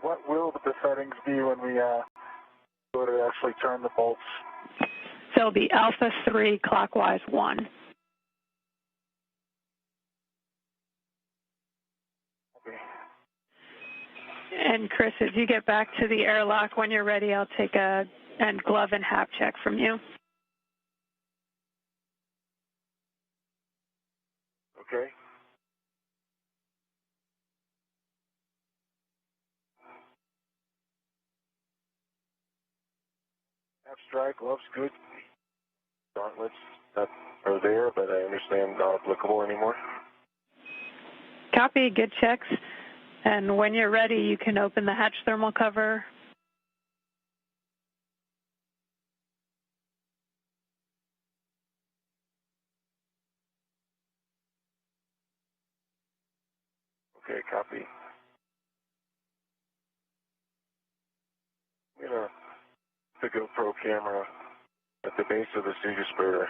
what will the settings be when we go to actually turn the bolts? So it'll be alpha 3 clockwise 1. Okay. And Chris, as you get back to the airlock, when you're ready, I'll take a glove and hap check from you. Okay. Hap strike, gloves good. Gauntlets that are there, but I understand not applicable anymore. Copy, good checks. And when you're ready, you can open the hatch thermal cover. Okay, copy. I'm going to put the GoPro camera at the base of the Seaspirator.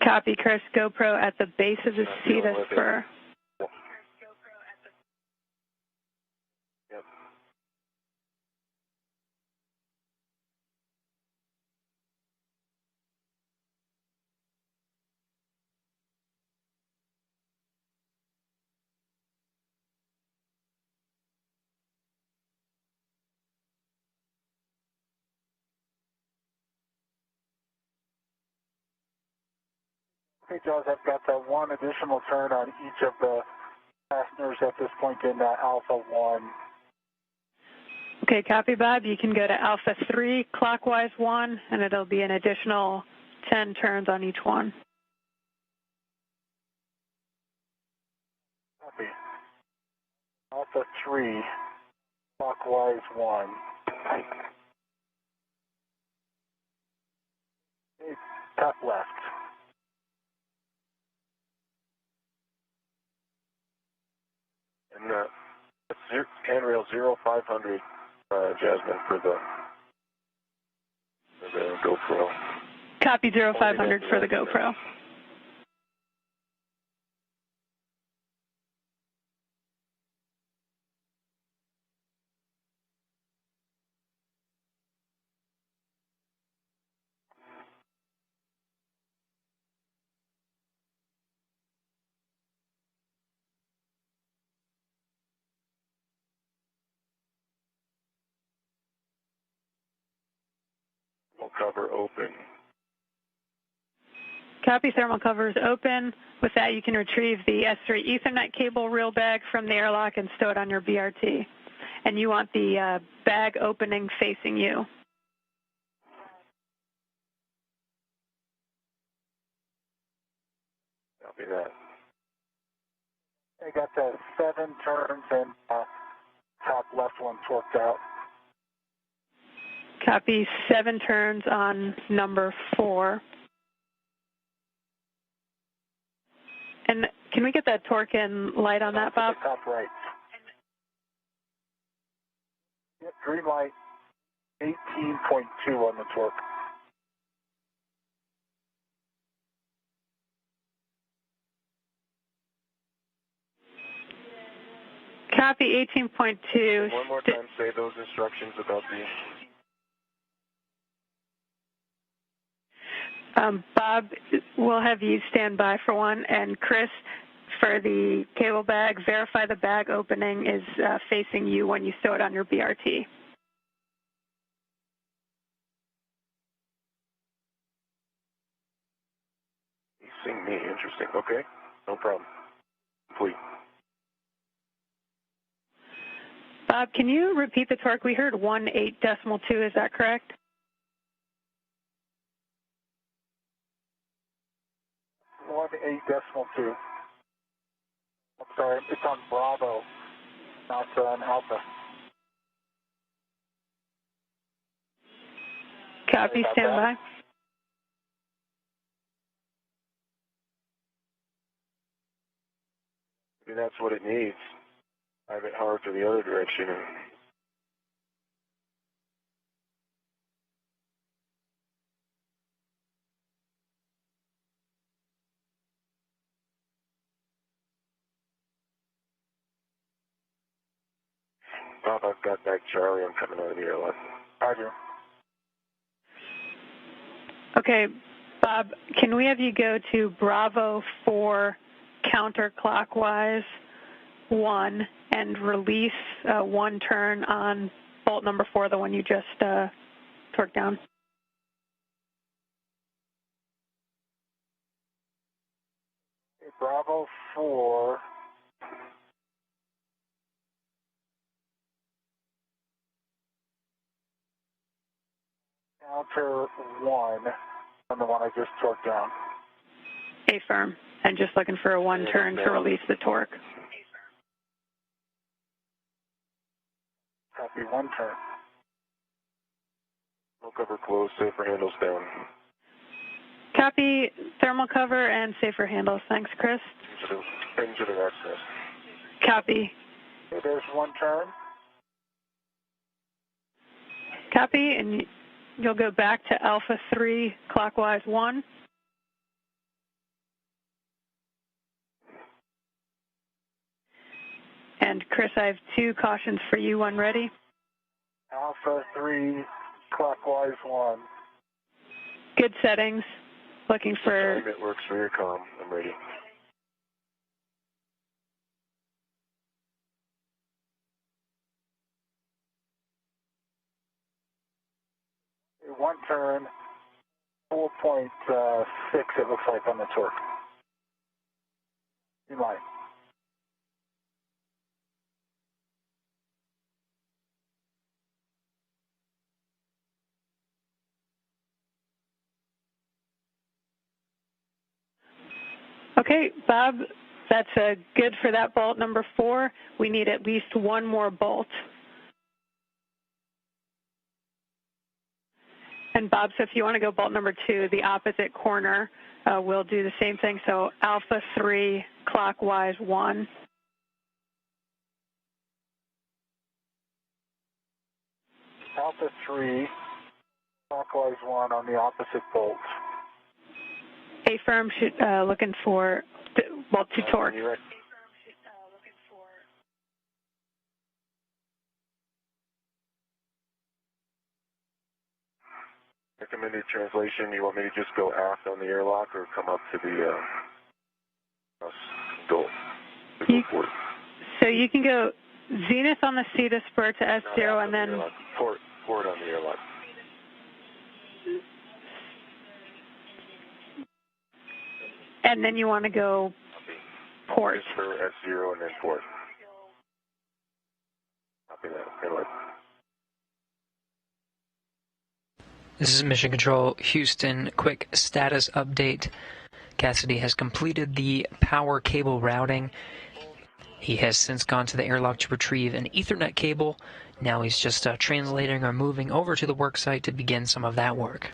Copy, Chris. GoPro at the base of the Seaspirator. Yep. Okay, Jaws, I've got one additional turn on each of the fasteners at this point in Alpha 1. Okay, copy, Bob. You can go to Alpha 3 clockwise 1, and it'll be an additional 10 turns on each one. Copy. Alpha 3 clockwise 1. Okay, top left. And handrail 0500, Jasmine, for the GoPro. Copy 0500 for the GoPro. Cover open. Copy, thermal cover is open. With that, you can retrieve the S3 Ethernet cable reel bag from the airlock and stow it on your BRT. And you want the bag opening facing you. Copy that. I got the 7 turns and top left one torqued out. Copy, 7 turns on number 4. And can we get that torque in light on that, Bob? Top right. Yep, green light, 18.2 on the torque. Copy, 18.2. One more time, say those instructions about the... Bob, we'll have you stand by for one, and Chris, for the cable bag, verify the bag opening is facing you when you stow it on your BRT. Facing me, interesting. Okay, no problem. Complete. Bob, can you repeat the torque? We heard 18.2, is that correct? One 8.2. I'm sorry, it's on Bravo, not on Alpha. Copy, stand by. Maybe that's what it needs. Have it hard to the other direction. Bob, I've got back Charlie. I'm coming out of the airlock. Roger. Okay, Bob, can we have you go to Bravo 4 counterclockwise 1 and release 1 turn on bolt number 4, the one you just torqued down? Bravo 4. Counter 1 on the one I just torqued down. A-firm, and just looking for a 1 turn to release the torque. Copy, 1 turn. Thermal cover closed, safer handles down. Copy, thermal cover and safer handles. Thanks, Chris. Engine and access. Copy. Okay, there's 1 turn. Copy, and you'll go back to Alpha 3 clockwise 1. And Chris, I have 2 cautions for you, 1 ready. Alpha 3 clockwise 1. Good settings. Looking for... It works for your comm. I'm ready. One turn, 4.6 it looks like on the torque. In line. Okay, Bob, that's good for that bolt number 4. We need at least 1 more bolt. And Bob, so if you want to go bolt number 2, the opposite corner, we'll do the same thing. So Alpha 3 clockwise 1. Alpha 3 clockwise 1 on the opposite bolt. A-firm looking for bolt 2 torque. Recommended translation, you want me to just go aft on the airlock or come up to the goal? So you can go zenith on the CETA spur to S0 and then... Forward on the airlock. And then you want to go port. Just for S0 and then port. Copy that. Airlock. This is Mission Control, Houston. Quick status update. Cassidy has completed the power cable routing. He has since gone to the airlock to retrieve an Ethernet cable. Now he's just translating or moving over to the work site to begin some of that work.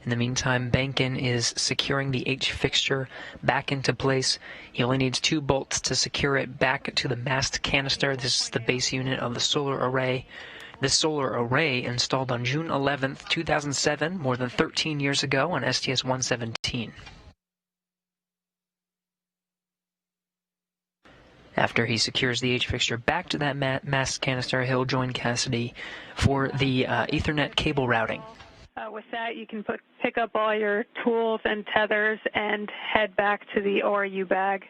In the meantime, Behnken is securing the H fixture back into place. He only needs 2 bolts to secure it back to the mast canister. This is the base unit of the solar array. This solar array installed on June 11th, 2007, more than 13 years ago on STS-117. After he secures the H fixture back to that mast canister, he'll join Cassidy for the Ethernet cable routing. With that, you can pick up all your tools and tethers and head back to the ORU bag.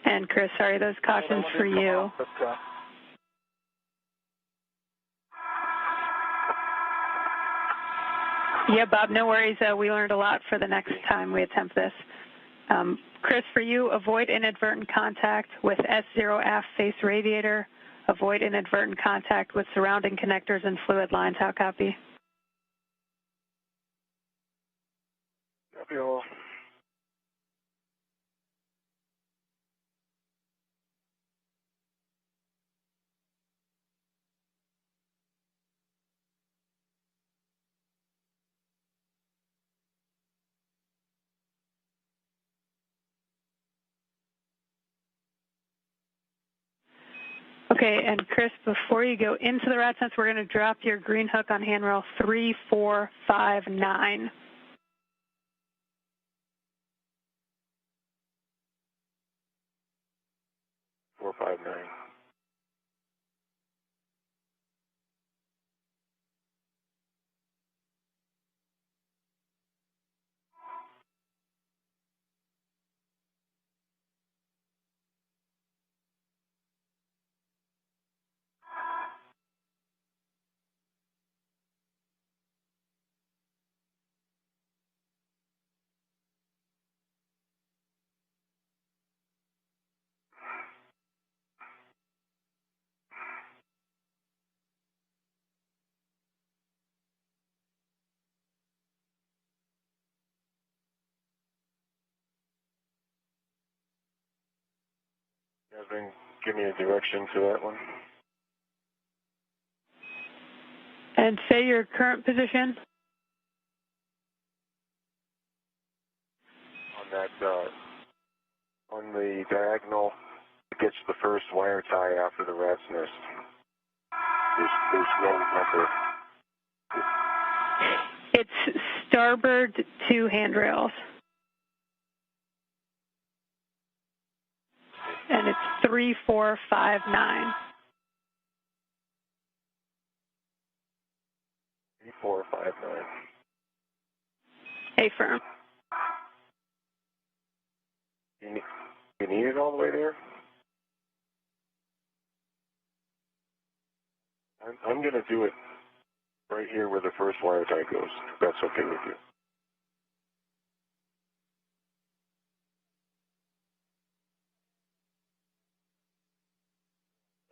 And Chris, sorry, those cautions for you. Yeah, Bob, no worries. We learned a lot for the next time we attempt this. Chris, for you, avoid inadvertent contact with S0 aft face radiator. Avoid inadvertent contact with surrounding connectors and fluid lines. How copy? Copy all. Okay, and Chris, before you go into the rad sense, we're going to drop your green hook on handrail 3459. 3459. Then give me a direction to that one. And say your current position. On that, on the diagonal, it gets the first wire tie after the rat's nest. There's no number. It's starboard 2 handrails. And it's 3459. 3459. A firm. You need it all the way there? I'm going to do it right here where the first wire tie goes, if that's okay with you.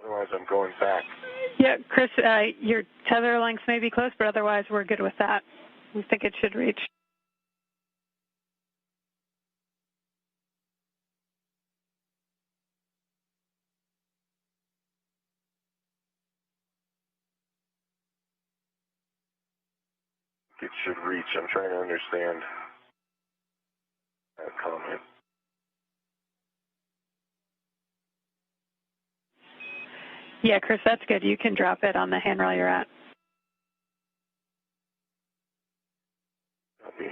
Otherwise, I'm going back. Yeah, Chris, your tether length may be close, but otherwise we're good with that. We think it should reach. It should reach. I'm trying to understand that comment. Yeah, Chris, that's good. You can drop it on the handrail you're at. Copy.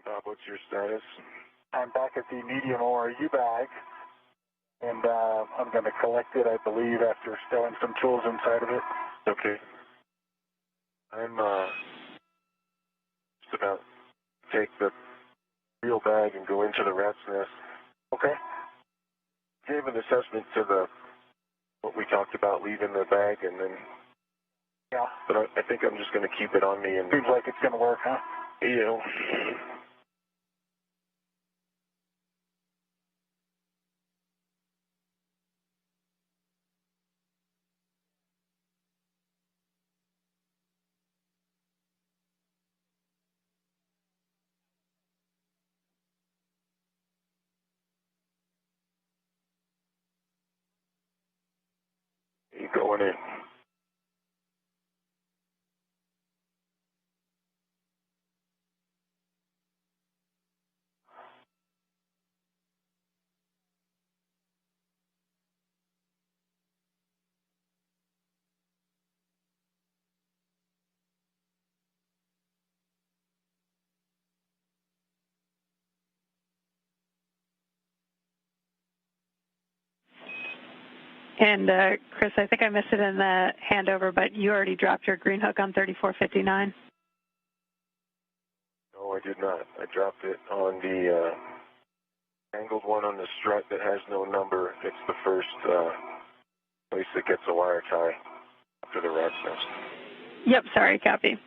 Bob, what's your status? I'm back at the medium ORU bag, and I'm going to collect it, I believe, after stowing some tools inside of it. Okay. I'm just about to take the real bag and go into the rat's nest. Okay. Gave an assessment to what we talked about, leaving the bag, and then. Yeah. But I think I'm just going to keep it on me. And seems like it's going to work, huh? You know. You going in. And Chris, I think I missed it in the handover, but you already dropped your green hook on 3459. No, I did not. I dropped it on the angled one on the strut that has no number. It's the first place that gets a wire tie after the rat's nest. Yep, sorry, copy.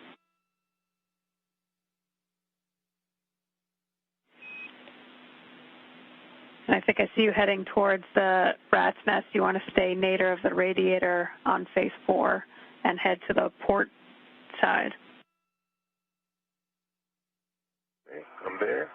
And I think I see you heading towards the rat's nest. You want to stay nadir of the radiator on phase 4 and head to the port side. Okay, I'm there.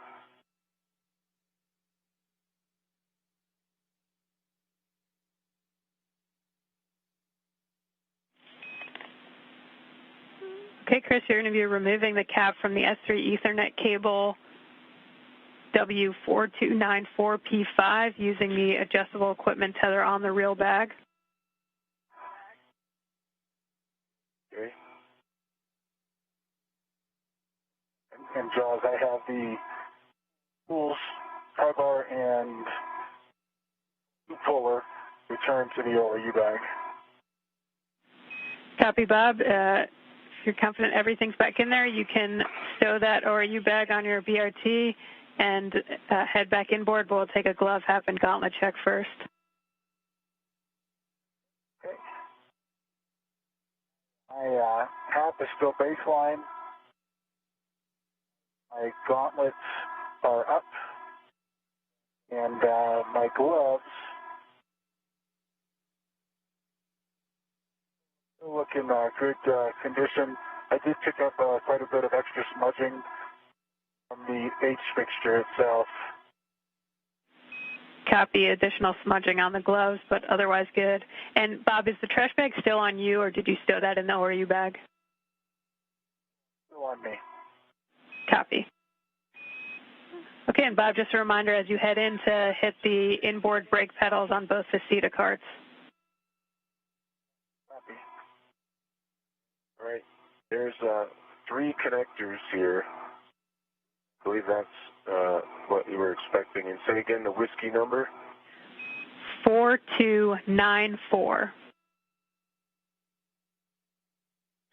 Okay, Chris, you're going to be removing the cap from the S3 Ethernet cable W4294P5 using the adjustable equipment tether on the reel bag. Okay. And Jaws, I have the spools, tie bar, and puller returned to the ORU bag. Copy, Bob. If you're confident everything's back in there, you can stow that ORU bag on your BRT and head back inboard. We'll take a glove, hap, and gauntlet check first. Okay. My hap is still baseline. My gauntlets are up. And my gloves look in good condition. I did pick up quite a bit of extra smudging from the H fixture itself. Copy, additional smudging on the gloves, but otherwise good. And Bob, is the trash bag still on you, or did you stow that in the ORU bag? Still on me. Copy. Okay, and Bob, just a reminder as you head in to hit the inboard brake pedals on both the CETA carts. Copy. All right. There's 3 connectors here. I believe that's what you were expecting. And say again the whiskey number. 4294.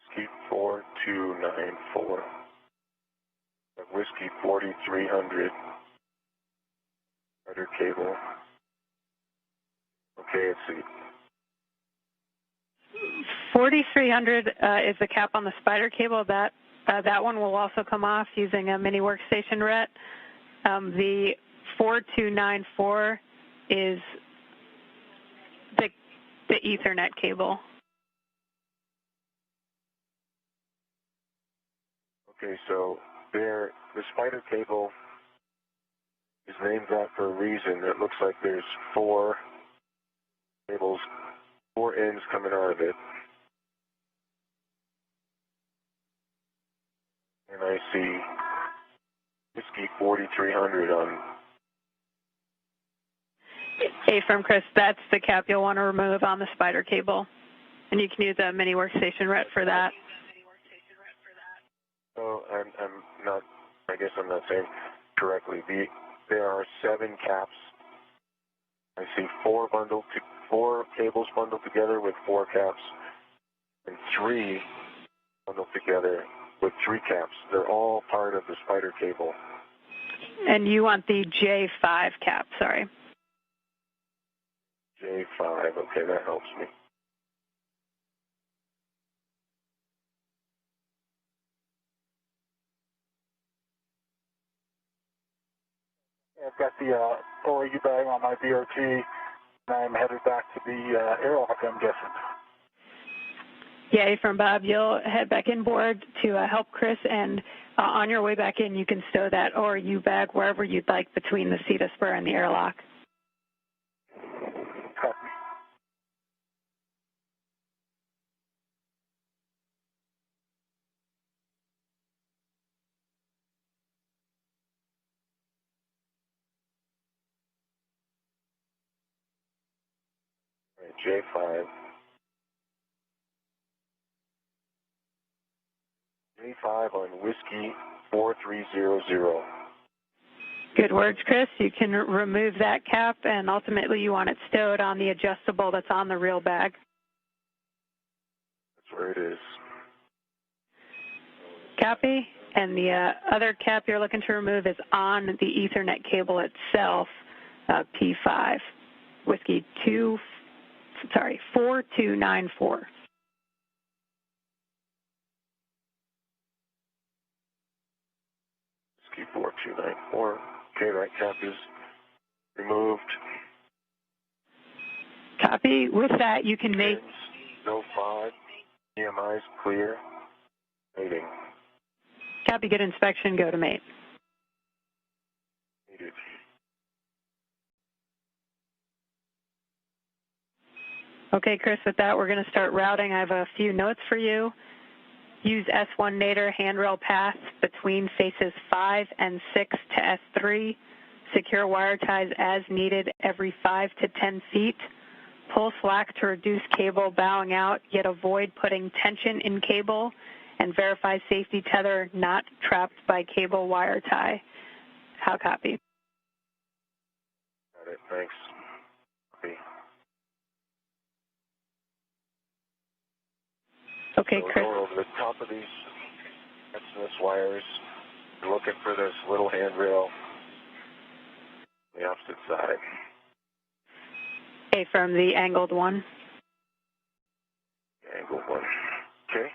Whiskey 4294. Whiskey 4300. Rudder cable. Okay, let's see. 4300 is the cap on the spider cable. That one will also come off using a mini workstation ret. The 4294 is the Ethernet cable. Okay, so the spider cable is named that for a reason. It looks like there's 4 cables, 4 ends coming out of it. And I see whiskey 4300 on. Hey, from Chris, that's the cap you'll want to remove on the spider cable. And you can use a mini workstation ret for that. So I'm not, I guess I'm not saying correctly. There are 7 caps. I see 4 cables bundled together with 4 caps, and 3 bundled together with 3 caps. They're all part of the spider cable. And you want the J5 cap, sorry. J5, okay, that helps me. I've got the ORU bag on my BRT, and I'm headed back to the airlock, I'm guessing. Yeah, from Bob, you'll head back inboard to help Chris, and on your way back in, you can stow that ORU bag wherever you'd like between the CETA spur and the airlock. Copy. J5. J5 on whiskey 4300. Good words, Chris. You can remove that cap, and ultimately you want it stowed on the adjustable that's on the reel bag. That's where it is. Copy. And the other cap you're looking to remove is on the Ethernet cable itself. P5, Whiskey 4294. Whiskey 4294. Okay, right cap is removed. Copy. With that, you can make... No 5. EMI's clear. Mating. Copy. Good inspection. Go to mate. Needed. Okay, Chris, with that, we're going to start routing. I have a few notes for you. Use S1 nadir handrail path between faces 5 and 6 to S3. Secure wire ties as needed every 5 to 10 feet. Pull slack to reduce cable bowing out, yet avoid putting tension in cable, and verify safety tether not trapped by cable wire tie. How copy? Got it, thanks. Copy. Okay, So Chris. we're going over the top of these exodus wires. We're looking for this little handrail on the opposite side. Okay, from the angled one. Angle 1. Okay.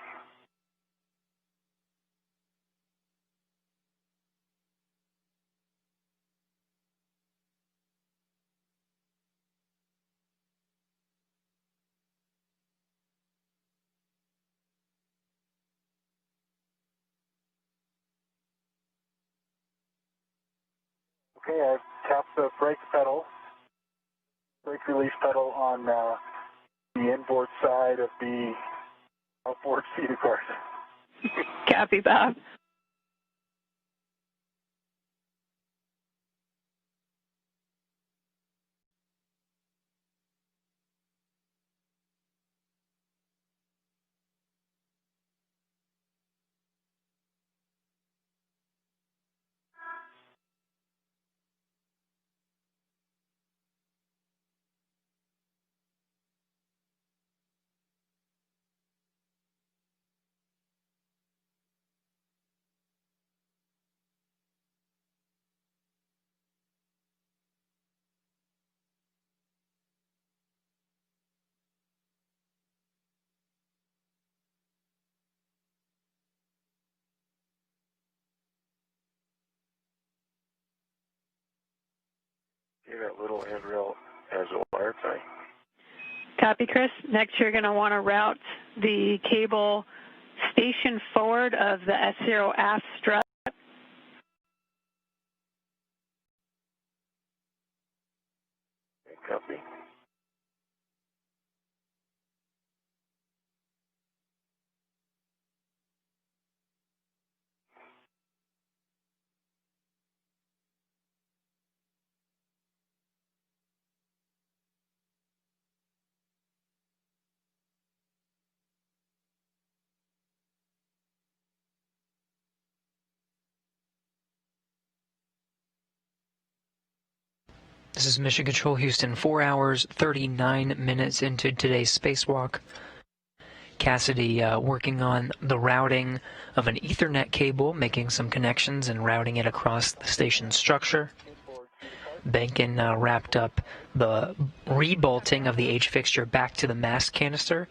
Okay, I've tapped the brake release pedal on the inboard side of the outboard seat, of course. Copy, Bob. Okay, that little handrail has a wire tie. Copy, Chris. Next, you're going to want to route the cable station forward of the S0 aft strut. Okay, copy. This is Mission Control Houston, 4 hours, 39 minutes into today's spacewalk. Cassidy working on the routing of an Ethernet cable, making some connections and routing it across the station structure. Behnken wrapped up the rebolting of the H fixture back to the mast canister.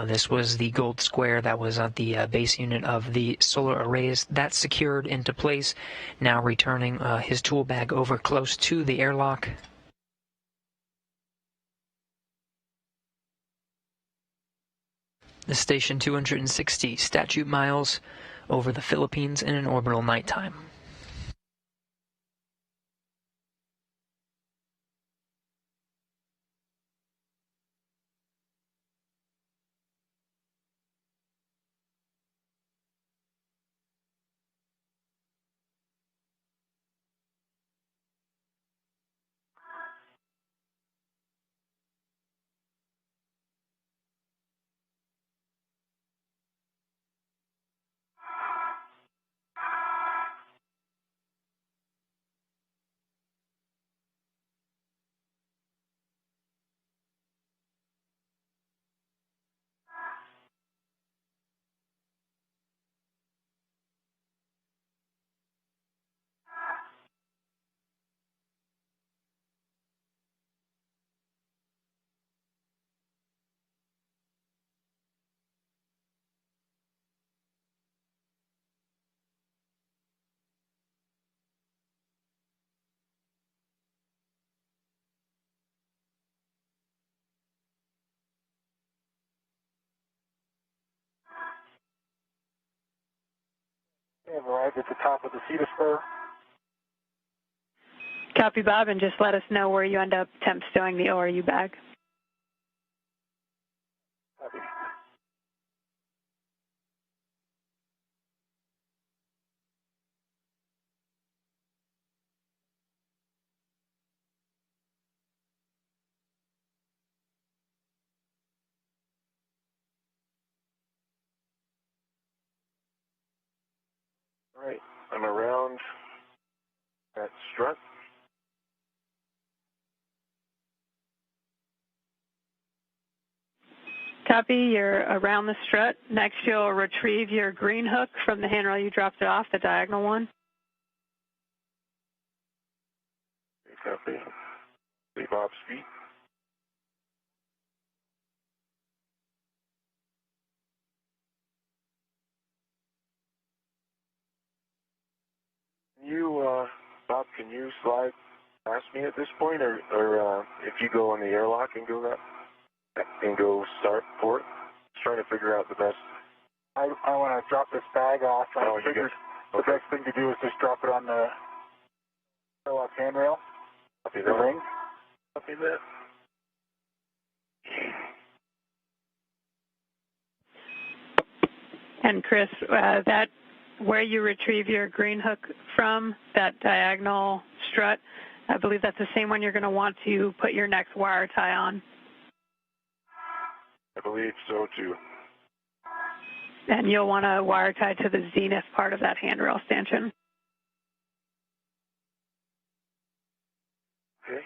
This was the gold square that was on the base unit of the solar arrays. That's secured into place. Now returning his tool bag over close to the airlock. The station 260 statute miles over the Philippines in an orbital nighttime. I've arrived at the top of the Cedar Spur. Copy, Bob, and just let us know where you end up temp stowing the ORU bag. Copy. All right, I'm around that strut. Copy, you're around the strut. Next, you'll retrieve your green hook from the handrail you dropped it off, the diagonal one. Copy. See Bob's feet. Bob, can you slide past me at this point, or if you go on the airlock and go start port? Just trying to figure out the best. I want to drop this bag off. I figured the okay. best thing to do is just drop it on the airlock handrail. Copy The that. ring. Copy that. And Chris, that where you retrieve your green hook from, that diagonal strut, I believe that's the same one you're going to want to put your next wire tie on. I believe so too. And you'll want to wire tie to the zenith part of that handrail stanchion. Okay.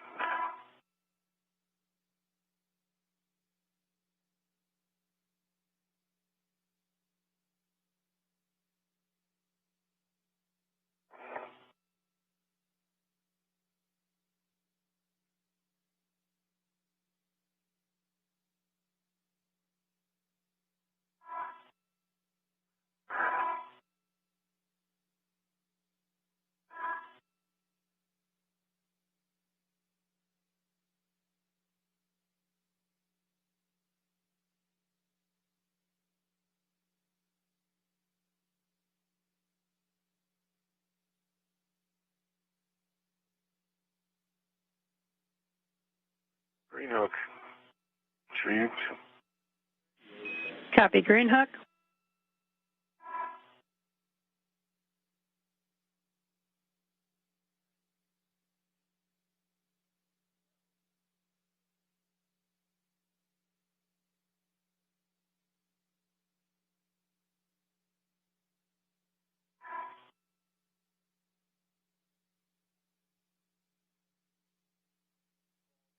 Green hook retrieved. Copy, green hook.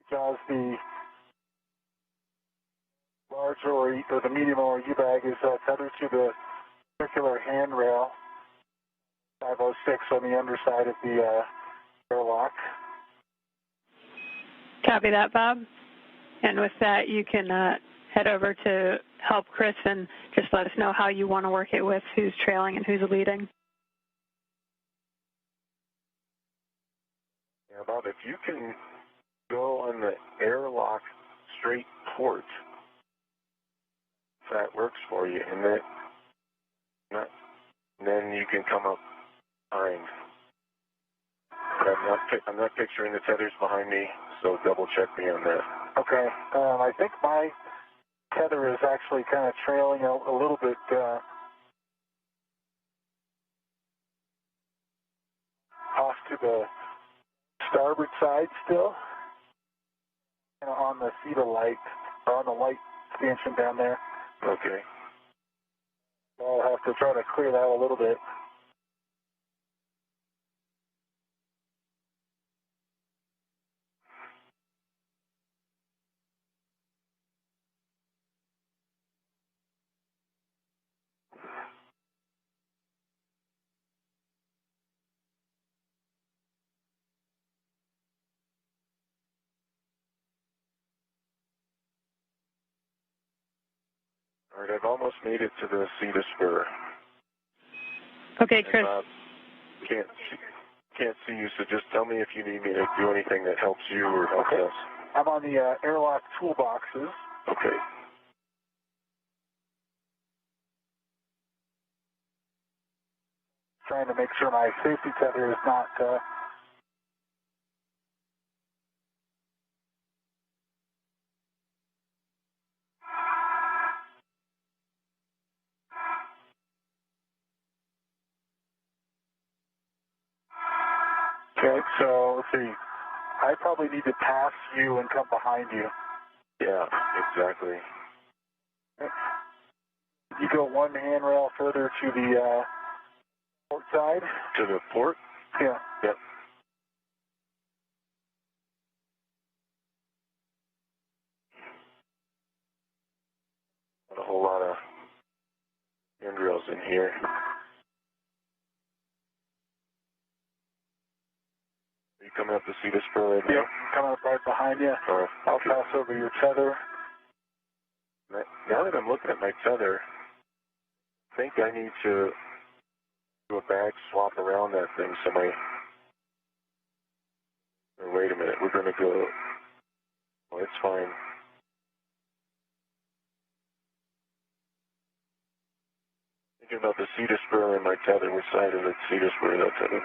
Because the large or the medium ORU bag is tethered to the circular handrail 506 on the underside of the airlock. Copy that, Bob. And with that, you can head over to help Chris and just let us know how you want to work it with who's trailing and who's leading. Yeah, Bob, if you can go on the airlock straight port, if that works for you, and then you can come up behind. But I'm not picturing the tethers behind me, so double check me on that. Okay. I think my tether is actually kind of trailing a little bit off to the starboard side still, on the feeder light, or on the light stanchion down there. Okay. I'll have to try to clear that a little bit. All right, I've almost made it to the Cedar Spur. Okay, Chris. Can't see you, so just tell me if you need me to do anything that helps you or helps us. I'm on the airlock toolboxes. Okay. trying to make sure my safety tether is not okay, so let's see. I probably need to pass you and come behind you. Yeah, exactly. Okay. You go one handrail further to the port side. To the port? Yeah. Yep. Not a whole lot of handrails in here. Are you coming up to see this spur right now? Yep, coming up right behind you. Or, I'll pass over your tether. now that I'm looking at my tether, I think I need to do a bag swap around that thing so my... Or wait a minute, we're going to go... Oh, it's fine. Thinking about the cedar spur and my tether. Which side of the cedar spur that tether?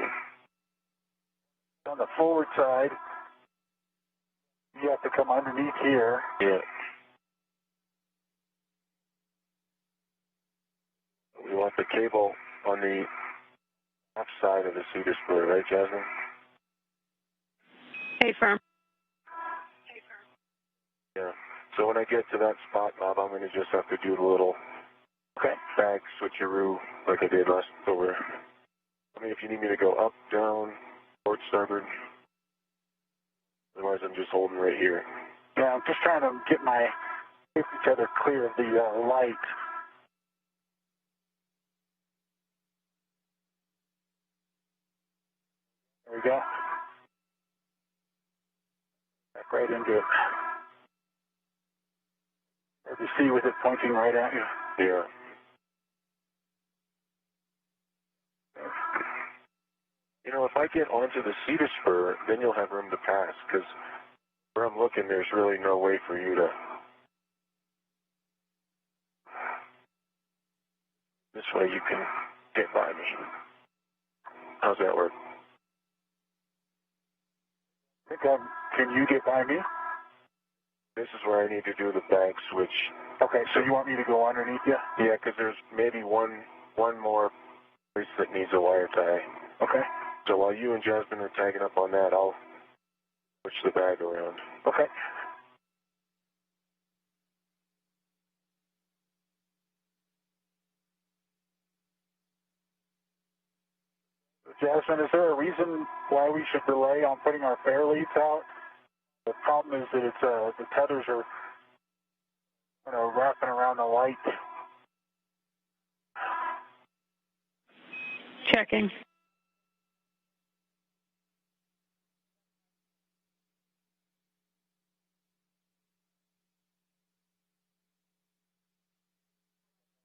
On the forward side, you have to come underneath here. Yeah. We want the cable on the left side of the cedar spur, right, Jasmine? Hey, firm. Yeah. So when I get to that spot, Bob, I'm going to just have to do the little bag switcheroo like I did last over. I mean, if you need me to go up, down, port, starboard. Otherwise, I'm just holding right here. Yeah, I'm just trying to get my safety tether clear of the light. There we go. Back right into it. As you see with it pointing right at you. Yeah. You know, if I get onto the cedar spur, then you'll have room to pass, because where I'm looking, there's really no way for you to... This way you can get by me. How's that work? I think can you get by me? This is where I need to do the bag switch. Okay, so you want me to go underneath you? Yeah, because there's maybe one more place that needs a wire tie. Okay. So while you and Jasmine are tagging up on that, I'll switch the bag around. Okay. Jasmine, is there a reason why we should delay on putting our fair leads out? The problem is that it's the tethers are wrapping around the light. Checking.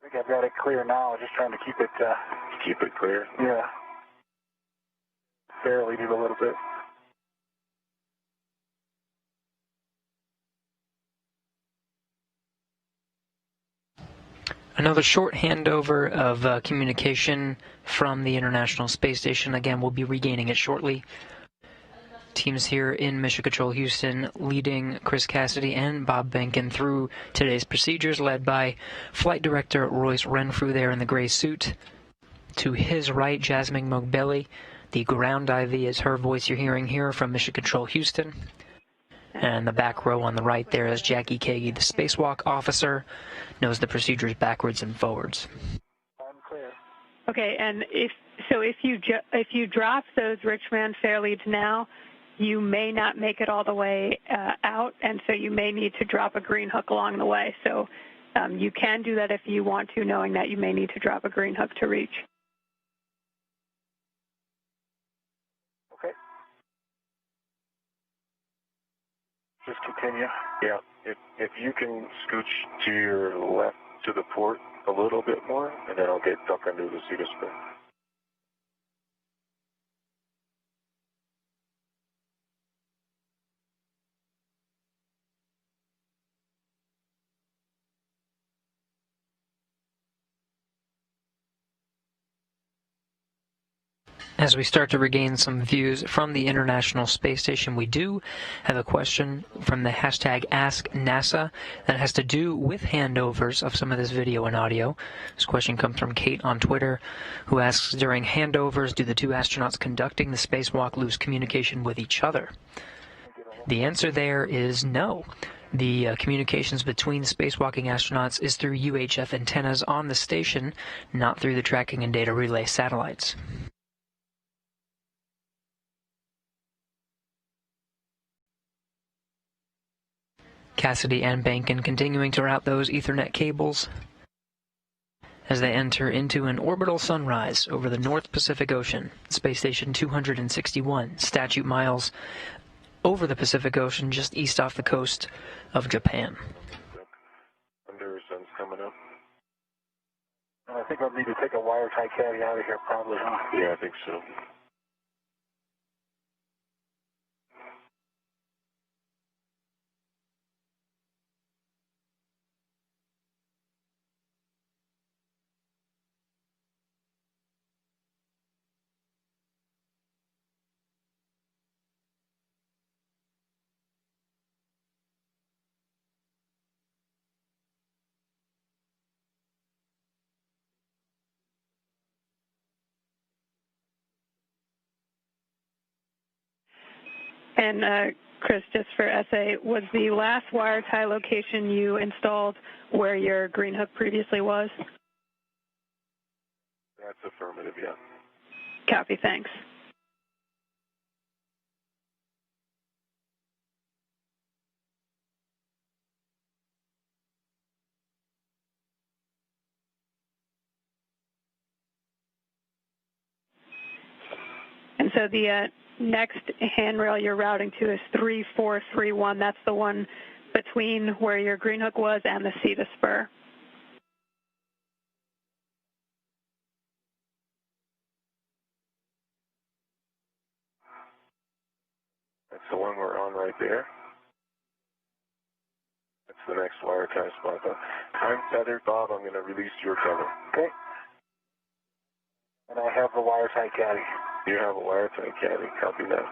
I think I've got it clear now. Just trying to keep it clear. Yeah. Fair lead it a little bit. Another short handover of communication from the International Space Station. Again, we'll be regaining it shortly. Teams here in Mission Control Houston leading Chris Cassidy and Bob Behnken through today's procedures, led by Flight Director Royce Renfrew there in the gray suit. To his right, Jasmine Mogbelli. The ground IV is her voice you're hearing here from Mission Control Houston. And the back row on the right there is Jackie Kagi, the spacewalk officer, knows the procedures backwards and forwards. Unclear. Okay, and if you drop those Richmond fair leads now, you may not make it all the way out, and so you may need to drop a green hook along the way. So you can do that if you want to, knowing that you may need to drop a green hook to reach. Okay. Just continue. Yeah. If you can scooch to your left to the port a little bit more, and then I'll get duck under the cedar spur. As we start to regain some views from the International Space Station, we do have a question from the hashtag AskNASA that has to do with handovers of some of this video and audio. This question comes from Kate on Twitter, who asks, during handovers, do the two astronauts conducting the spacewalk lose communication with each other? The answer there is no. The communications between spacewalking astronauts is through UHF antennas on the station, not through the tracking and data relay satellites. Cassidy and Behnken continuing to route those Ethernet cables as they enter into an orbital sunrise over the North Pacific Ocean. Space Station 261, statute miles over the Pacific Ocean, just east off the coast of Japan. Under sun's coming up. I think I'll need to take a wire tie caddy out of here probably, huh? Yeah, I think so. And Chris, just for SA, was the last wire tie location you installed where your green hook previously was? That's affirmative, yeah. Copy, thanks. And so the next handrail you're routing to is 3431. That's the one between where your green hook was and the CETA spur. That's the one we're on right there. That's the next wire tie spot. I'm tethered, Bob. I'm going to release your tether. Okay. And I have the wire tie caddy. You have a wire tie caddy. Copy that.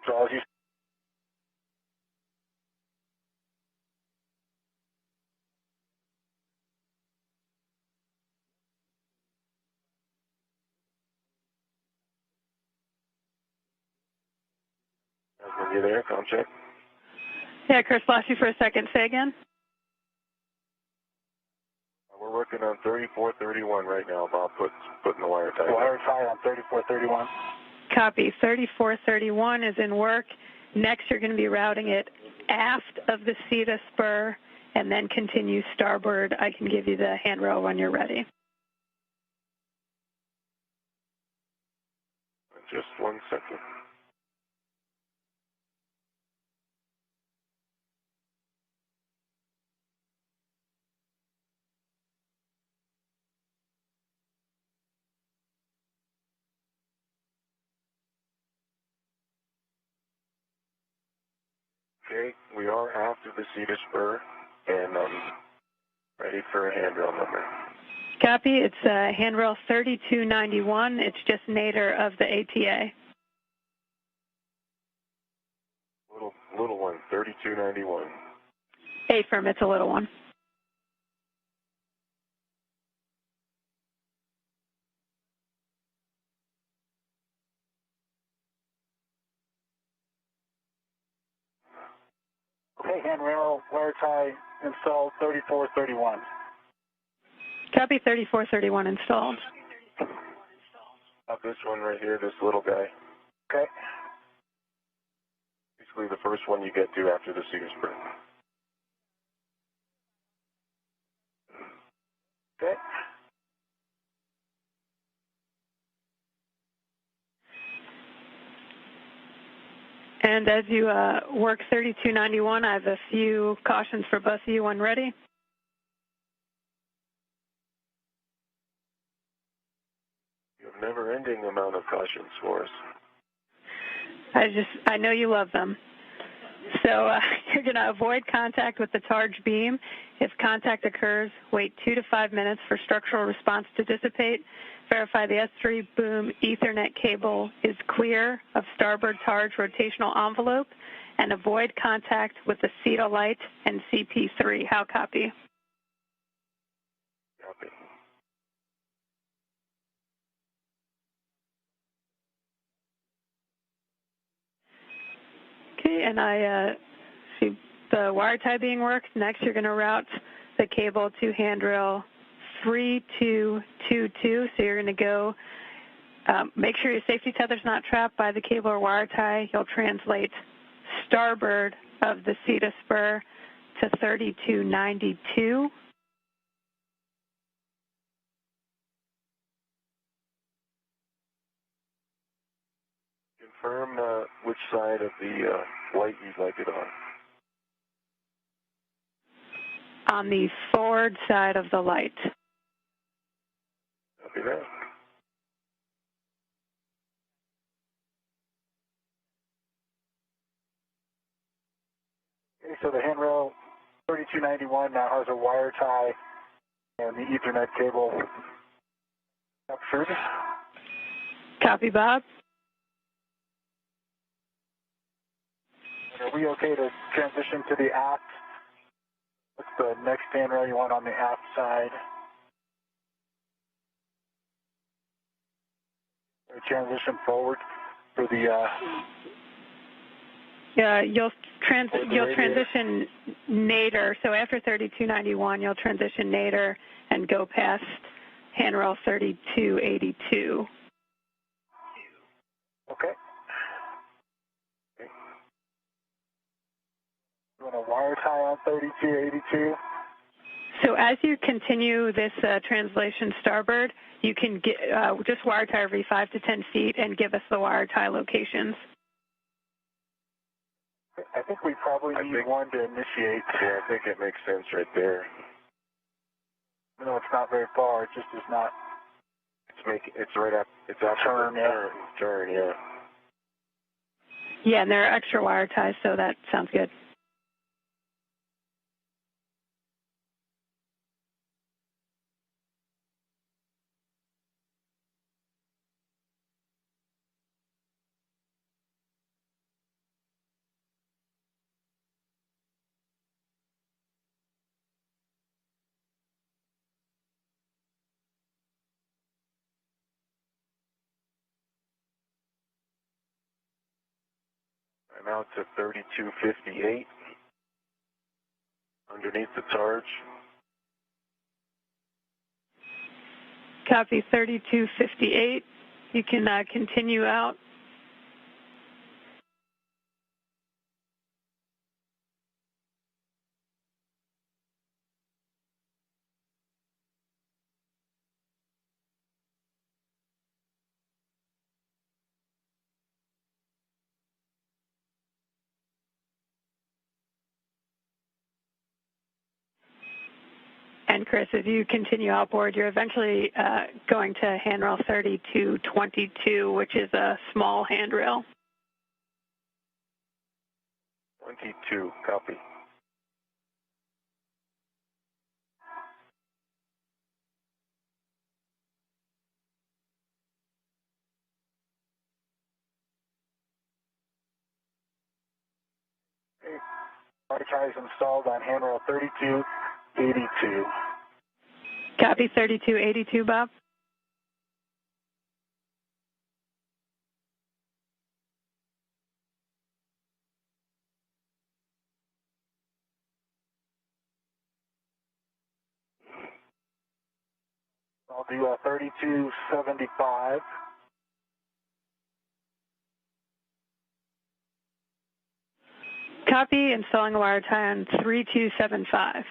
So as you When you're there, com check. Yeah, Chris, lost you for a second. Say again. We're working on 3431 right now, Bob. Putting the wire tie. wire tie on 3431. Copy. 3431 is in work. Next, you're going to be routing it aft of the CETA spur and then continue starboard. I can give you the handrail when you're ready. Just 1 second. Okay, we are after the CETA spur, and ready for a handrail number. Copy. It's handrail 3291. It's just nadir of the ATA. Little one, 3291. Affirm, it's a little one. Okay, handrail, wire tie installed 3431. Copy. 3431 installed. This one right here, this little guy. Okay. Basically the first one you get to after the CETA spur. Okay. And as you work 3291, I have a few cautions for both of you when ready. You have never-ending amount of cautions for us. I know you love them. So you're going to avoid contact with the charge beam. If contact occurs, wait 2 to 5 minutes for structural response to dissipate. Verify the S3 boom Ethernet cable is clear of starboard charge rotational envelope, and avoid contact with the CETA light and CP3. How copy? Copy. Okay, and I see the wire tie being worked. Next, you're going to route the cable to handrail 3222. So you're going to go, make sure your safety tether's not trapped by the cable or wire tie. You'll translate starboard of the CETA spur to 3292. Confirm which side of the light you'd like it on. On the forward side of the light. Copy that. Okay, so the handrail 3291 now has a wire tie and the Ethernet cable captured. Copy, Bob. And are we okay to transition to the aft? What's the next handrail you want on the aft side? Transition forward for the Yeah, you'll transition nadir. So after 3291, you'll transition nadir and go past handrail 3282. okay. You want a wire tie on 3282? So as you continue this translation starboard, you can get, just wire tie every 5 to 10 feet and give us the wire tie locations. I think we probably need one to initiate. Yeah, I think it makes sense right there. No, it's not very far. It just is not. It's right up. It's after the turn, yeah. Yeah, and there are extra wire ties, so that sounds good. I'm out to 3258. Underneath the charge. Copy 3258. You can continue out. And Chris, as you continue outboard, you're eventually going to handrail 3222, which is a small handrail. 22, copy. Okay. Wire ties installed on handrail 3282. Copy 3282, Bob. I'll do 3275. Copy, installing a wire tie on 3275.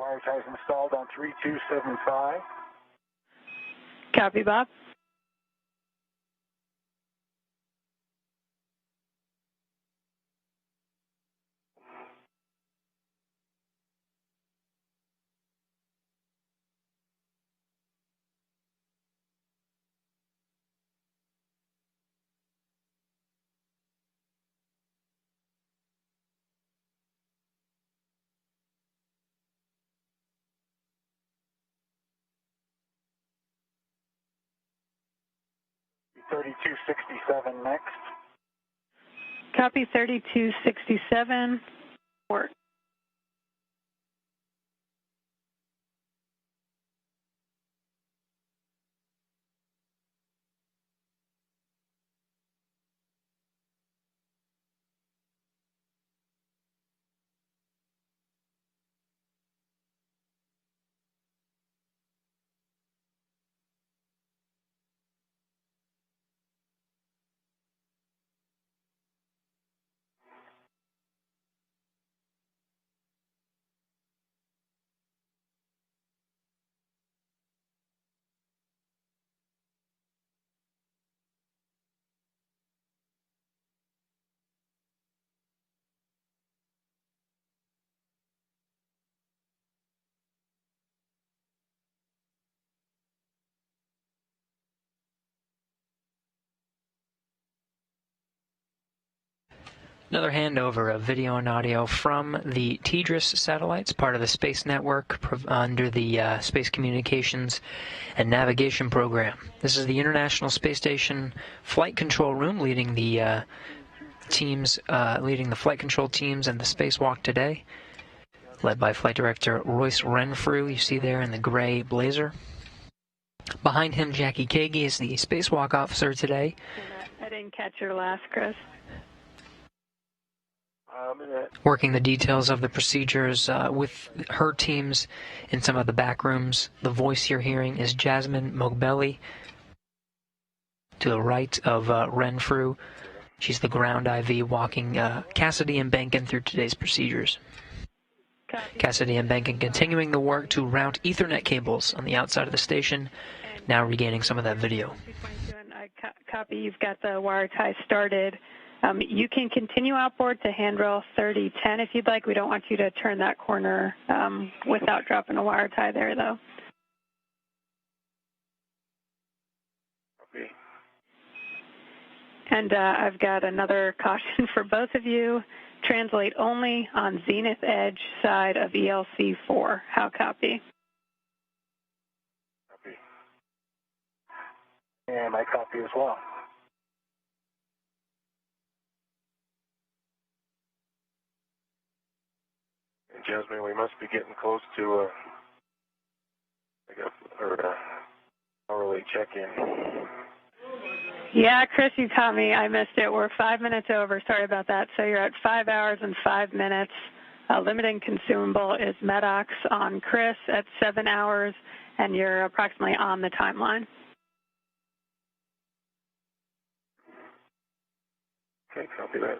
Wire ties installed on 3275. Copy, Bob. Thirty-two 67 next. Copy 3267. Work. Another handover of video and audio from the TDRS satellites, part of the Space Network under the Space Communications and Navigation Program. This is the International Space Station Flight Control Room, leading the flight control teams and the spacewalk today, led by Flight Director Royce Renfrew, you see there in the gray blazer. Behind him, Jackie Kagi is the spacewalk officer today. I didn't catch your last, Chris. Working the details of the procedures with her teams in some of the back rooms. The voice you're hearing is Jasmine Mogbelli, to the right of Renfrew. She's the ground IV walking Cassidy and Behnken through today's procedures. Copy. Cassidy and Behnken continuing the work to route Ethernet cables on the outside of the station, now regaining some of that video. Copy, you've got the wire tie started. You can continue outboard to handrail 3010 if you'd like. We don't want you to turn that corner without dropping a wire tie there, though. Okay. And I've got another caution for both of you. Translate only on zenith edge side of ELC4. How copy? Copy. And I copy as well. And Jasmine, we must be getting close to hourly check-in. Yeah, Chris, you caught me. I missed it. We're 5 minutes over. Sorry about that. So you're at 5 hours and 5 minutes. Limiting consumable is Medox on Chris at 7 hours, and you're approximately on the timeline. Okay, copy that.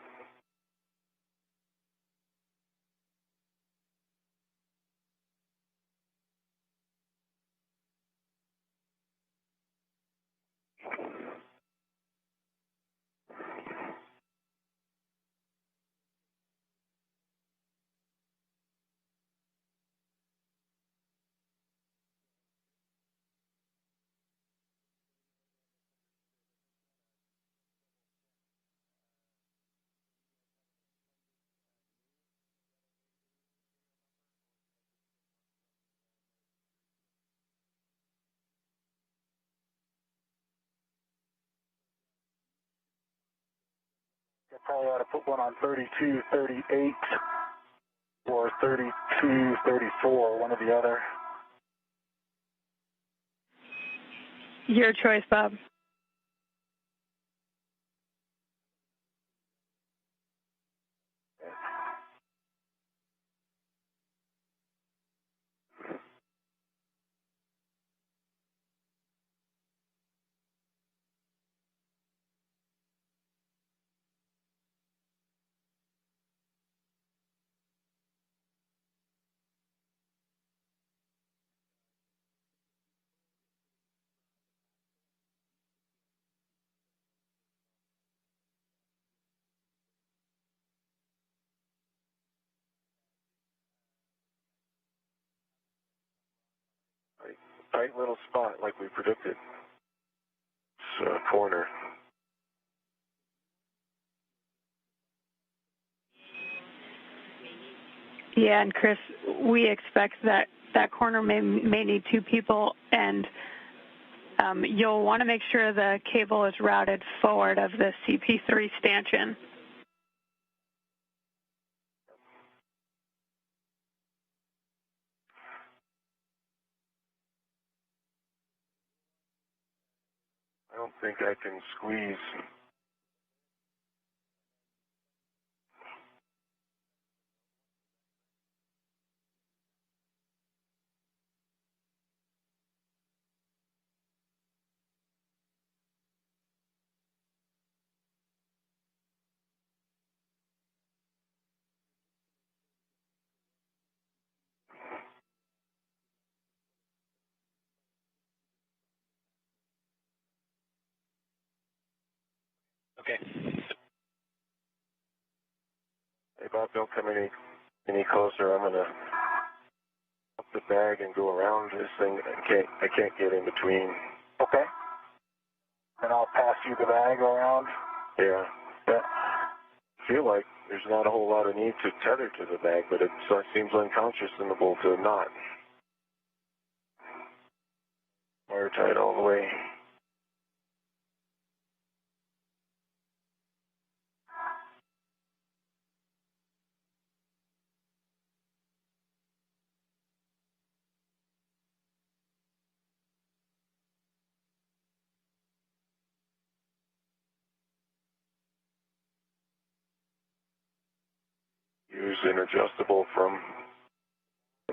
You probably ought to put one on 3238 or 3234, one or the other. Your choice, Bob. tight little spot like we predicted. It's a corner. Yeah, and Chris, we expect that that corner may need 2 people, and you'll want to make sure the cable is routed forward of the CP3 stanchion. I don't think I can squeeze. Okay. Hey Bob, don't come any closer. I'm gonna up the bag and go around this thing. I can't get in between. Okay. And I'll pass you the bag around. Yeah. Yeah. I feel like there's not a whole lot of need to tether to the bag, but it seems unconscionable to not. Wire tight all the way. Use an adjustable from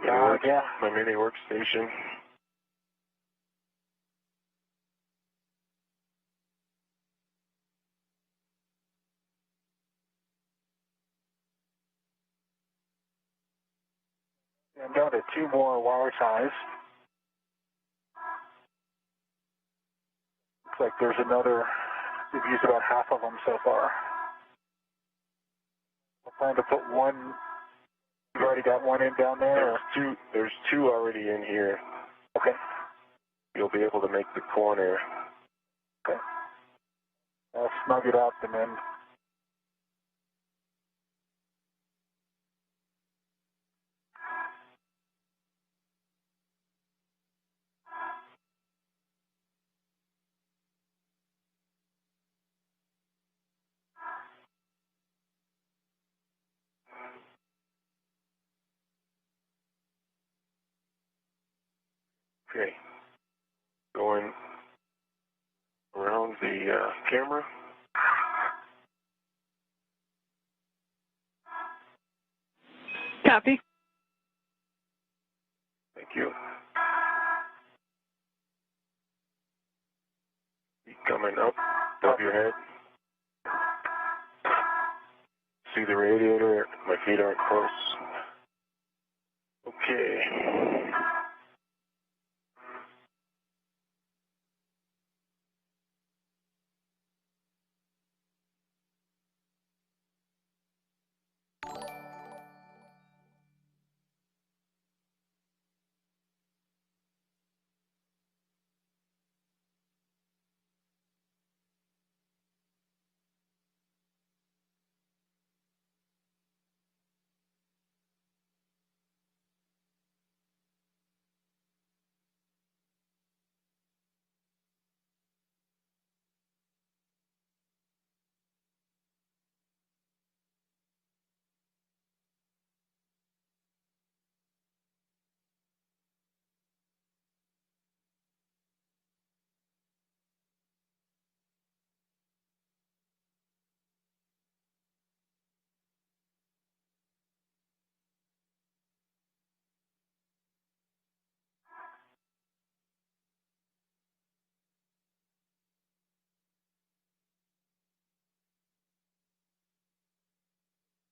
my mini workstation. I'm down to 2 more wire ties. Looks like there's another, we've used about half of them so far. I plan to put one, you've already got one in down there? There's two already in here. Okay. You'll be able to make the corner. Okay. I'll snug it up and then Okay. Going around the camera. Copy. Thank you. Keep coming up above your head. See the radiator? My feet aren't close. Okay.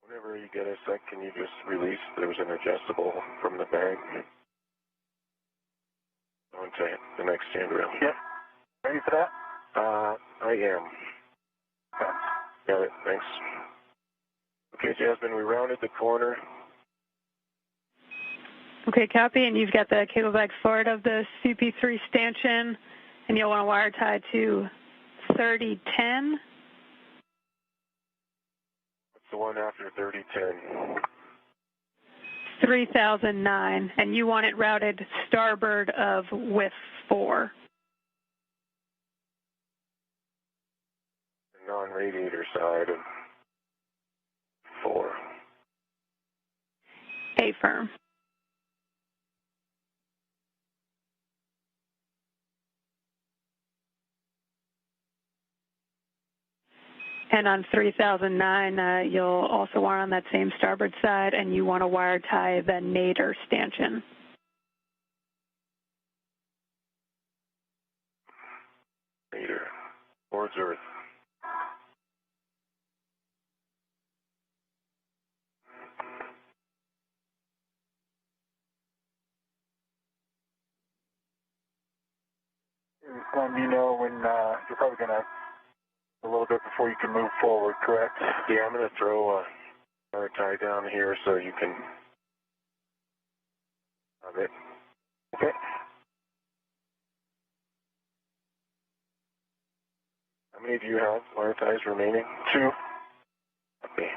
Whenever you get a sec, can you just release? There's an adjustable from the bag onto the next handrail. Yep. Ready for that? I am. Okay. Got it, thanks. Okay, Jasmine, we rounded the corner. Okay, copy. And you've got the cable back forward of the CP3 stanchion, and you'll want to wire tie to 3010. What's the one after 3010? 3009, and you want it routed starboard of width 4. The non-radiator side of 4. A-firm. And on 3009, you'll also wire on that same starboard side, and you want to wire tie the nadir stanchion. Nadir. Towards Earth. Let me know when you're probably going to a little bit before you can move forward, correct? Yeah, I'm going to throw a wire tie down here so you can have it. Okay. How many do you have wire ties remaining? 2. Okay.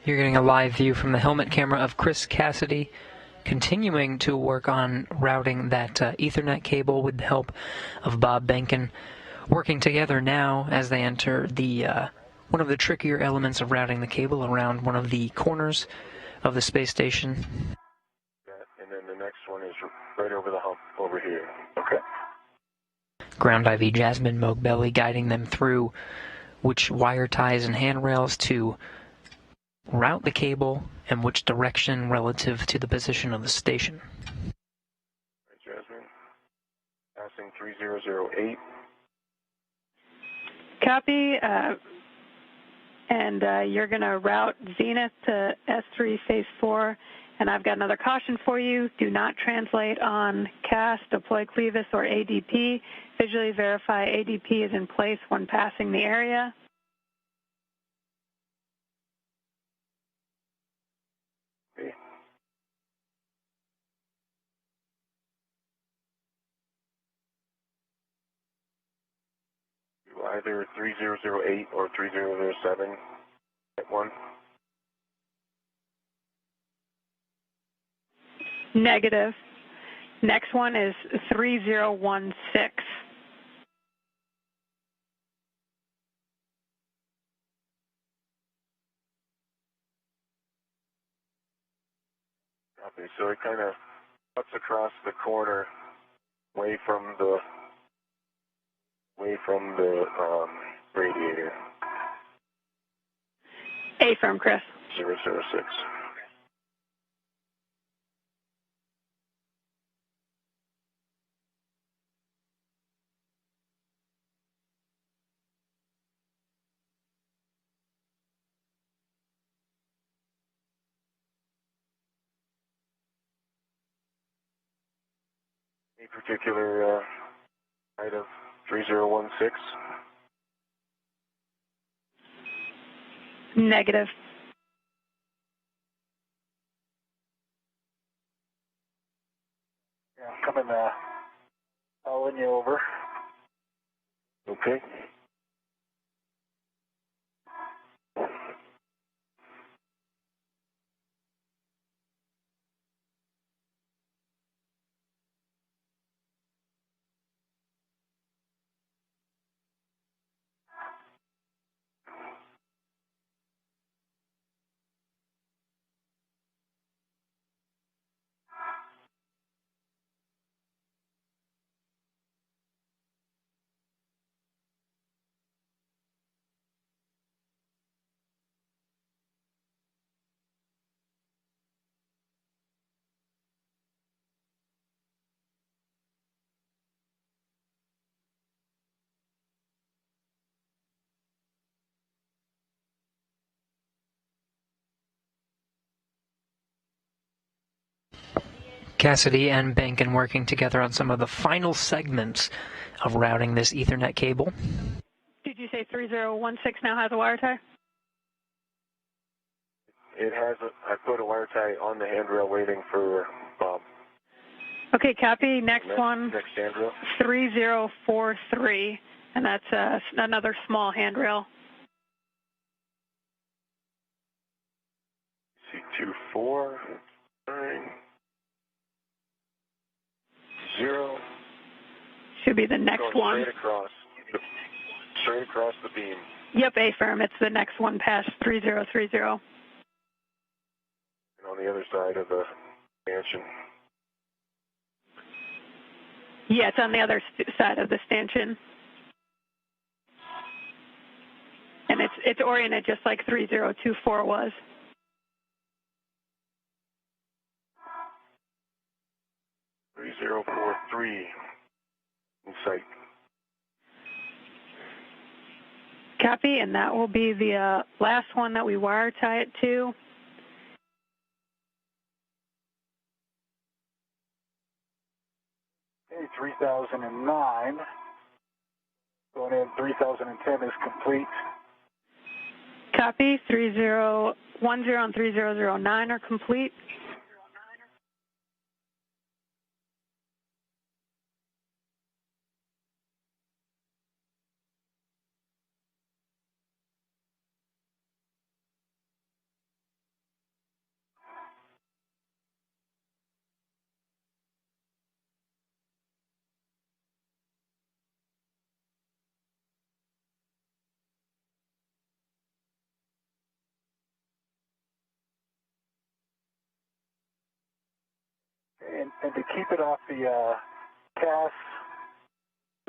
You're getting a live view from the helmet camera of Chris Cassidy, continuing to work on routing that Ethernet cable with the help of Bob Behnken, working together now as they enter the one of the trickier elements of routing the cable around one of the corners of the space station. And then the next one is right over the hump over here. Okay. Ground IV Jasmine Mogbelli guiding them through which wire ties and handrails to route the cable and which direction relative to the position of the station. Right, Jasmine. Passing 3008. Copy. And you're going to route Zenith to S3 Phase 4. And I've got another caution for you. Do not translate on CAS, deploy Clevis, or ADP. Visually verify ADP is in place when passing the area. Okay. Do either 3008 or 3007 at 1. Negative. Next one is 3016. Okay, so it kind of cuts across the corner away from the radiator. A-firm, Chris. 006. Any particular height of 3016? Negative. Yeah, I'm coming, following you over. Okay. Cassidy and Behnken working together on some of the final segments of routing this Ethernet cable. Did you say 3016 now has a wire tie? It has. I put a wire tie on the handrail waiting for Bob. Okay, copy. Next one. Next handrail. 3043, and that's another small handrail. C249. 0. Should be the next one. Straight across the beam. Yep, A-firm. It's the next one past 3030. And on the other side of the stanchion. Yeah, it's on the other side of the stanchion. And it's oriented just like 3024 was. .3043 in sight. Copy, and that will be the last one that we wire tie it to. Okay, 3009. Going in, 3010 is complete. Copy, 3010 and 3009 are complete. And to keep it off the CAS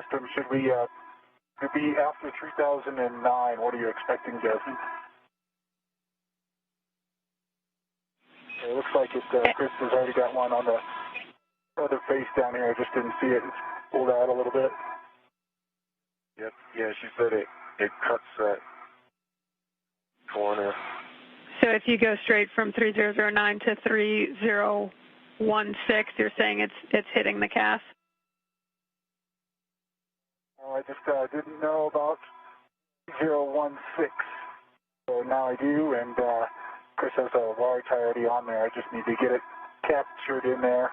system, should we be after 3009? What are you expecting, Jasmine? It looks like Chris has already got one on the other face down here. I just didn't see it. It's pulled out a little bit. Yep. Yeah, she said it cuts that corner. So if you go straight from 3009 to 3016, you're saying it's hitting the CAS? I just didn't know about 016, so now I do, and Chris has a wire tie already on there. I just need to get it captured in there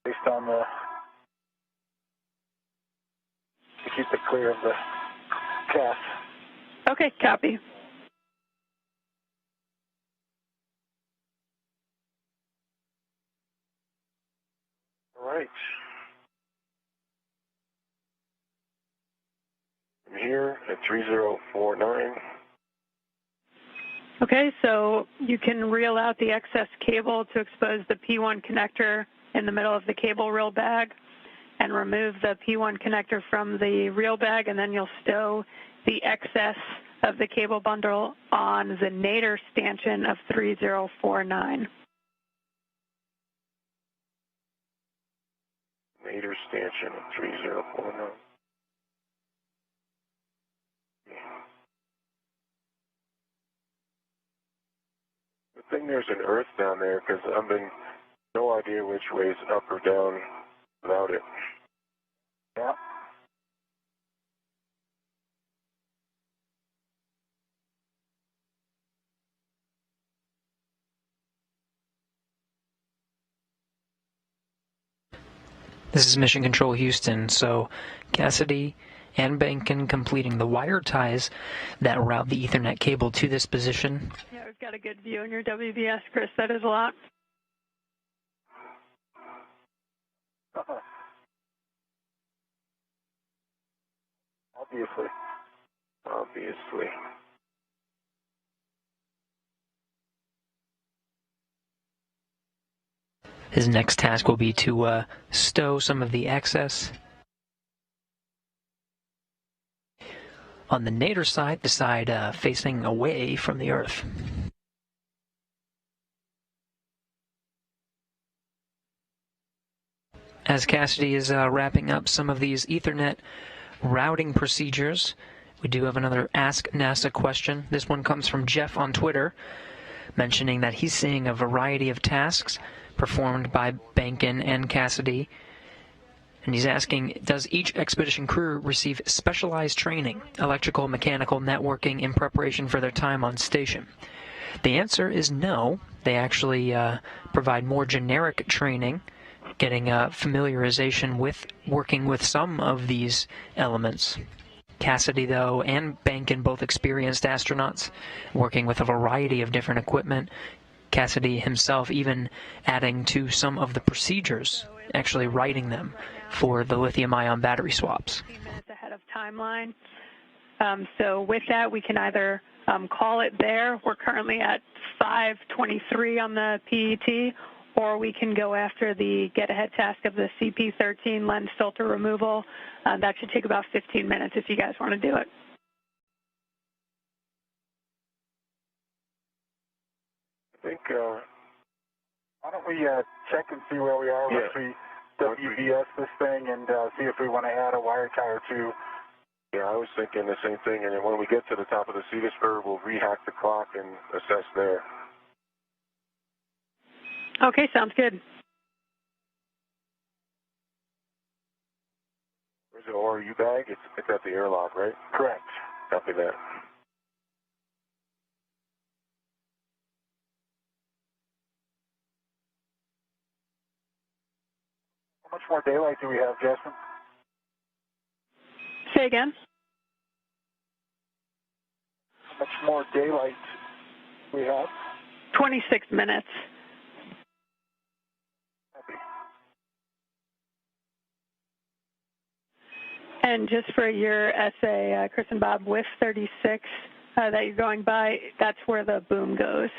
based on to keep it clear of the CAS. Okay, copy. All right. I'm here at 3049. Okay, so you can reel out the excess cable to expose the P1 connector in the middle of the cable reel bag and remove the P1 connector from the reel bag, and then you'll stow the excess of the cable bundle on the nadir stanchion of 3049. Nadir stanchion of 3049. Good thing there's an earth down there, because I've been no idea which way is up or down without it. Yeah. This is Mission Control Houston, so Cassidy and Behnken completing the wire ties that route the Ethernet cable to this position. Yeah, we've got a good view in your WBS, Chris. That is a lot. Obviously. His next task will be to stow some of the excess. On the nadir side, the side facing away from the Earth. As Cassidy is wrapping up some of these Ethernet routing procedures, we do have another Ask NASA question. This one comes from Jeff on Twitter, mentioning that he's seeing a variety of tasks performed by Behnken and Cassidy. And he's asking, does each expedition crew receive specialized training, electrical, mechanical, networking, in preparation for their time on station? The answer is no. They actually provide more generic training, getting familiarization with working with some of these elements. Cassidy, though, and Behnken, both experienced astronauts, working with a variety of different equipment. Cassidy himself even adding to some of the procedures, actually writing them for the lithium-ion battery swaps. 15 minutes ahead of timeline. So with that, we can either call it there. We're currently at 5:23 on the PET, or we can go after the get-ahead task of the CP13 lens filter removal. That should take about 15 minutes if you guys want to do it. I think, why don't we check and see where we are once we WVS this thing and see if we want to add a wire tie or two. Yeah, I was thinking the same thing, and then when we get to the top of the Cetus spur, we'll rehack the clock and assess there. Okay, sounds good. Where's the ORU bag? It's at the airlock, right? Correct. Copy that. How much more daylight do we have, Justin? Say again? How much more daylight do we have? 26 minutes. Copy. And just for your essay, Chris and Bob, with 36 that you're going by, that's where the boom goes.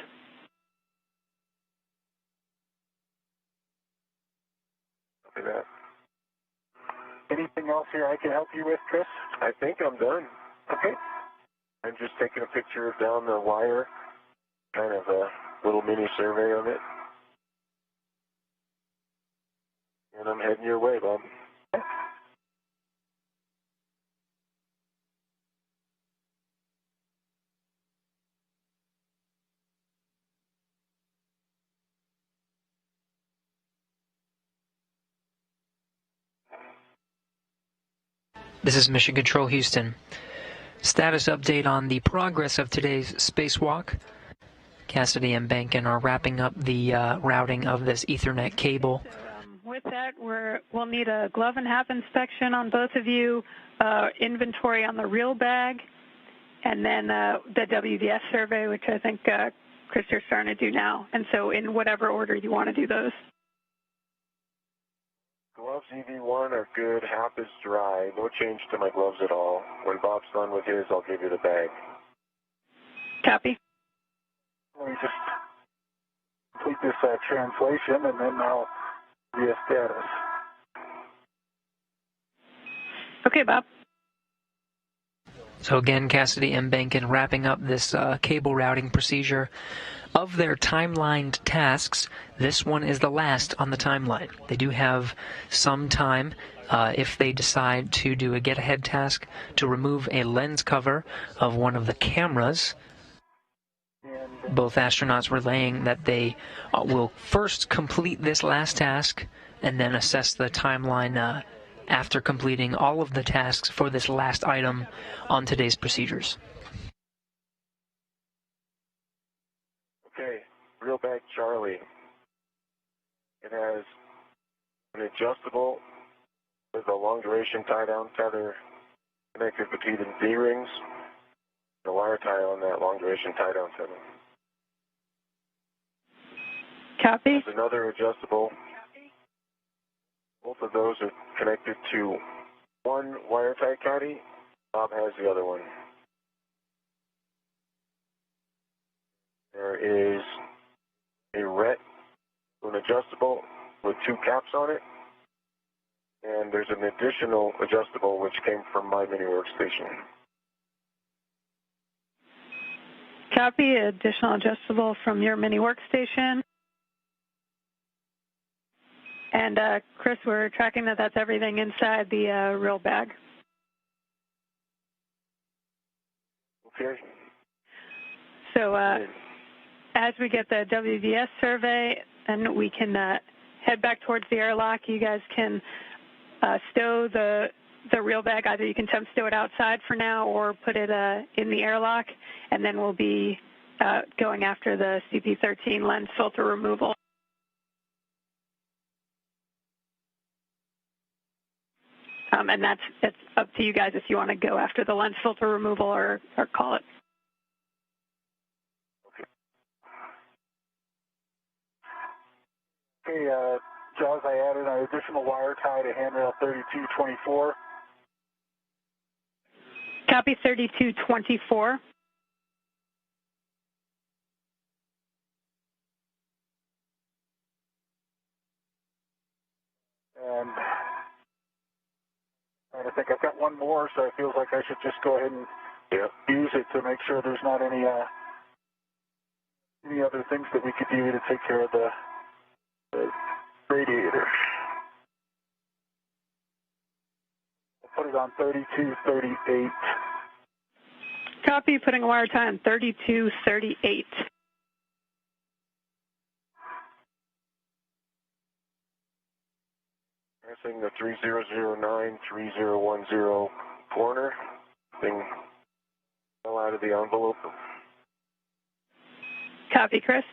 Copy that. Anything else here I can help you with, Chris? I think I'm done. Okay. I'm just taking a picture down the wire, kind of a little mini survey of it. And I'm heading your way, Bob. This is Mission Control Houston. Status update on the progress of today's spacewalk. Cassidy and Behnken are wrapping up the routing of this Ethernet cable. So, with that, we'll need a glove and half inspection on both of you, inventory on the real bag, and then the WVS survey, which I think, Chris, you're starting to do now. And so in whatever order you want to do those. Gloves EV1 are good, half is dry, no change to my gloves at all. When Bob's done with his, I'll give you the bag. Copy. Let me just complete this translation, and then I'll be a status. Okay, Bob. So again, Cassidy and Behnken wrapping up this cable routing procedure. Of their timelined tasks, this one is the last on the timeline. They do have some time, if they decide to do a get-ahead task, to remove a lens cover of one of the cameras. Both astronauts relaying that they will first complete this last task and then assess the timeline after completing all of the tasks for this last item on today's procedures. Okay, real bag Charlie. It has an adjustable with a long duration tie down tether connected between the D-rings and a wire tie on that long duration tie down tether. Copy. There's another adjustable. Both of those are connected to one wire tie caddy. Bob has the other one. There is a ret, an adjustable with two caps on it, and there's an additional adjustable which came from my mini workstation. Copy. Additional adjustable from your mini workstation. And Chris, we're tracking that that's everything inside the real bag. Okay. So as we get the WVS survey, and we can head back towards the airlock. You guys can stow the reel bag. Either you can temp stow it outside for now or put it in the airlock, and then we'll be going after the CP13 lens filter removal. And it's up to you guys if you want to go after the lens filter removal or call it. Okay, Jaws, I added an additional wire tie to handrail 3224. Copy 3224. And I think I've got one more, so it feels like I should just go ahead and use it to make sure there's not any other things that we could do to take care of the radiator. I'll put it on 3238. Copy, putting a wire tie on 3238. Pressing the 3009 3010 corner. Thing fell out of the envelope. Copy, Chris.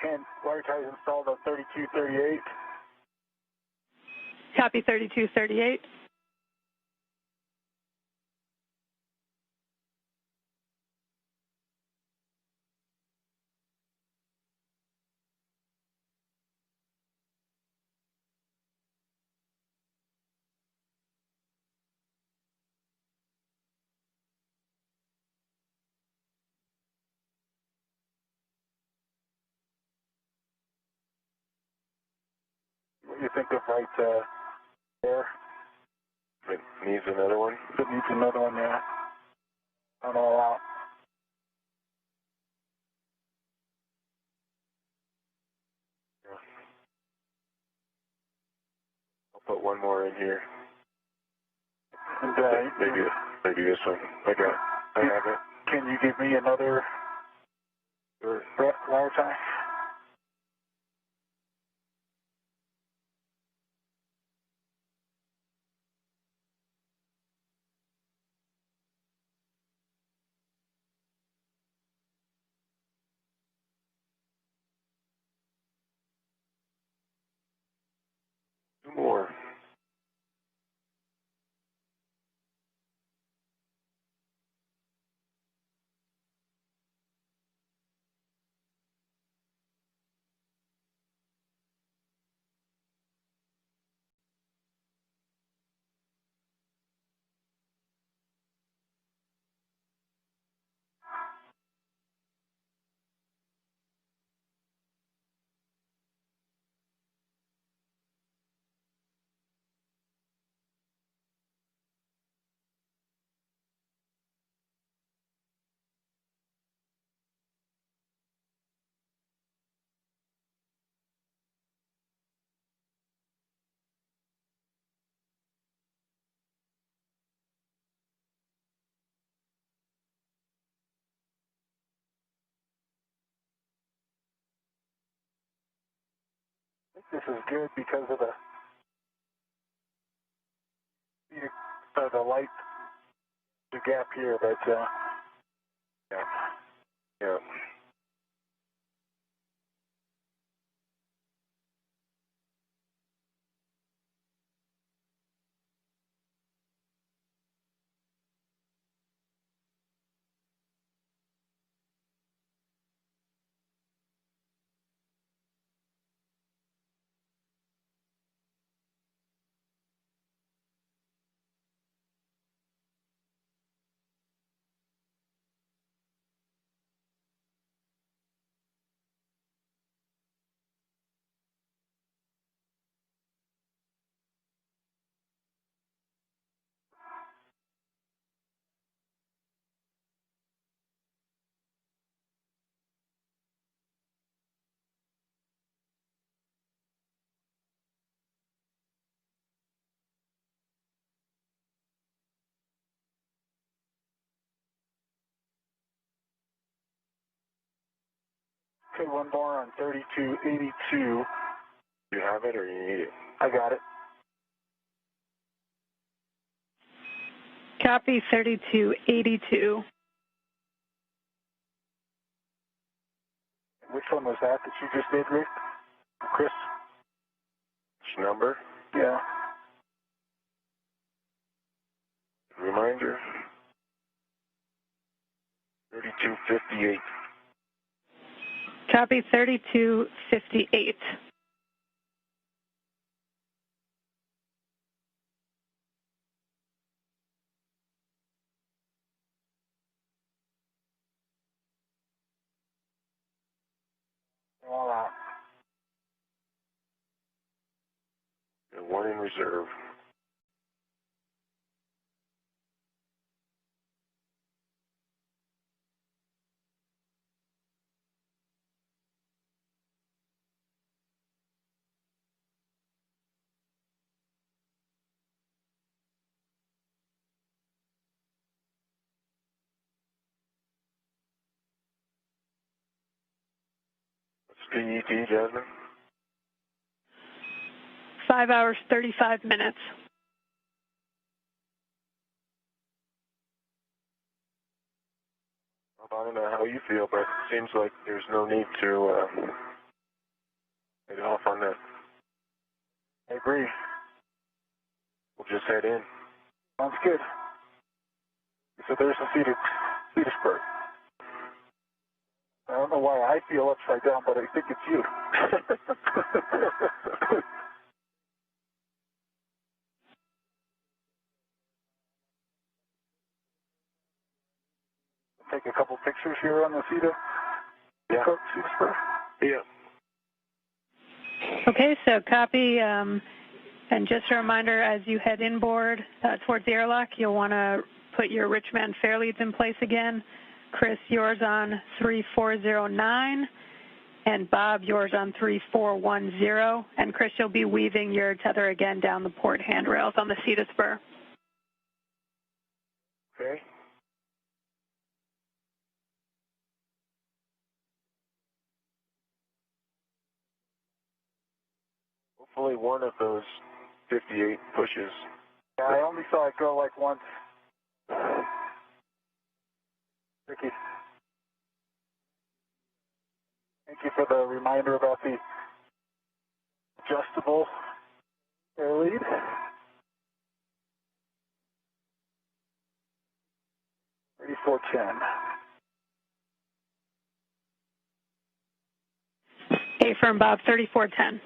And wire ties installed on 3238. Copy 3238. What do you think of right there? It needs another one. It needs another one, yeah. On all out. I'll put one more in here. And, maybe this one. I have it. Can you give me another wire tie? Two more. This is good because of the light, the gap here, but Yeah. okay, one more on 3282. You have it or you need it? I got it. Copy 3282. Which one was that you just did, Rick? Chris? Which number? Yeah. Reminder. 3258. Copy 3258. All out. And one in reserve. What's PET, Jasmine? 5 hours, 35 minutes. I don't know how you feel, but it seems like there's no need to get off on that. I agree. We'll just head in. Sounds good. So there's the Cedarburg. I don't know why I feel upside down, but I think it's you. Take a couple pictures here on the Cedarburg. Yeah. Okay, so copy. And just a reminder, as you head inboard towards the airlock, you'll want to put your Richman fair leads in place again. Chris, yours on 3409, and Bob, yours on 3410. And Chris, you'll be weaving your tether again down the port handrails on the Cedarburg. Okay. Hopefully one of those 58 pushes. Yeah, I only saw it go like once. Ricky, thank you for the reminder about the adjustable air lead. A-firm, Bob, 3410.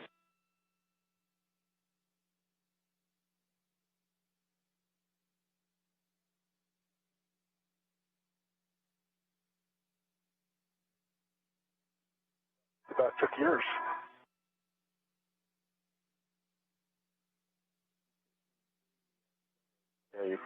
About took yours. Yeah, you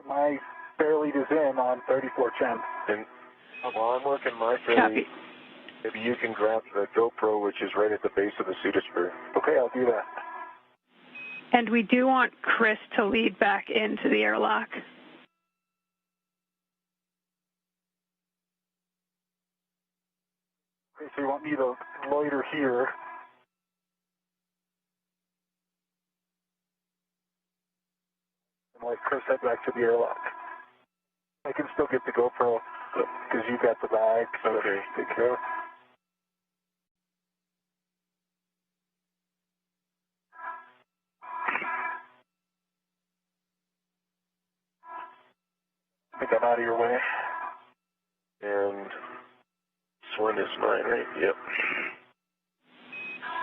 My fairly lead is in on 3410. And while I'm working my fair lead, Copy. maybe you can grab the GoPro, which is right at the base of the pseudo spur. Okay, I'll do that. And we do want Chris to lead back into the airlock. Okay, so you want me to loiter here. And let Chris head back to the airlock. I can still get the GoPro because you got the bag, so Okay. take care of. I think I'm out of your way. And this one is mine, right? Yep.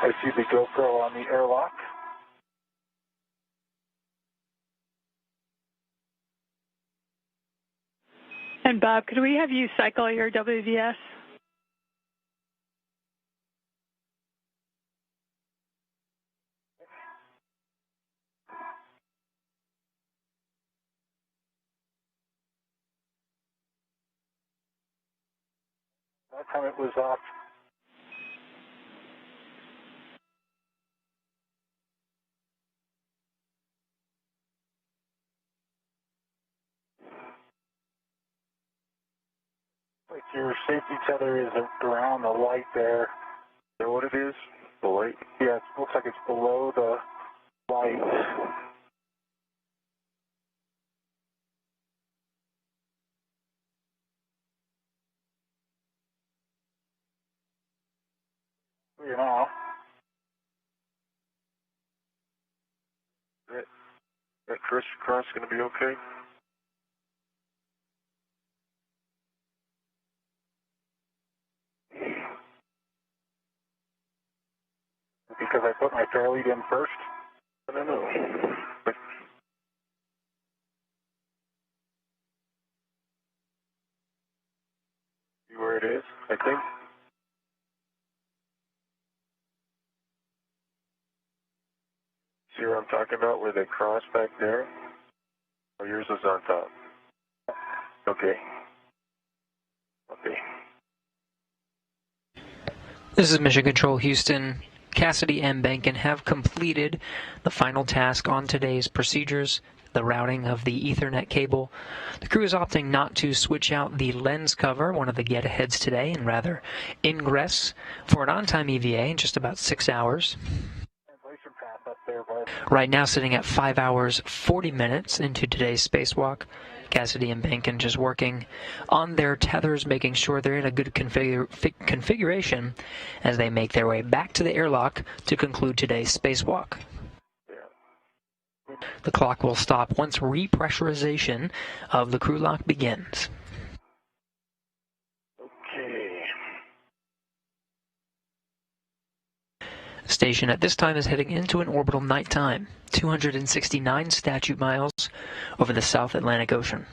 I see the GoPro on the airlock. And Bob, could we have you cycle your WVS? That time it was off. Like your safety tether is around the light there. Is that what it is? The light? Yeah, it looks like it's below the light. You know, That crisscross going to be okay? because I put my fair lead in first. I don't know. But see where it is, I think. See where I'm talking about, where they cross back there? Oh, yours is on top. Okay. Okay. This is Mission Control Houston. Cassidy and Behnken have completed the final task on today's procedures, the routing of the Ethernet cable. The crew is opting not to switch out the lens cover, one of the get-aheads today, and rather ingress for an on-time EVA in just about 6 hours. Translation path up there, but Right now sitting at 5 hours, 40 minutes into today's spacewalk. Cassidy and Behnken just working on their tethers, making sure they're in a good configuration as they make their way back to the airlock to conclude today's spacewalk. The clock will stop once repressurization of the crew lock begins. Okay. The station at this time is heading into an orbital nighttime, 269 statute miles over the South Atlantic Ocean.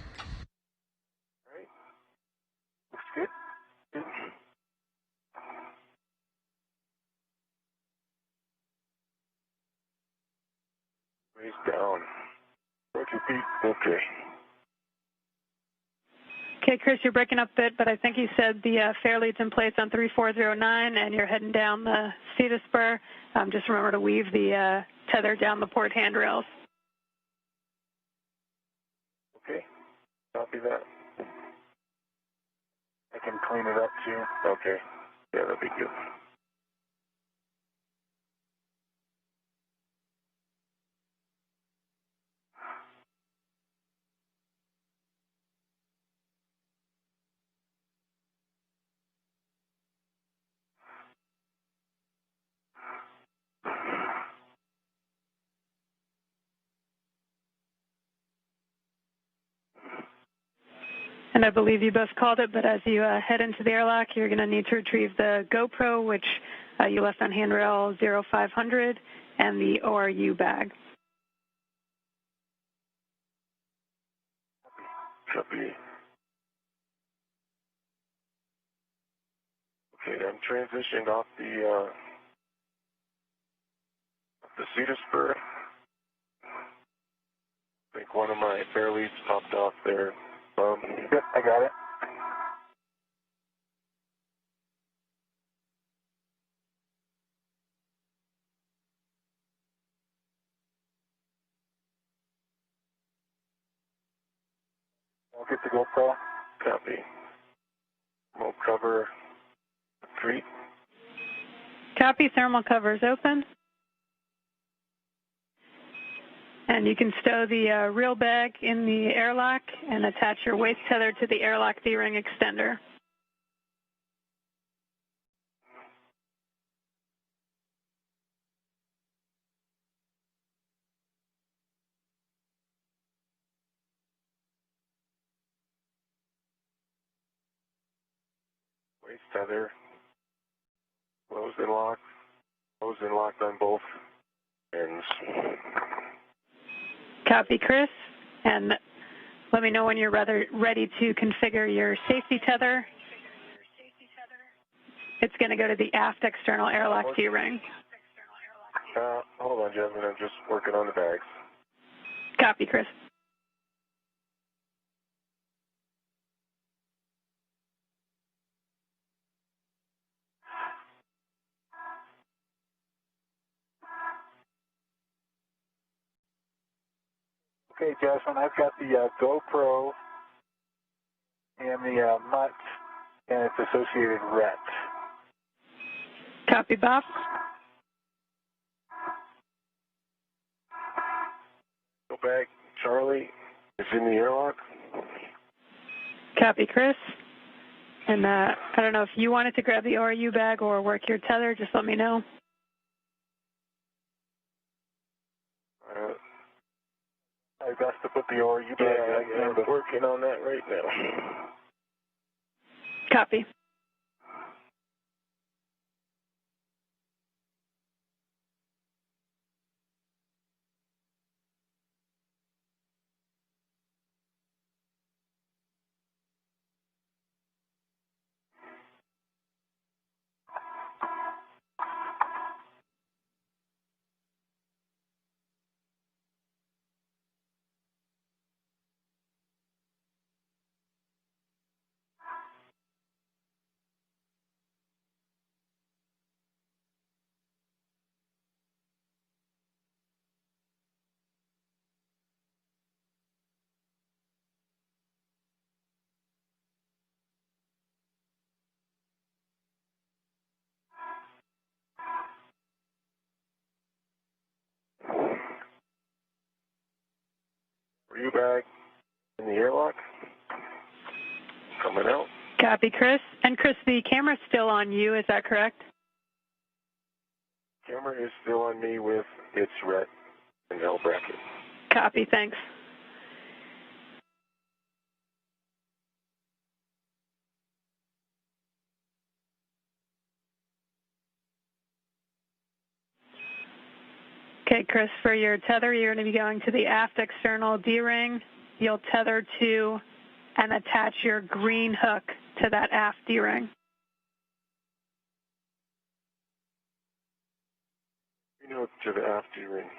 all right. Looks good. Good. Ways down. Roger, Pete. Okay. Okay, Chris, you're breaking up a bit, but I think you said the fair lead's in place on 3409, and you're heading down the Cedar Spur. Just remember to weave the tether down the port handrails. Okay. Copy that. I can clean it up too. Okay. Yeah, that'd be good. And I believe you both called it, but as you head into the airlock, you're going to need to retrieve the GoPro, which you left on handrail 0500, and the ORU bag. Copy. Okay, I'm transitioning off the Cedar Spur. I think one of my fair leads popped off there. Yep, I got it. I'll get the GoPro. Copy. Remote cover 3. Copy, thermal covers open. And you can stow the reel bag in the airlock and attach your waist tether to the airlock D-ring extender. Waist tether. Closed and locked. Closed and locked on both ends. Copy, Chris. And let me know when you're ready to configure your safety tether. It's going to go to the aft external airlock D-ring. Hold on, Jasmine. I'm just working on the bags. Copy, Chris. Okay, Jasmine, I've got the GoPro and the MUT and its associated RET. Copy, Bob. Go back. Charlie is in the airlock. Copy, Chris. And I don't know if you wanted to grab the ORU bag or work your tether, just let me know. I best to put the ORU bag Yeah, I'm working on that right now. Copy. ORU bag in the airlock. Coming out. Copy, Chris. And Chris, the camera's still on you, is that correct? Camera is still on me with its RET and L bracket. Copy, thanks. Okay, Chris, for your tether, you're going to be going to the aft external D-ring. You'll tether to and attach your green hook to that aft D-ring. Green hook to the aft D-ring.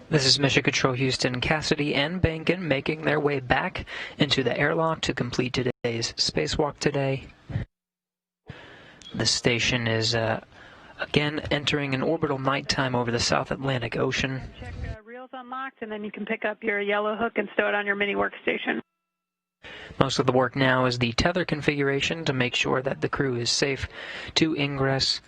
This is Mission Control Houston. Cassidy and Behnken making their way back into the airlock to complete today's spacewalk today. The station is again entering an orbital nighttime over the South Atlantic Ocean. Check reels unlocked, and then you can pick up your yellow hook and stow it on your mini workstation. Most of the work now is the tether configuration to make sure that the crew is safe to ingress.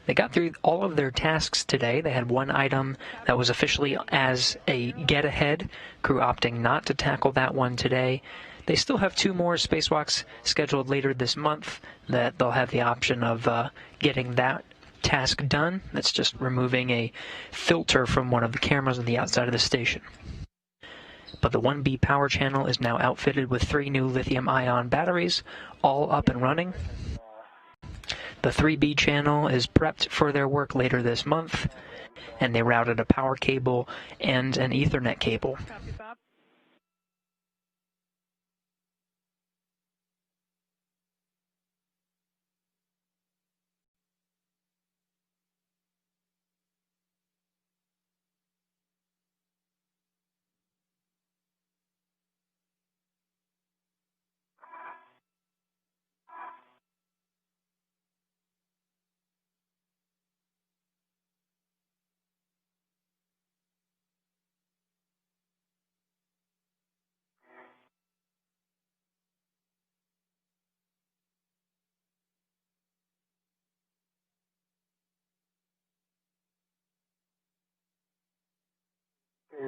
They got through all of their tasks today. They had one item that was officially as a get-ahead, crew opting not to tackle that one today. They still have 2 more spacewalks scheduled later this month that they'll have the option of getting that task done. That's just removing a filter from one of the cameras on the outside of the station. But the 1B power channel is now outfitted with 3 new lithium-ion batteries, all up and running. The 3B channel is prepped for their work later this month, and they routed a power cable and an Ethernet cable. Copy, Bob.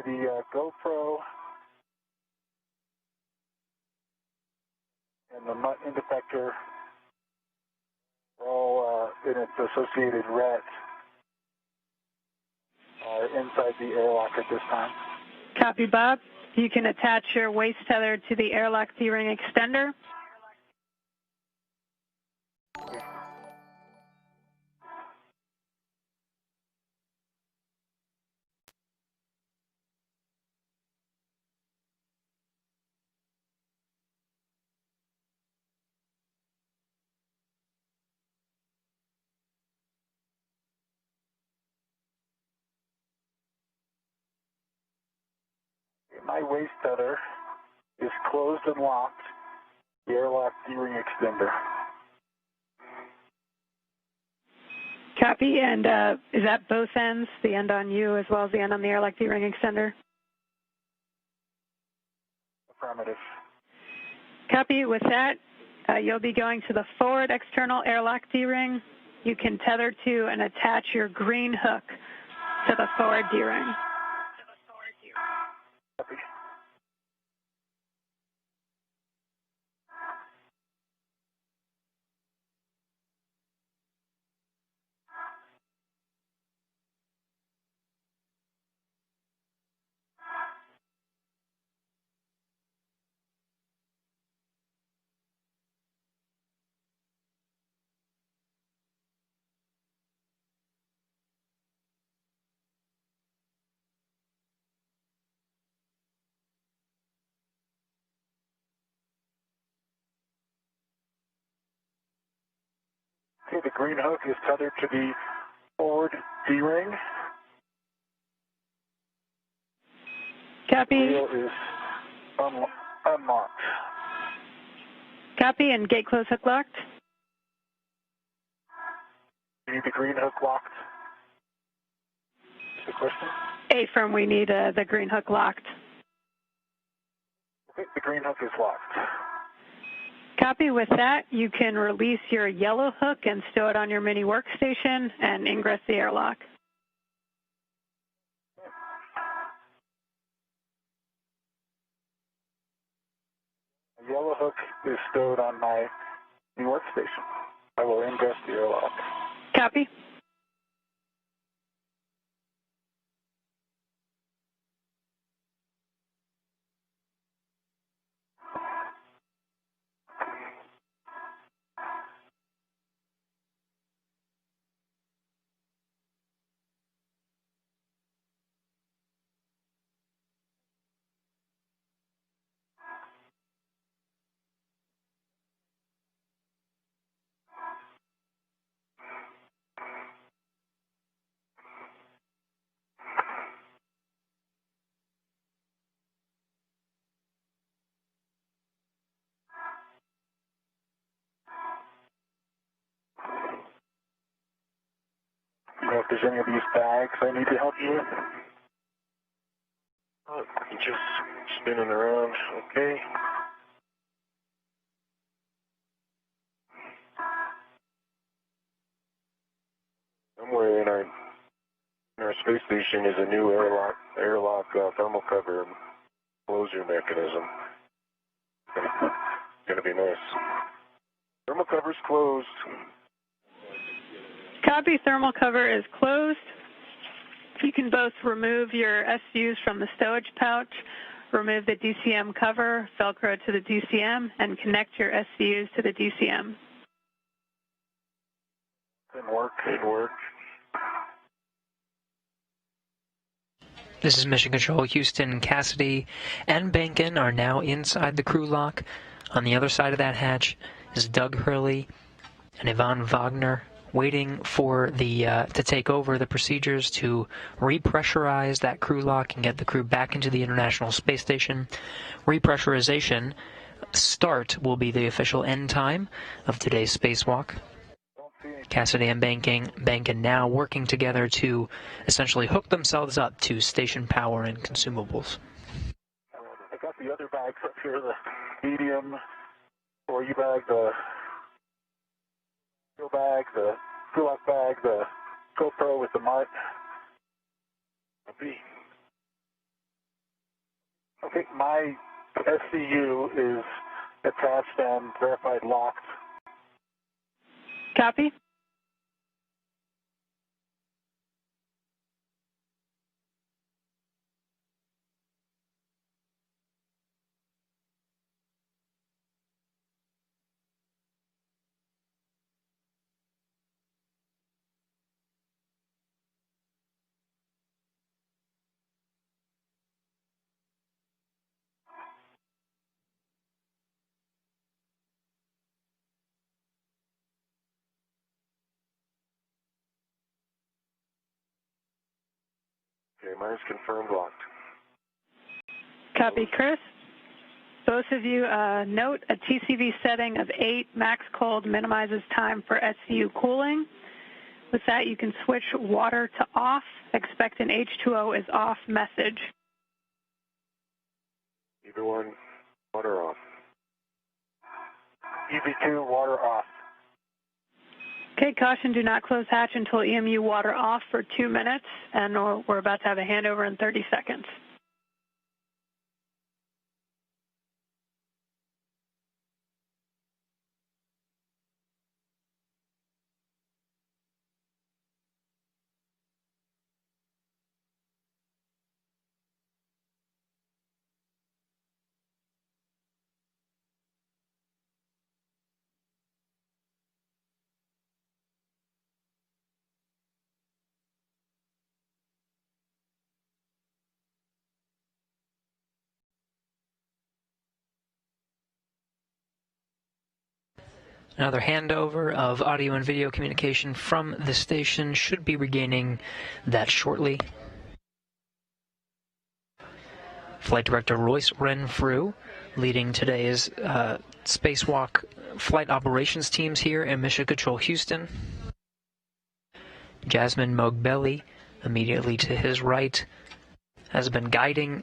The GoPro and the mutt end effector are all in its associated ret inside the airlock at this time. Copy, Bob. You can attach your waist tether to the airlock D-ring extender. My waist tether is closed and locked. The airlock D-ring extender. Copy, and is that both ends, the end on you as well as the end on the airlock D-ring extender? Affirmative. Copy. With that, you'll be going to the forward external airlock D-ring. You can tether to and attach your green hook to the forward D-ring. Copy. Okay, the green hook is tethered to the forward D-ring. Copy. Wheel is unlocked. Copy, and gate close hook locked. You need the green hook locked? Is the question? Affirm, we need the green hook locked. Okay, the green hook is locked. Copy. With that, you can release your yellow hook and stow it on your mini workstation and ingress the airlock. The yellow hook is stowed on my new workstation. I will ingress the airlock. Copy. You know if there's any of these bags I need to help you with? Just spinning around, okay. Somewhere in our space station is a new airlock thermal cover closure mechanism. Gonna be nice. Thermal cover's closed. Copy. Thermal cover is closed. You can both remove your SUs from the stowage pouch, remove the DCM cover, Velcro to the DCM, and connect your SUs to the DCM. Didn't work. Didn't work. This is Mission Control. Houston, Cassidy, and Behnken are now inside the crew lock. On the other side of that hatch is Doug Hurley and Yvonne Wagner, waiting for the to take over the procedures to repressurize that crew lock and get the crew back into the International Space Station. Repressurization start will be the official end time of today's spacewalk. Cassidy and Behnken now working together to essentially hook themselves up to station power and consumables. I got the other bags up here, the medium 4U bag, the fuel bag, the fuel lock bag, the GoPro with the mic. Okay, my SCU is attached and verified locked. Copy. Okay, mine is confirmed locked. Copy, Chris. Both of you note a TCV setting of 8 max cold minimizes time for SCU cooling. With that, you can switch water to off. Expect an H2O is off message. Either one, water off. EV2, water off. Okay, caution, do not close hatch until EMU water off for 2 minutes, and we're about to have a handover in 30 seconds. Another handover of audio and video communication from the station. Should be regaining that shortly. Flight Director Royce Renfrew leading today's spacewalk flight operations teams here in Mission Control Houston. Jasmine Mogbelli, immediately to his right, has been guiding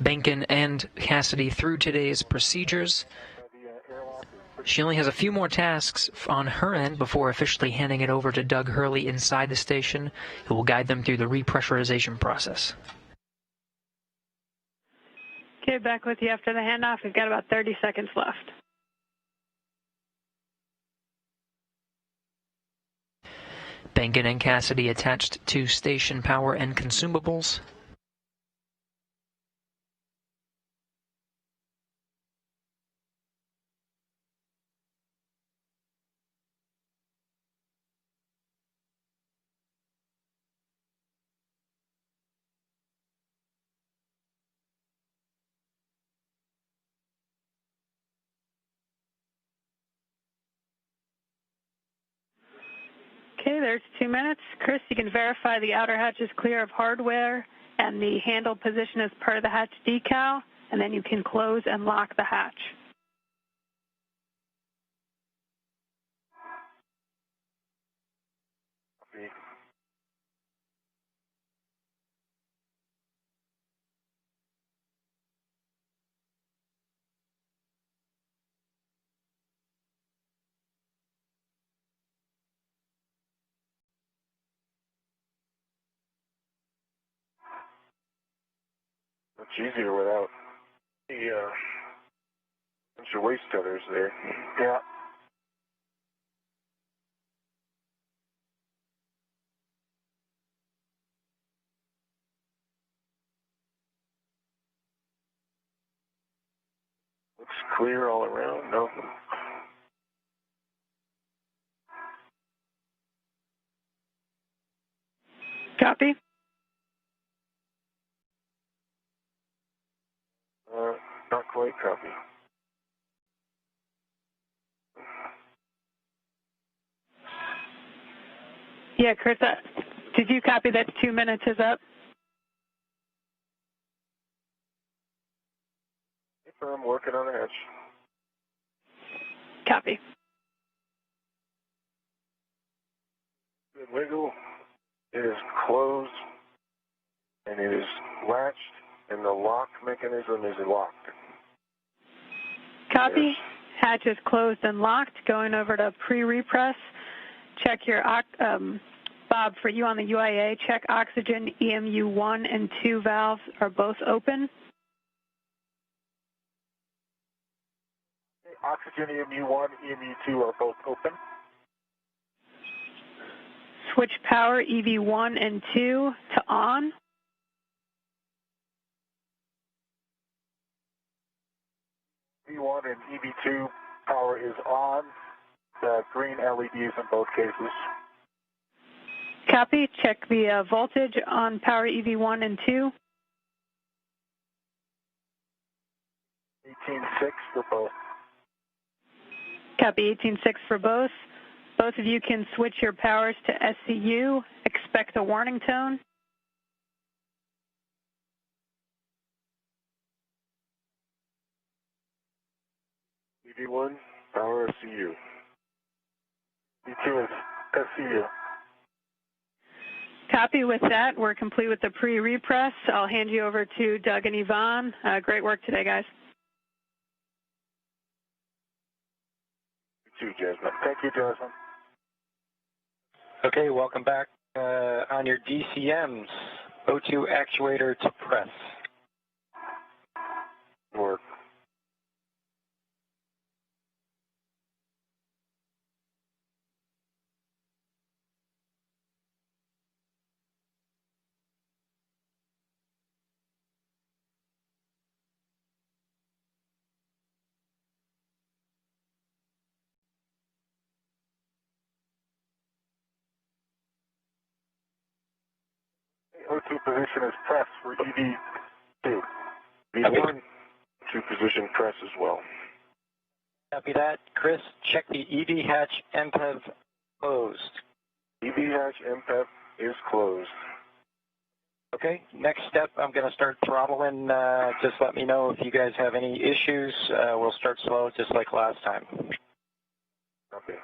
Behnken and Cassidy through today's procedures. She only has a few more tasks on her end before officially handing it over to Doug Hurley inside the station, who will guide them through the repressurization process. Okay, back with you after the handoff. We've got about 30 seconds left. Behnken and Cassidy attached to station power and consumables. Okay, there's 2 minutes. Chris, you can verify the outer hatch is clear of hardware and the handle position is per the hatch decal, and then you can close and lock the hatch. Much easier without the bunch of waste tethers there. Yeah. Looks clear all around. No. Copy? Not quite copy. Yeah, Chris, did you copy that 2 minutes is up? I'm working on the hatch. Copy. The wiggle is closed and it is latched and the lock mechanism is locked. Copy. Yes. Hatch is closed and locked. Going over to pre-repress. Check your, Bob, for you on the UIA, check oxygen EMU 1 and 2 valves are both open. Oxygen EMU 1, EMU 2 are both open. Switch power EV1 and 2 to on. EV1 and EV2 power is on. The green LEDs in both cases. Copy. Check the voltage on power EV1 and 2. 18.6 for both. Copy. 18.6 for both. Both of you can switch your powers to SCU. Expect a warning tone. EV1, power CU. EV2 is SCU. Copy. With that, we're complete with the pre-repress. I'll hand you over to Doug and Yvonne. Great work today, guys. You too, Jasmine. Thank you, Jasmine. Okay, welcome back. On your DCMs, O2 actuator to press. Work. O2 position is press for EV2. EV1, to position press as well. Copy that. Chris, check the EV hatch MPEV closed. EV hatch MPEP is closed. Okay, next step, I'm going to start throttling. Just let me know if you guys have any issues. We'll start slow, just like last time. Okay.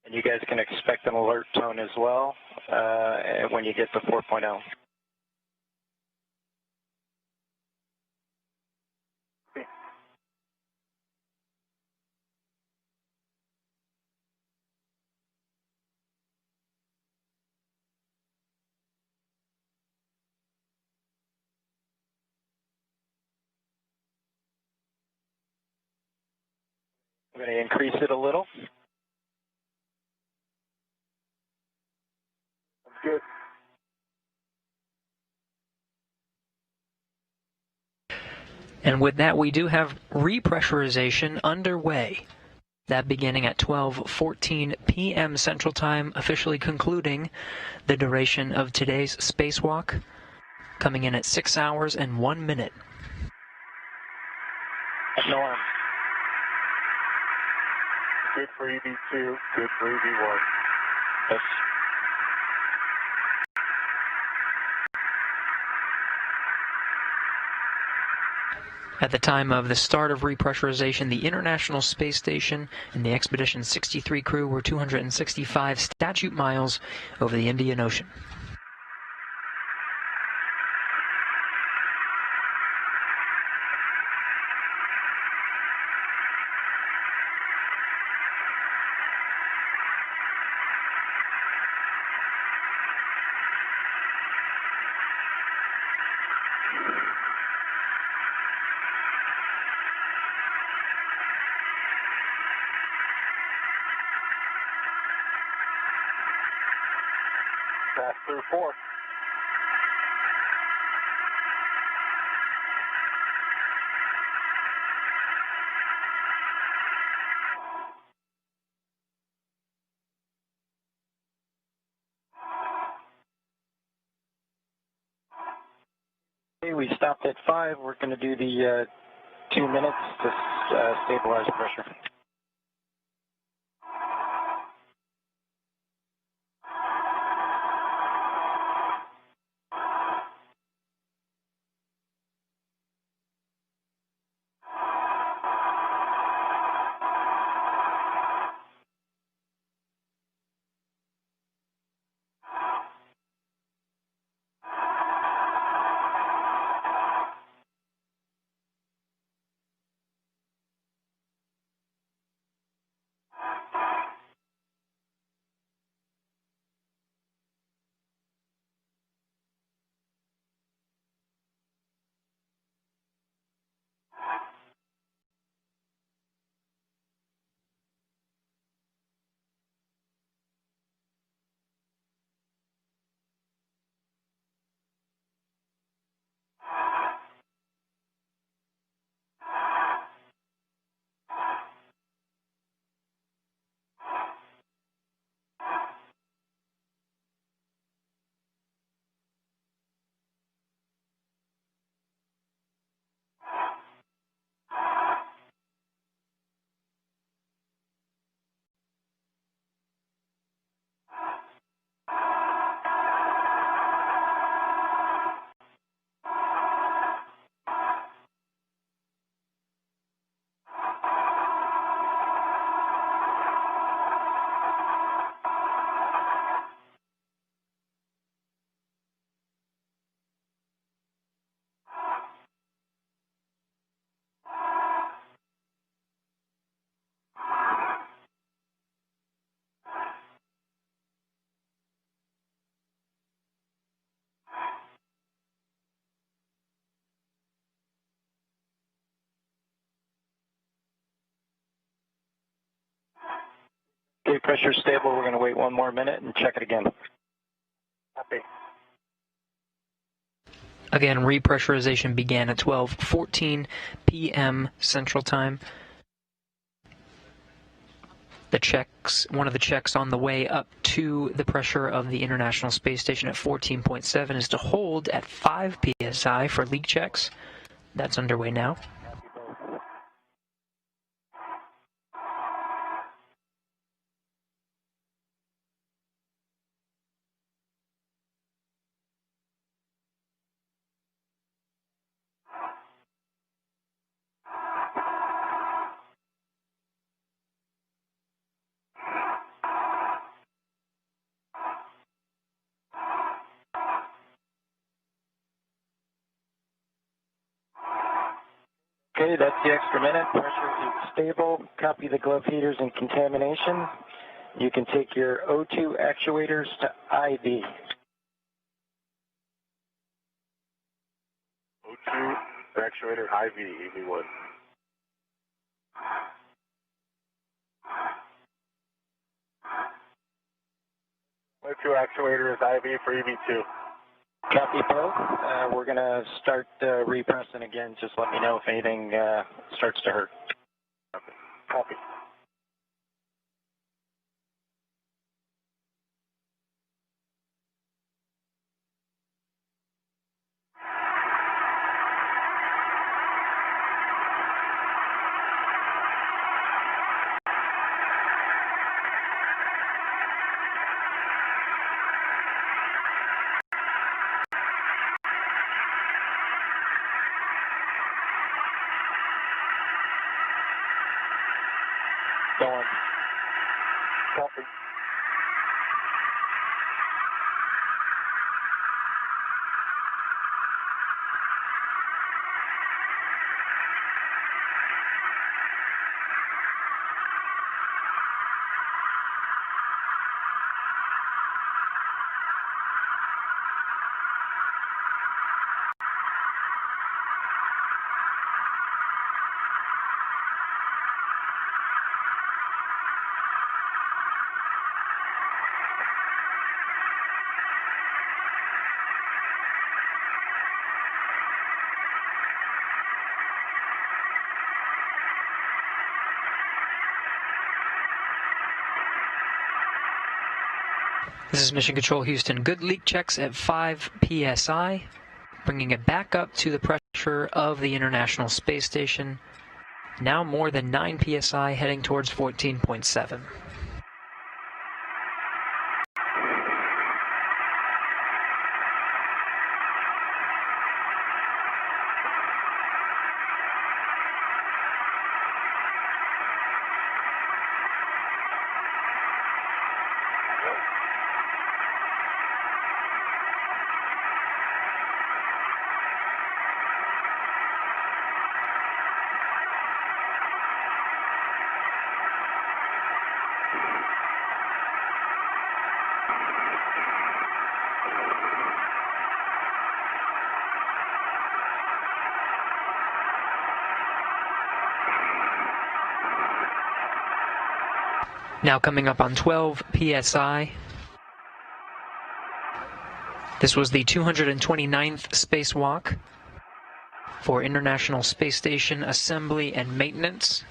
And you guys can expect an alert tone as well when you get to 4.0. I'm going to increase it a little. Good. And with that, we do have repressurization underway. That beginning at 12:14 p.m. Central Time, officially concluding the duration of today's spacewalk, coming in at 6 hours and 1 minute. Norm. Good for EV2. Good for EV1. Yes. At the time of the start of repressurization, the International Space Station and the Expedition 63 crew were 265 statute miles over the Indian Ocean. pass through 4. Okay, we stopped at 5. We're going to do the 2 minutes to stabilize pressure. Okay, pressure stable. We're going to wait 1 more minute and check it again. Copy. Again, repressurization began at 12:14 p.m. Central Time. One of the checks on the way up to the pressure of the International Space Station at 14.7 is to hold at 5 psi for leak checks. That's underway now. Okay, that's the extra minute. Pressure is stable. Copy the glove heaters and contamination. You can take your O2 actuators to IV. O2 actuator IV, EV1. O2 actuator is IV for EV2. Copy both. We're going to start repressing again. Just let me know if anything starts to hurt. Copy. Go on. Copy. This is Mission Control Houston. Good leak checks at 5 psi, bringing it back up to the pressure of the International Space Station. Now more than 9 psi, heading towards 14.7. Now coming up on 12 psi. This was the 229th spacewalk for International Space Station assembly and maintenance.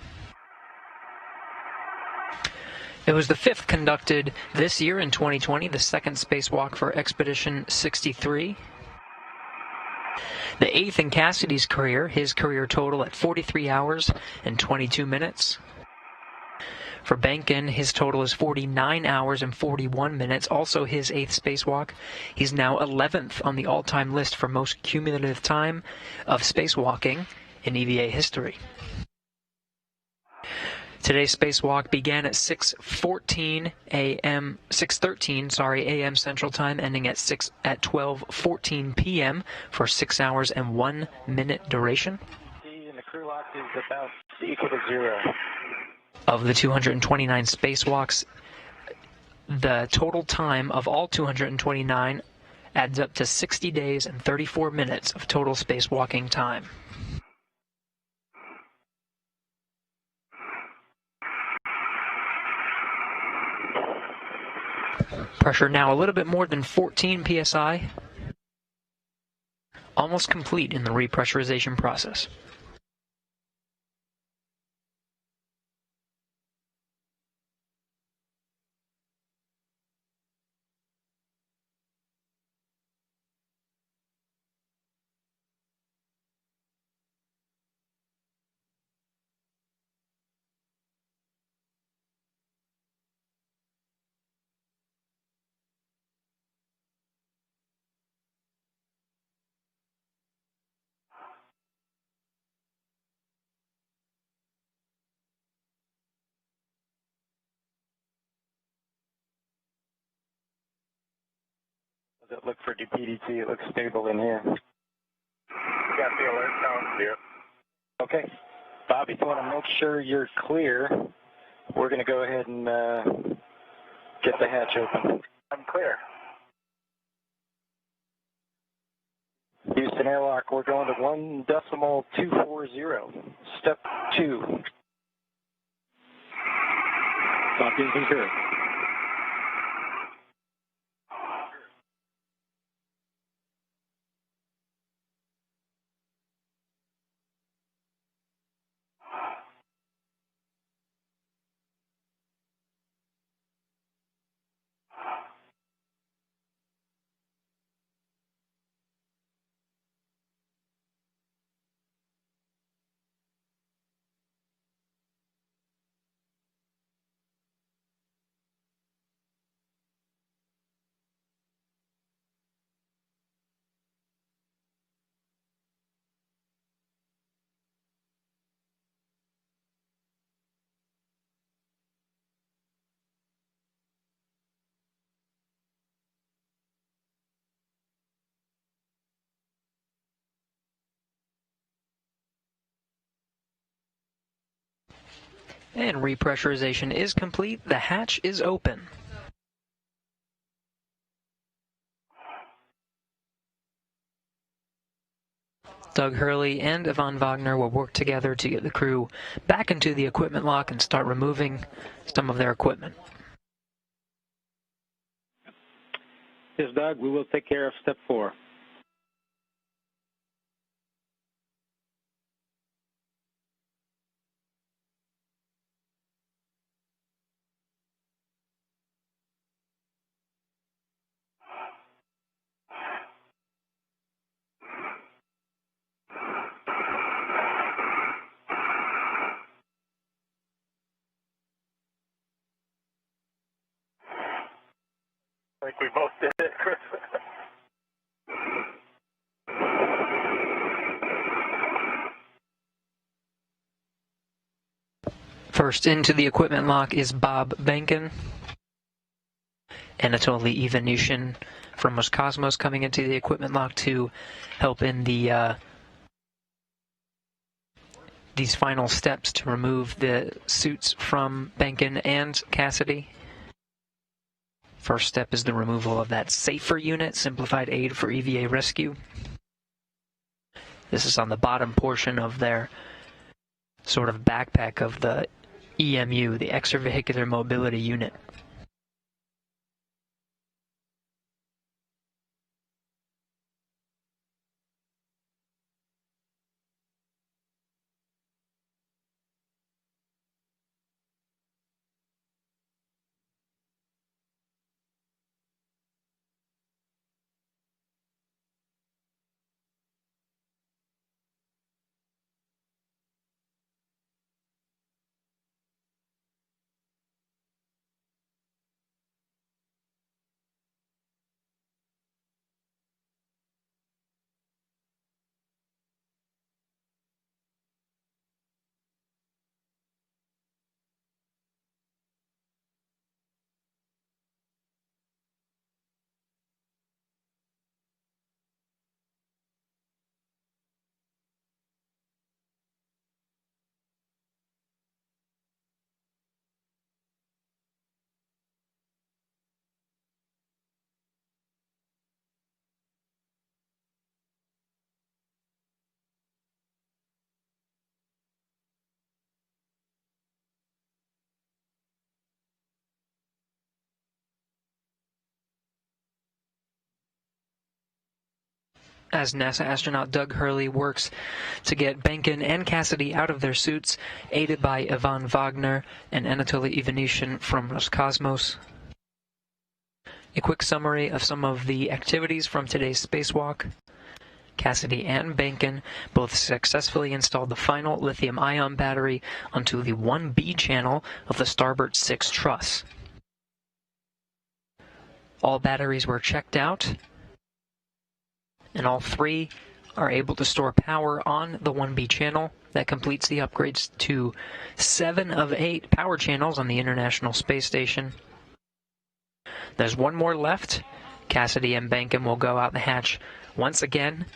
It was the 5th conducted this year in 2020, the 2nd spacewalk for Expedition 63. The 8th in Cassidy's career, his career total at 43 hours and 22 minutes. For Behnken, his total is 49 hours and 41 minutes, also his 8th spacewalk. He's now 11th on the all-time list for most cumulative time of spacewalking in EVA history. Today's spacewalk began at 6:13 a.m. Central Time, ending at 12:14 p.m. for 6 hours and 1 minute duration. And the crew lock is about equal to 0. Of the 229 spacewalks, the total time of all 229 adds up to 60 days and 34 minutes of total spacewalking time. Pressure now a little bit more than 14 psi. Almost complete in the repressurization process. Does it look for DPDT? It looks stable in here. You got the alert down here. Okay. Bob, if you want to make sure you're clear, we're going to go ahead and get the hatch open. I'm clear. Houston airlock, we're going to 1.240. Step 2. Copy and concur. And repressurization is complete. The hatch is open. Doug Hurley and Yvonne Wagner will work together to get the crew back into the equipment lock and start removing some of their equipment. Yes, Doug, we will take care of step 4. think we both did it, Chris. First into the equipment lock is Bob Behnken. Anatoly Ivanushin from Roscosmos coming into the equipment lock to help in the these final steps to remove the suits from Behnken and Cassidy. First step is the removal of that SAFER unit, Simplified Aid for EVA Rescue. This is on the bottom portion of their sort of backpack of the EMU, the Extravehicular Mobility Unit. As NASA astronaut Doug Hurley works to get Behnken and Cassidy out of their suits, aided by Ivan Wagner and Anatoly Ivanushin from Roscosmos. A quick summary of some of the activities from today's spacewalk. Cassidy and Behnken both successfully installed the final lithium-ion battery onto the 1B channel of the starboard 6 truss. All batteries were checked out, and all three are able to store power on the 1B channel. That completes the upgrades to 7 of 8 power channels on the International Space Station. There's one more left. Cassidy and Behnken will go out the hatch once again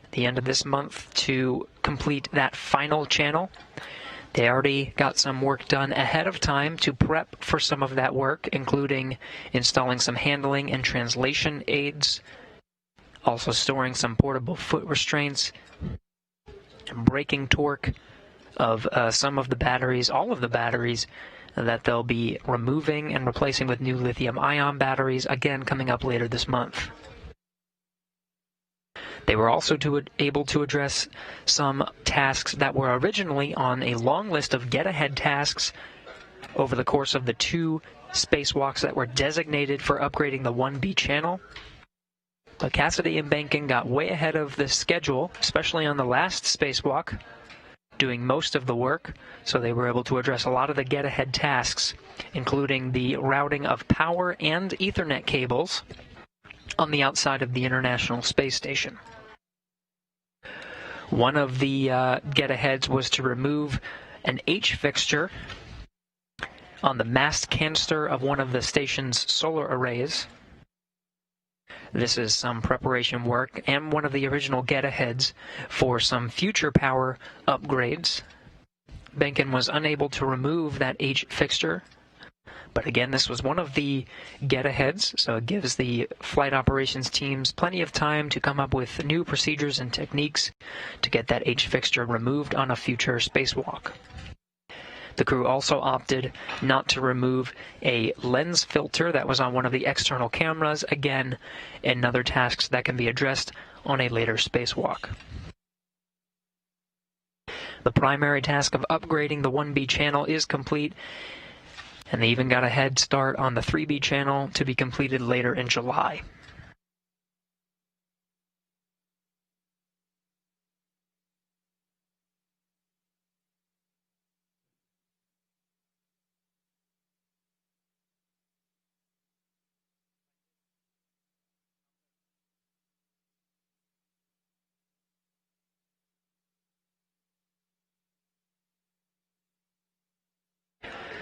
at the end of this month to complete that final channel. They already got some work done ahead of time to prep for some of that work, including installing some handling and translation aids, also storing some portable foot restraints, braking torque of some of the batteries, all of the batteries that they'll be removing and replacing with new lithium-ion batteries, again coming up later this month. They were also able to address some tasks that were originally on a long list of get-ahead tasks over the course of the 2 spacewalks that were designated for upgrading the 1B channel. But Cassidy and Behnken got way ahead of the schedule, especially on the last spacewalk, doing most of the work, so they were able to address a lot of the get-ahead tasks, including the routing of power and Ethernet cables on the outside of the International Space Station. One of the get-aheads was to remove an H fixture on the mast canister of one of the station's solar arrays. This is some preparation work and one of the original get-aheads for some future power upgrades. Behnken was unable to remove that H fixture, but again, this was one of the get-aheads, so it gives the flight operations teams plenty of time to come up with new procedures and techniques to get that H fixture removed on a future spacewalk. The crew also opted not to remove a lens filter that was on one of the external cameras, again, another task that can be addressed on a later spacewalk. The primary task of upgrading the 1B channel is complete, and they even got a head start on the 3B channel to be completed later in July.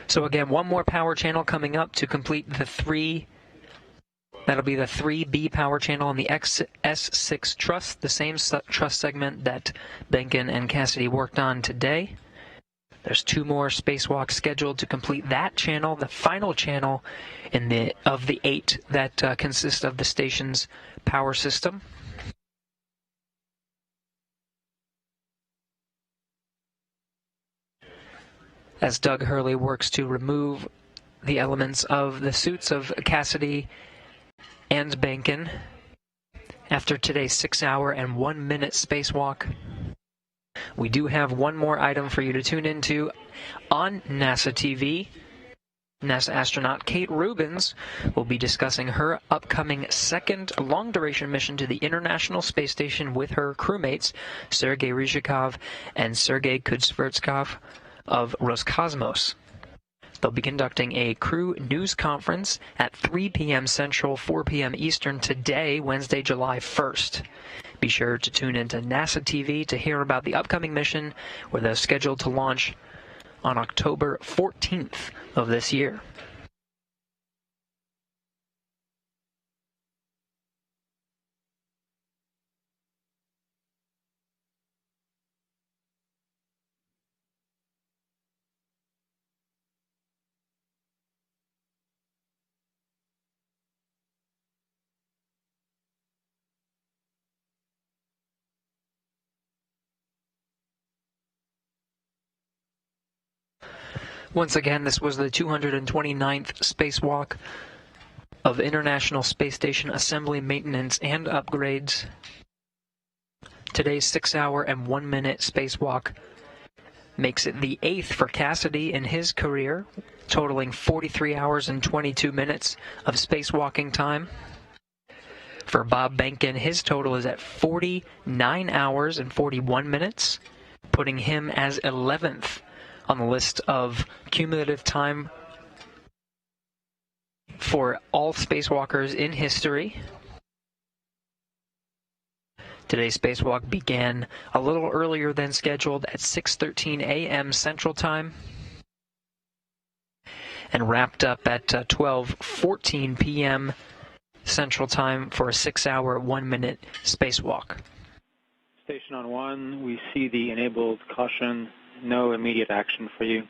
So again, one more power channel coming up to complete the three. That'll be the 3B power channel on the S6 truss, the same truss segment that Behnken and Cassidy worked on today. There's two more spacewalks scheduled to complete that channel, the final channel of the 8 that consist of the station's power system. As Doug Hurley works to remove the elements of the suits of Cassidy and Behnken after today's 6-hour and 1-minute spacewalk. We do have one more item for you to tune into on NASA TV. NASA astronaut Kate Rubins will be discussing her upcoming second long-duration mission to the International Space Station with her crewmates, Sergei Ryzhikov and Sergei Kudzvertskov of Roscosmos. They'll be conducting a crew news conference at 3 p.m. Central, 4 p.m. Eastern today, Wednesday, July 1st. Be sure to tune into NASA TV to hear about the upcoming mission, where they're scheduled to launch on October 14th of this year. Once again, this was the 229th spacewalk of International Space Station assembly, maintenance, and upgrades. Today's 6-hour and 1-minute spacewalk makes it the 8th for Cassidy in his career, totaling 43 hours and 22 minutes of spacewalking time. For Bob Behnken, his total is at 49 hours and 41 minutes, putting him as 11th on the list of cumulative time for all spacewalkers in history. Today's spacewalk began a little earlier than scheduled at 6:13 a.m. Central Time and wrapped up at 12:14 p.m. Central Time for a 6-hour, 1-minute spacewalk. Station on 1, we see the enabled caution. No immediate action for you.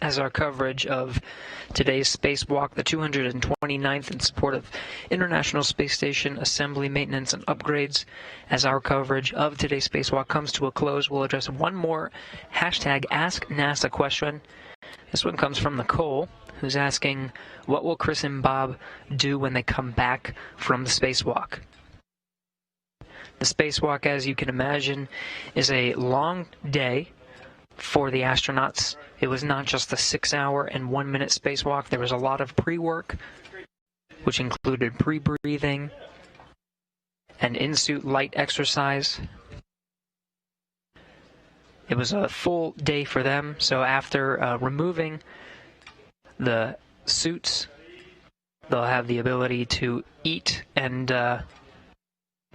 As our coverage of today's spacewalk, the 229th, in support of International Space Station assembly, maintenance, and upgrades, as our coverage of today's spacewalk comes to a close, we'll address one more hashtag Ask NASA question. This one comes from Nicole, who's asking, what will Chris and Bob do when they come back from the spacewalk? The spacewalk, as you can imagine, is a long day for the astronauts. It was not just the 6-hour and 1-minute spacewalk. There was a lot of pre-work, which included pre-breathing and in-suit light exercise. It was a full day for them, so after removing the suits, they'll have the ability to eat and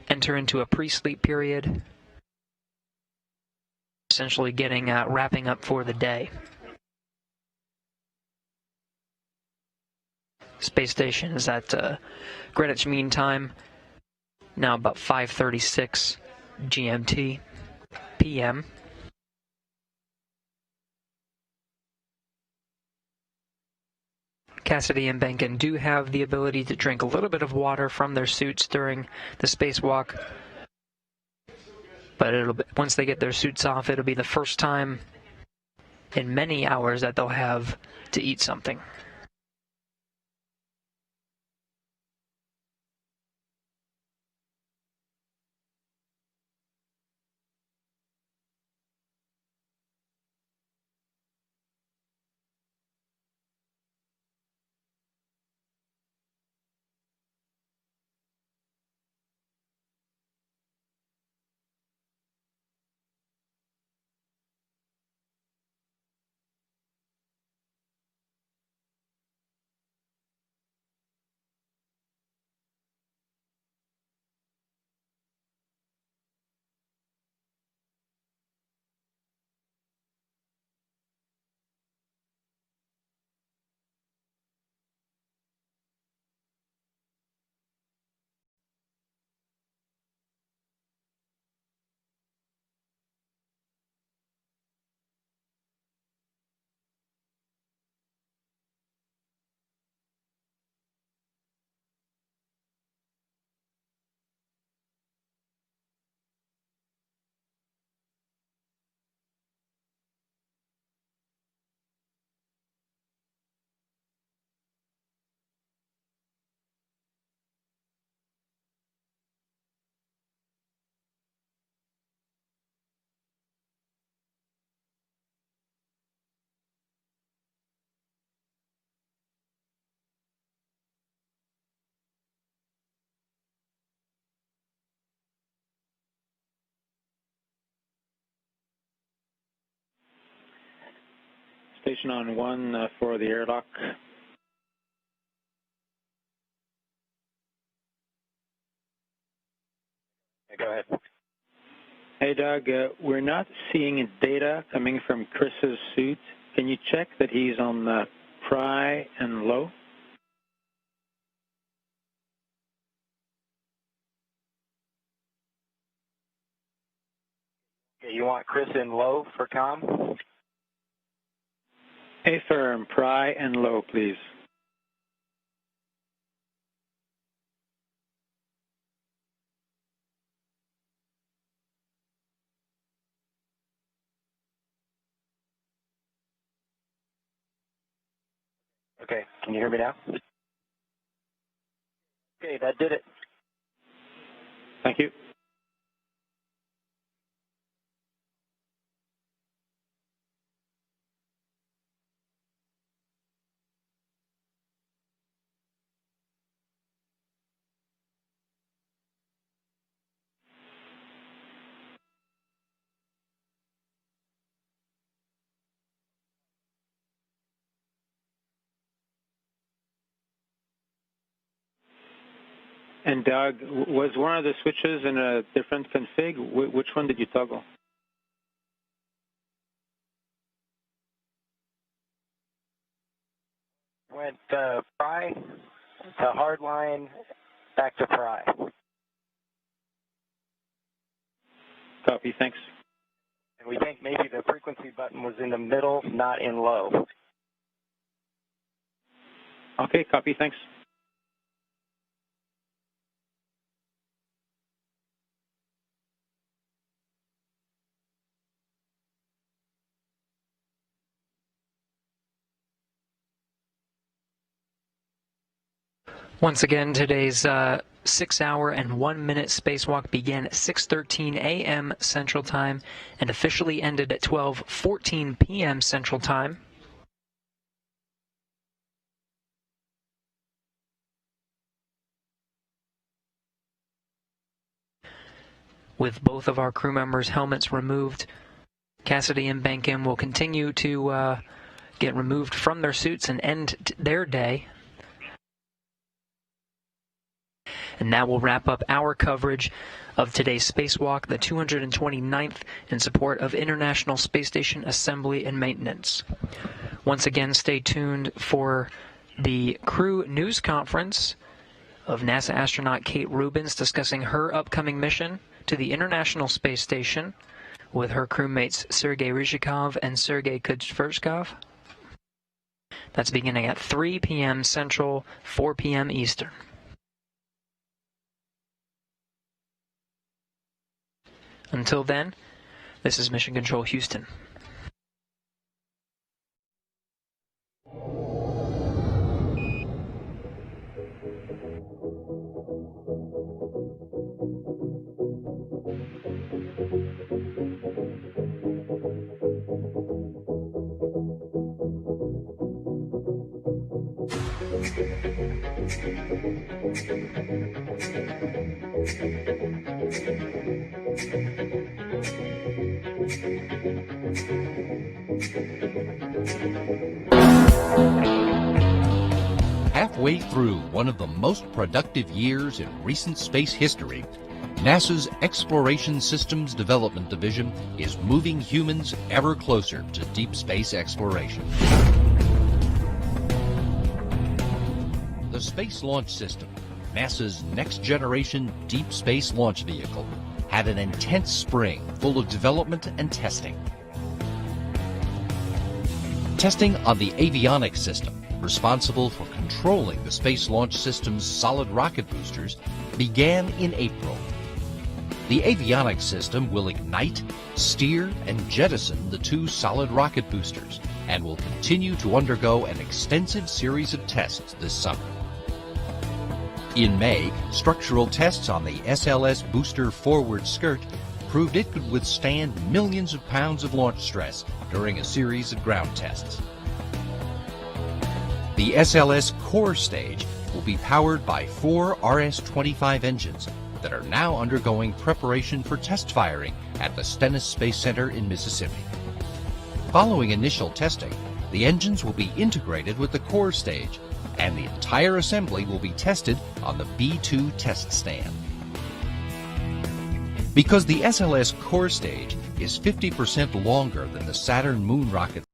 enter into a pre-sleep period, essentially getting wrapping up for the day. Space station is at Greenwich Mean Time, now about 5:36 GMT p.m. Cassidy and Behnken do have the ability to drink a little bit of water from their suits during the spacewalk, but once they get their suits off, it'll be the first time in many hours that they'll have to eat something. Station on 1 for the airlock. Go ahead. Hey, Doug, we're not seeing data coming from Chris's suit. Can you check that he's on pry and low? Okay, you want Chris in low for comm? Affirm, pry and low, please. Okay, can you hear me now? Okay, that did it. Thank you. And Doug, was one of the switches in a different config? Which one did you toggle? Went pry to hardline, back to pry. Copy, thanks. And we think maybe the frequency button was in the middle, not in low. Okay, copy, thanks. Once again, today's 6-hour and 1-minute spacewalk began at 6:13 a.m. Central Time and officially ended at 12:14 p.m. Central Time. With both of our crew members' helmets removed, Cassidy and Behnken will continue to get removed from their suits and end their day. And that will wrap up our coverage of today's spacewalk, the 229th, in support of International Space Station Assembly and Maintenance. Once again, stay tuned for the crew news conference of NASA astronaut Kate Rubins discussing her upcoming mission to the International Space Station, with her crewmates Sergei Ryzhikov and Sergei Kuchverskov. That's beginning at 3 p.m. Central, 4 p.m. Eastern. Until then, this is Mission Control Houston. Halfway through one of the most productive years in recent space history, NASA's Exploration Systems Development Division is moving humans ever closer to deep space exploration. The Space Launch System, NASA's next-generation deep space launch vehicle, had an intense spring full of development and testing. Testing on the avionics system, responsible for controlling the Space Launch System's solid rocket boosters, began in April. The avionics system will ignite, steer, and jettison the two solid rocket boosters, and will continue to undergo an extensive series of tests this summer. In May, structural tests on the SLS booster forward skirt proved it could withstand millions of pounds of launch stress during a series of ground tests. The SLS core stage will be powered by 4 RS-25 engines that are now undergoing preparation for test firing at the Stennis Space Center in Mississippi. Following initial testing, the engines will be integrated with the core stage, and the entire assembly will be tested on the B-2 test stand. Because the SLS core stage is 50% longer than the Saturn moon rocket,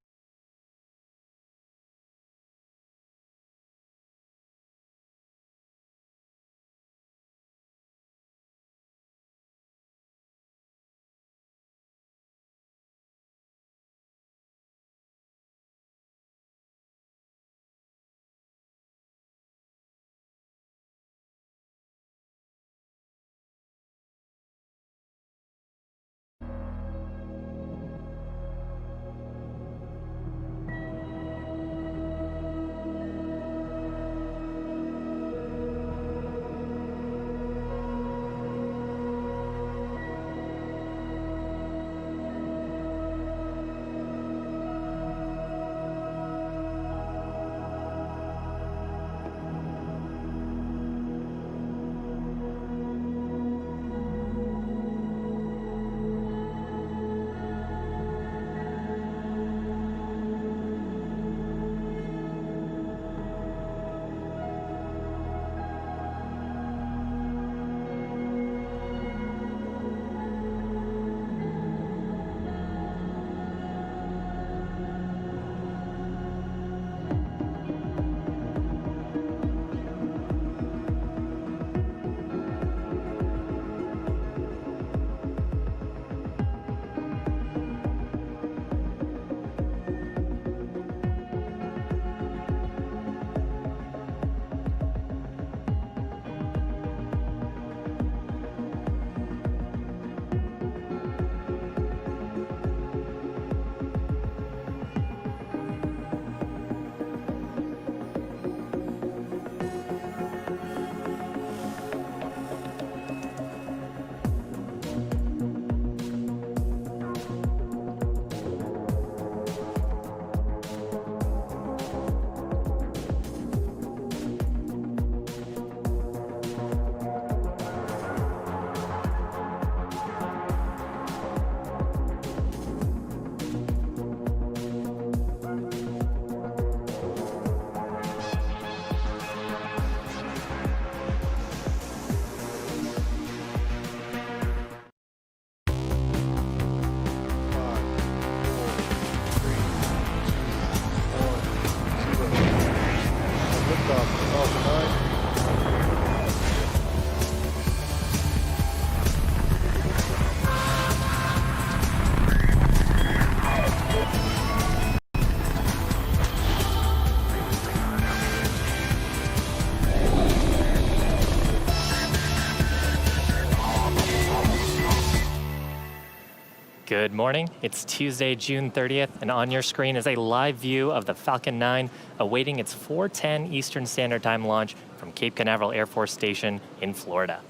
Good morning. It's Tuesday, June 30th, and on your screen is a live view of the Falcon 9 awaiting its 4:10 Eastern Standard Time launch from Cape Canaveral Air Force Station in Florida.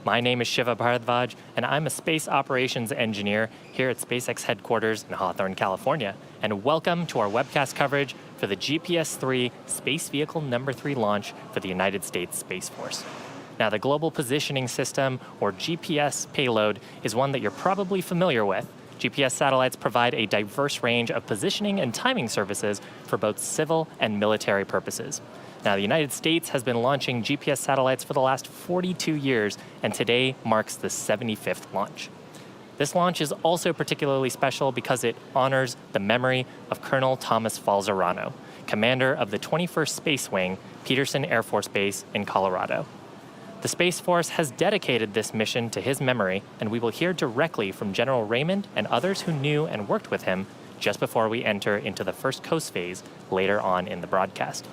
My name is Shiva Bharadwaj, and I'm a space operations engineer here at SpaceX headquarters in Hawthorne, California. And welcome to our webcast coverage for the GPS-3 Space Vehicle number 3 launch for the United States Space Force. Now, the Global Positioning System, or GPS payload, is one that you're probably familiar with. GPS satellites provide a diverse range of positioning and timing services for both civil and military purposes. Now, the United States has been launching GPS satellites for the last 42 years, and today marks the 75th launch. This launch is also particularly special because it honors the memory of Colonel Thomas Falzarano, commander of the 21st Space Wing, Peterson Air Force Base in Colorado. The Space Force has dedicated this mission to his memory, and we will hear directly from General Raymond and others who knew and worked with him just before we enter into the first coast phase later on in the broadcast.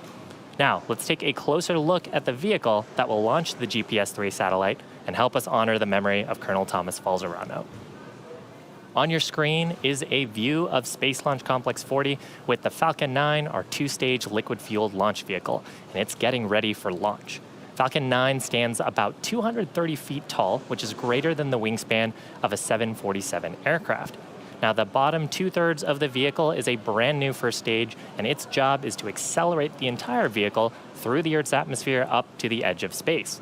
Now, let's take a closer look at the vehicle that will launch the GPS-3 satellite and help us honor the memory of Colonel Thomas Falzarano. On your screen is a view of Space Launch Complex 40 with the Falcon 9, our 2-stage liquid-fueled launch vehicle, and it's getting ready for launch. Falcon 9 stands about 230 feet tall, which is greater than the wingspan of a 747 aircraft. Now, the bottom 2/3 of the vehicle is a brand new first stage, and its job is to accelerate the entire vehicle through the Earth's atmosphere up to the edge of space.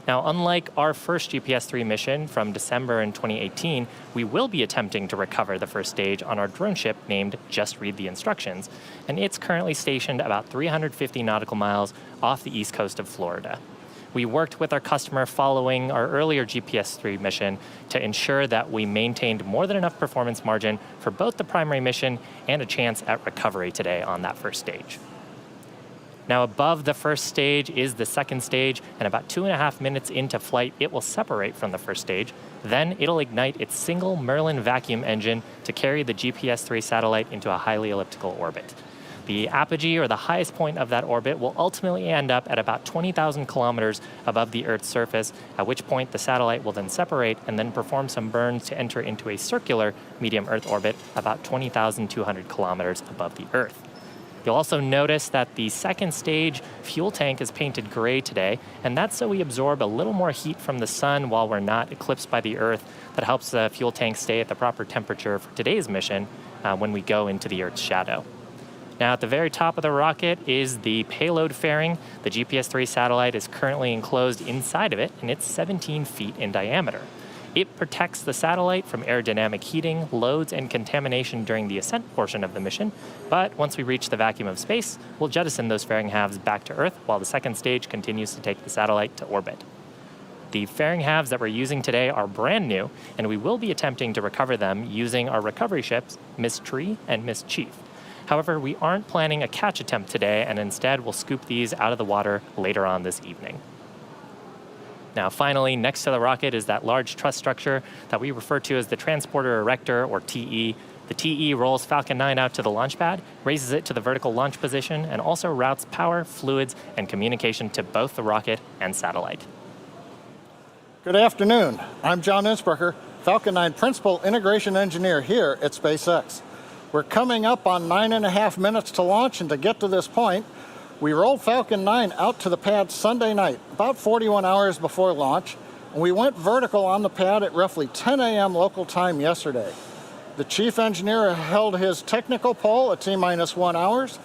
Now, unlike our first GPS-3 mission from December in 2018, we will be attempting to recover the first stage on our drone ship named Just Read the Instructions, and it's currently stationed about 350 nautical miles off the east coast of Florida. We worked with our customer following our earlier GPS-3 mission to ensure that we maintained more than enough performance margin for both the primary mission and a chance at recovery today on that first stage. Now, above the first stage is the second stage, and about 2.5 minutes into flight, it will separate from the first stage. Then it'll ignite its single Merlin vacuum engine to carry the GPS-3 satellite into a highly elliptical orbit. The apogee, or the highest point of that orbit, will ultimately end up at about 20,000 kilometers above the Earth's surface, at which point the satellite will then separate and then perform some burns to enter into a circular medium Earth orbit about 20,200 kilometers above the Earth. You'll also notice that the second stage fuel tank is painted gray today, and that's so we absorb a little more heat from the sun while we're not eclipsed by the Earth. That helps the fuel tank stay at the proper temperature for today's mission when we go into the Earth's shadow. Now, at the very top of the rocket is the payload fairing. The GPS-3 satellite is currently enclosed inside of it, and it's 17 feet in diameter. It protects the satellite from aerodynamic heating, loads, and contamination during the ascent portion of the mission, but once we reach the vacuum of space, we'll jettison those fairing halves back to Earth while the second stage continues to take the satellite to orbit. The fairing halves that we're using today are brand new, and we will be attempting to recover them using our recovery ships, Miss Tree and Miss Chief. However, we aren't planning a catch attempt today, and instead we'll scoop these out of the water later on this evening. Now, finally, next to the rocket is that large truss structure that we refer to as the Transporter Erector, or TE. The TE rolls Falcon 9 out to the launch pad, raises it to the vertical launch position, and also routes power, fluids, and communication to both the rocket and satellite. Good afternoon. I'm John Innsbrucker, Falcon 9 Principal Integration Engineer here at SpaceX. We're coming up on 9.5 minutes to launch, and to get to this point, we rolled Falcon 9 out to the pad Sunday night, about 41 hours before launch, and we went vertical on the pad at roughly 10 a.m. local time yesterday. The chief engineer held his technical poll at T-1 hours,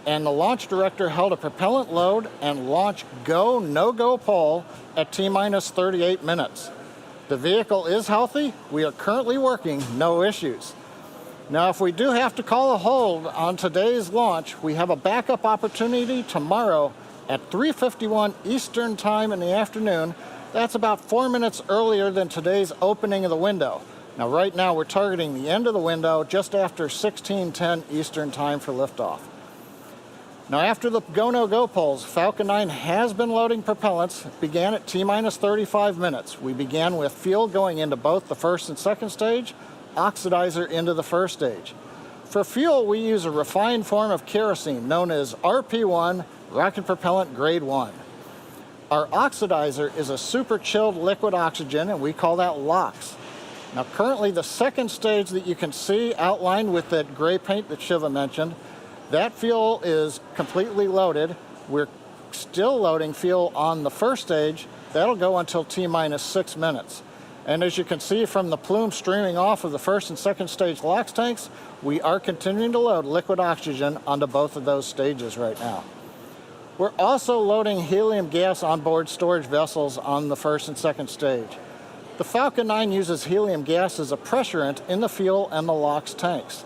and the launch director held a propellant load and launch go, no-go poll at T-38 minutes. The vehicle is healthy. We are currently working, no issues. Now, if we do have to call a hold on today's launch, we have a backup opportunity tomorrow at 3:51 Eastern Time in the afternoon. That's about 4 minutes earlier than today's opening of the window. Now, right now, we're targeting the end of the window just after 16:10 Eastern Time for liftoff. Now, after the go-no-go polls, Falcon 9 has been loading propellants. It began at T-35 minutes. We began with fuel going into both the first and second stage, oxidizer into the first stage. For fuel, we use a refined form of kerosene known as RP1, Rocket Propellant Grade 1. Our oxidizer is a super chilled liquid oxygen, and we call that LOX. Now currently the second stage that you can see outlined with that gray paint that Shiva mentioned, that fuel is completely loaded. We're still loading fuel on the first stage. That'll go until T-minus 6 minutes. And as you can see from the plume streaming off of the first and second stage LOX tanks, we are continuing to load liquid oxygen onto both of those stages right now. We're also loading helium gas on board storage vessels on the first and second stage. The Falcon 9 uses helium gas as a pressurant in the fuel and the LOX tanks.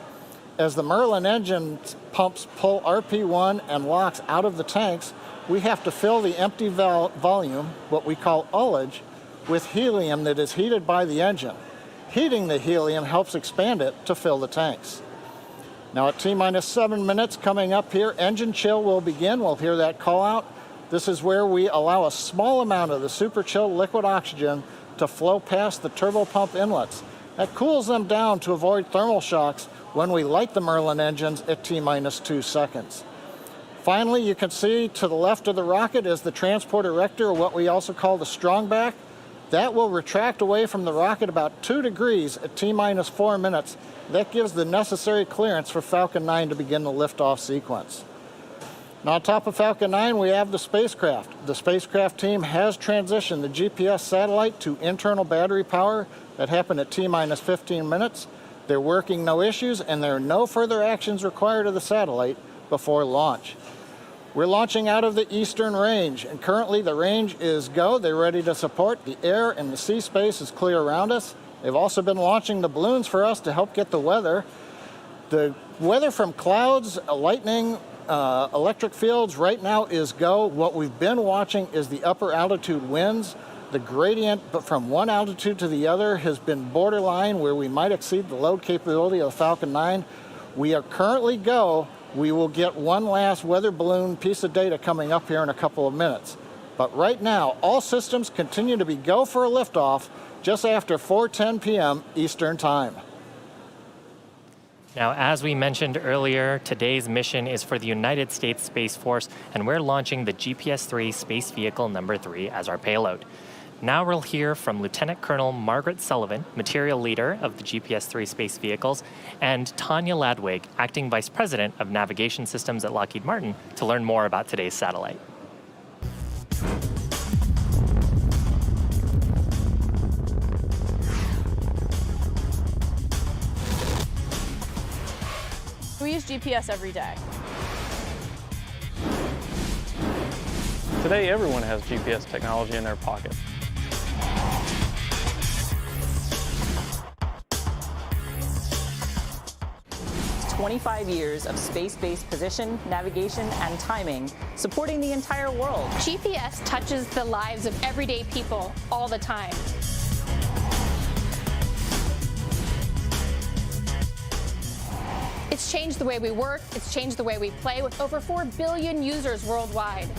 As the Merlin engine pumps pull RP1 and LOX out of the tanks, we have to fill the empty volume, what we call ullage, with helium that is heated by the engine. Heating the helium helps expand it to fill the tanks. Now at T-minus 7 minutes coming up here, engine chill will begin. We'll hear that call out. This is where we allow a small amount of the super chilled liquid oxygen to flow past the turbopump inlets. That cools them down to avoid thermal shocks when we light the Merlin engines at T-minus 2 seconds. Finally, you can see to the left of the rocket is the transport erector, or what we also call the strongback. That will retract away from the rocket about 2 degrees at T-minus 4 minutes. That gives the necessary clearance for Falcon 9 to begin the liftoff sequence. Now on top of Falcon 9, we have the spacecraft. The spacecraft team has transitioned the GPS satellite to internal battery power. That happened at T-minus 15 minutes. They're working no issues, and there are no further actions required of the satellite before launch. We're launching out of the eastern range, and currently the range is go. They're ready to support. The air and the sea space is clear around us. They've also been launching the balloons for us to help get the weather. The weather from clouds, lightning, electric fields right now is go. What we've been watching is the upper altitude winds. The gradient from one altitude to the other has been borderline where we might exceed the load capability of the Falcon 9. We are currently go. We will get one last weather balloon piece of data coming up here in a couple of minutes. But right now, all systems continue to be go for a liftoff just after 4:10 p.m. Eastern Time. Now, as we mentioned earlier, today's mission is for the United States Space Force, and we're launching the GPS-3 Space Vehicle number 3 as our payload. Now we'll hear from Lieutenant Colonel Margaret Sullivan, Material Leader of the GPS-3 Space Vehicles, and Tanya Ladwig, Acting Vice President of Navigation Systems at Lockheed Martin, to learn more about today's satellite. We use GPS every day. Today, everyone has GPS technology in their pocket. 25 years of space-based position, navigation, and timing, supporting the entire world. GPS touches the lives of everyday people all the time. It's changed the way we work, it's changed the way we play, with over 4 billion users worldwide.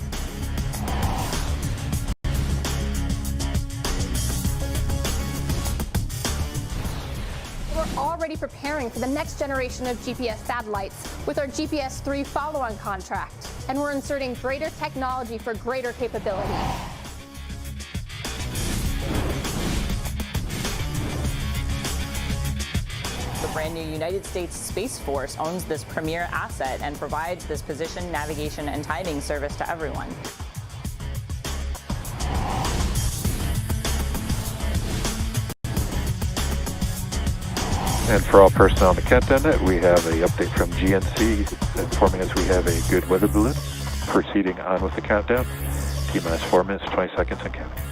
We're already preparing for the next generation of GPS satellites with our GPS-3 follow-on contract, and we're inserting greater technology for greater capability. The brand new United States Space Force owns this premier asset and provides this position, navigation, and timing service to everyone. And for all personnel on the countdown net, we have an update from GNC informing us we have a good weather balloon. Proceeding on with the countdown. T-minus 4 minutes, 20 seconds and counting.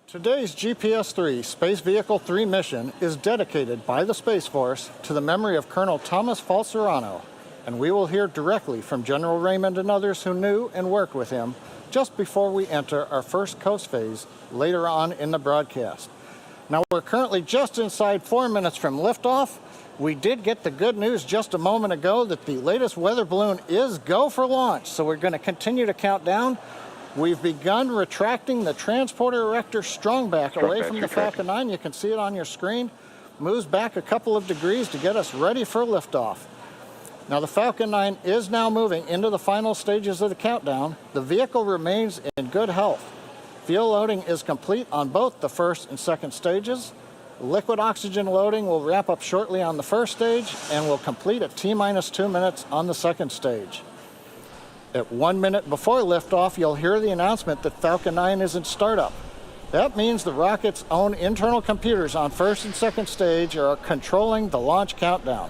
Today's GPS-3 Space Vehicle 3 mission is dedicated by the Space Force to the memory of Colonel Thomas Falserano, and we will hear directly from General Raymond and others who knew and worked with him just before we enter our first coast phase later on in the broadcast. Now we're currently just inside 4 minutes from liftoff. We did get the good news just a moment ago that the latest weather balloon is go for launch, so we're going to continue to count down. We've begun retracting the transporter erector strongback away from the Falcon 9. You can see it on your screen. Moves back a couple of degrees to get us ready for liftoff. Now the Falcon 9 is now moving into the final stages of the countdown. The vehicle remains in good health. Fuel loading is complete on both the first and second stages. Liquid oxygen loading will wrap up shortly on the first stage and will complete at T-minus 2 minutes on the second stage. At 1 minute before liftoff, you'll hear the announcement that Falcon 9 is in startup. That means the rocket's own internal computers on first and second stage are controlling the launch countdown.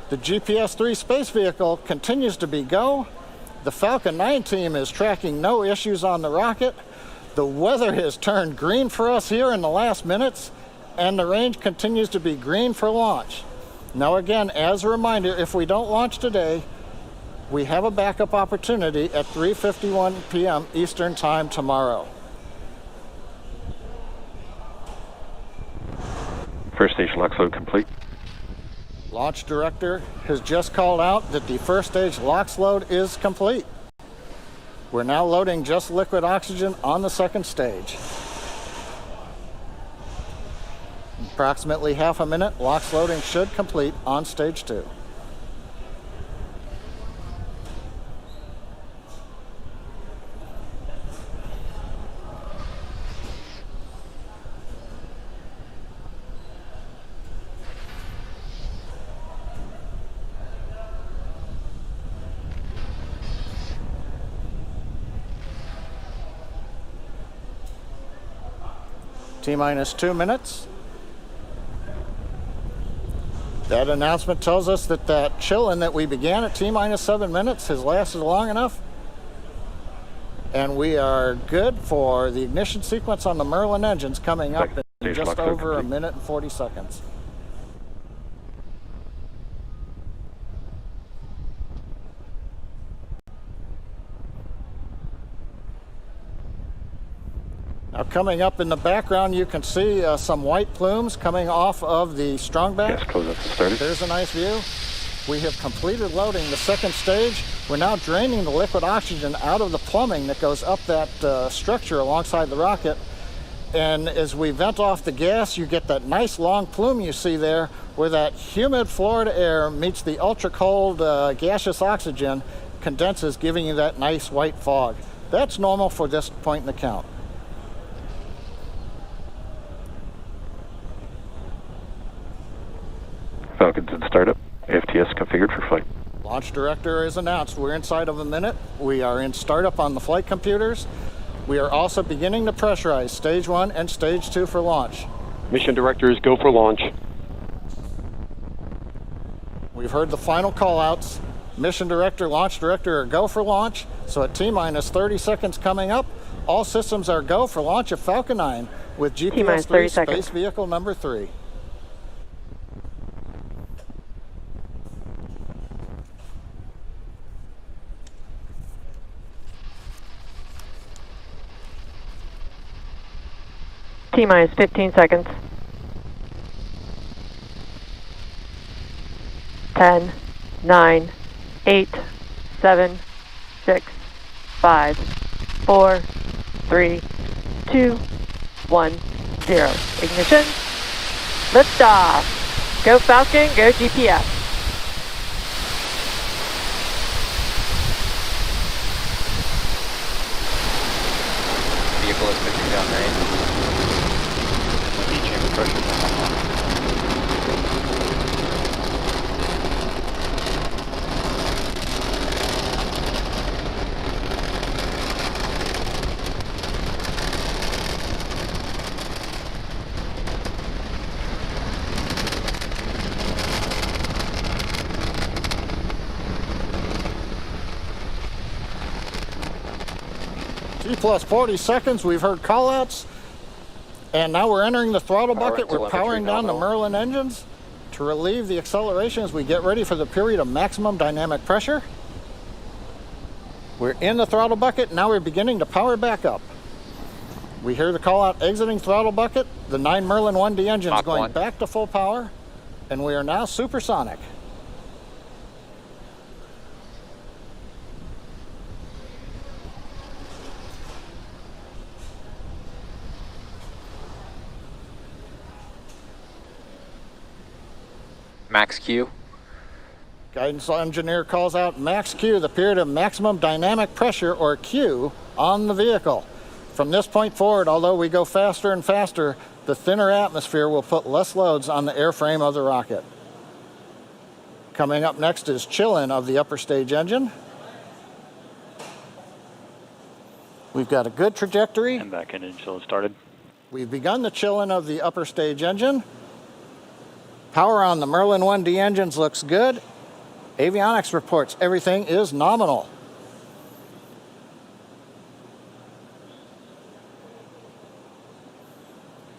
The GPS-3 space vehicle continues to be go. The Falcon 9 team is tracking no issues on the rocket. The weather has turned green for us here in the last minutes, and the range continues to be green for launch. Now again, as a reminder, if we don't launch today, we have a backup opportunity at 3:51 p.m. Eastern Time tomorrow. First stage LOX load complete. Launch director has just called out that the first stage LOX load is complete. We're now loading just liquid oxygen on the second stage. Approximately half a minute, LOX loading should complete on stage 2. T-minus 2 minutes. That announcement tells us that that chill-in that we began at T-minus 7 minutes has lasted long enough. And we are good for the ignition sequence on the Merlin engines coming up in just over a minute and 40 seconds. Now coming up in the background, you can see some white plumes coming off of the strongback. Yes, close up started. There's a nice view. We have completed loading the second stage. We're now draining the liquid oxygen out of the plumbing that goes up that structure alongside the rocket. And as we vent off the gas, you get that nice long plume you see there where that humid Florida air meets the ultra-cold gaseous oxygen, condenses, giving you that nice white fog. That's normal for this point in the count. Falcon's in startup. AFTS configured for flight. Launch director has announced we're inside of a minute. We are in startup on the flight computers. We are also beginning to pressurize stage 1 and stage 2 for launch. Mission director is go for launch. We've heard the final call-outs. Mission director, launch director are go for launch. So at T-minus 30 seconds coming up, all systems are go for launch of Falcon 9 with GPS-3 space vehicle number 3. T-minus 15 seconds. 10, 9, 8, 7, 6, 5, 4, 3, 2, 1, 0. Ignition. Liftoff. Go Falcon, go GPS. Vehicle is pushing down range. Chamber pressure. T plus 40 seconds, we've heard call-outs. And now we're entering the throttle bucket. We're powering down the Merlin engines to relieve the acceleration as we get ready for the period of maximum dynamic pressure. We're in the throttle bucket. Now we're beginning to power back up. We hear the call out exiting throttle bucket. The 9 Merlin 1D engines going back to full power. And we are now supersonic. Max Q. Guidance engineer calls out max Q, the period of maximum dynamic pressure, or Q, on the vehicle. From this point forward, although we go faster and faster, the thinner atmosphere will put less loads on the airframe of the rocket. Coming up next is chill-in of the upper stage engine. We've got a good trajectory. And back engine chill started. We've begun the chill-in of the upper stage engine. Power on the Merlin 1D engines looks good. Avionics reports everything is nominal.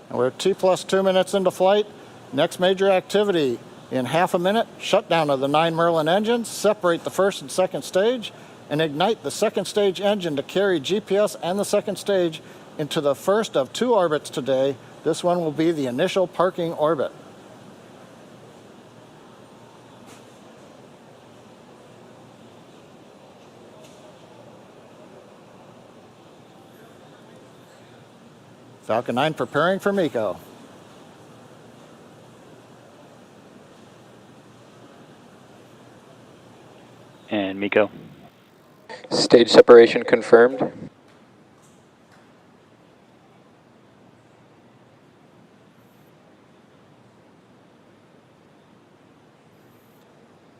And we're T+2 minutes into flight. Next major activity in half a minute, shutdown of the 9 Merlin engines, separate the first and second stage, and ignite the second stage engine to carry GPS and the second stage into the first of 2 orbits today. This one will be the initial parking orbit. Falcon 9 preparing for MECO. And MECO. Stage separation confirmed.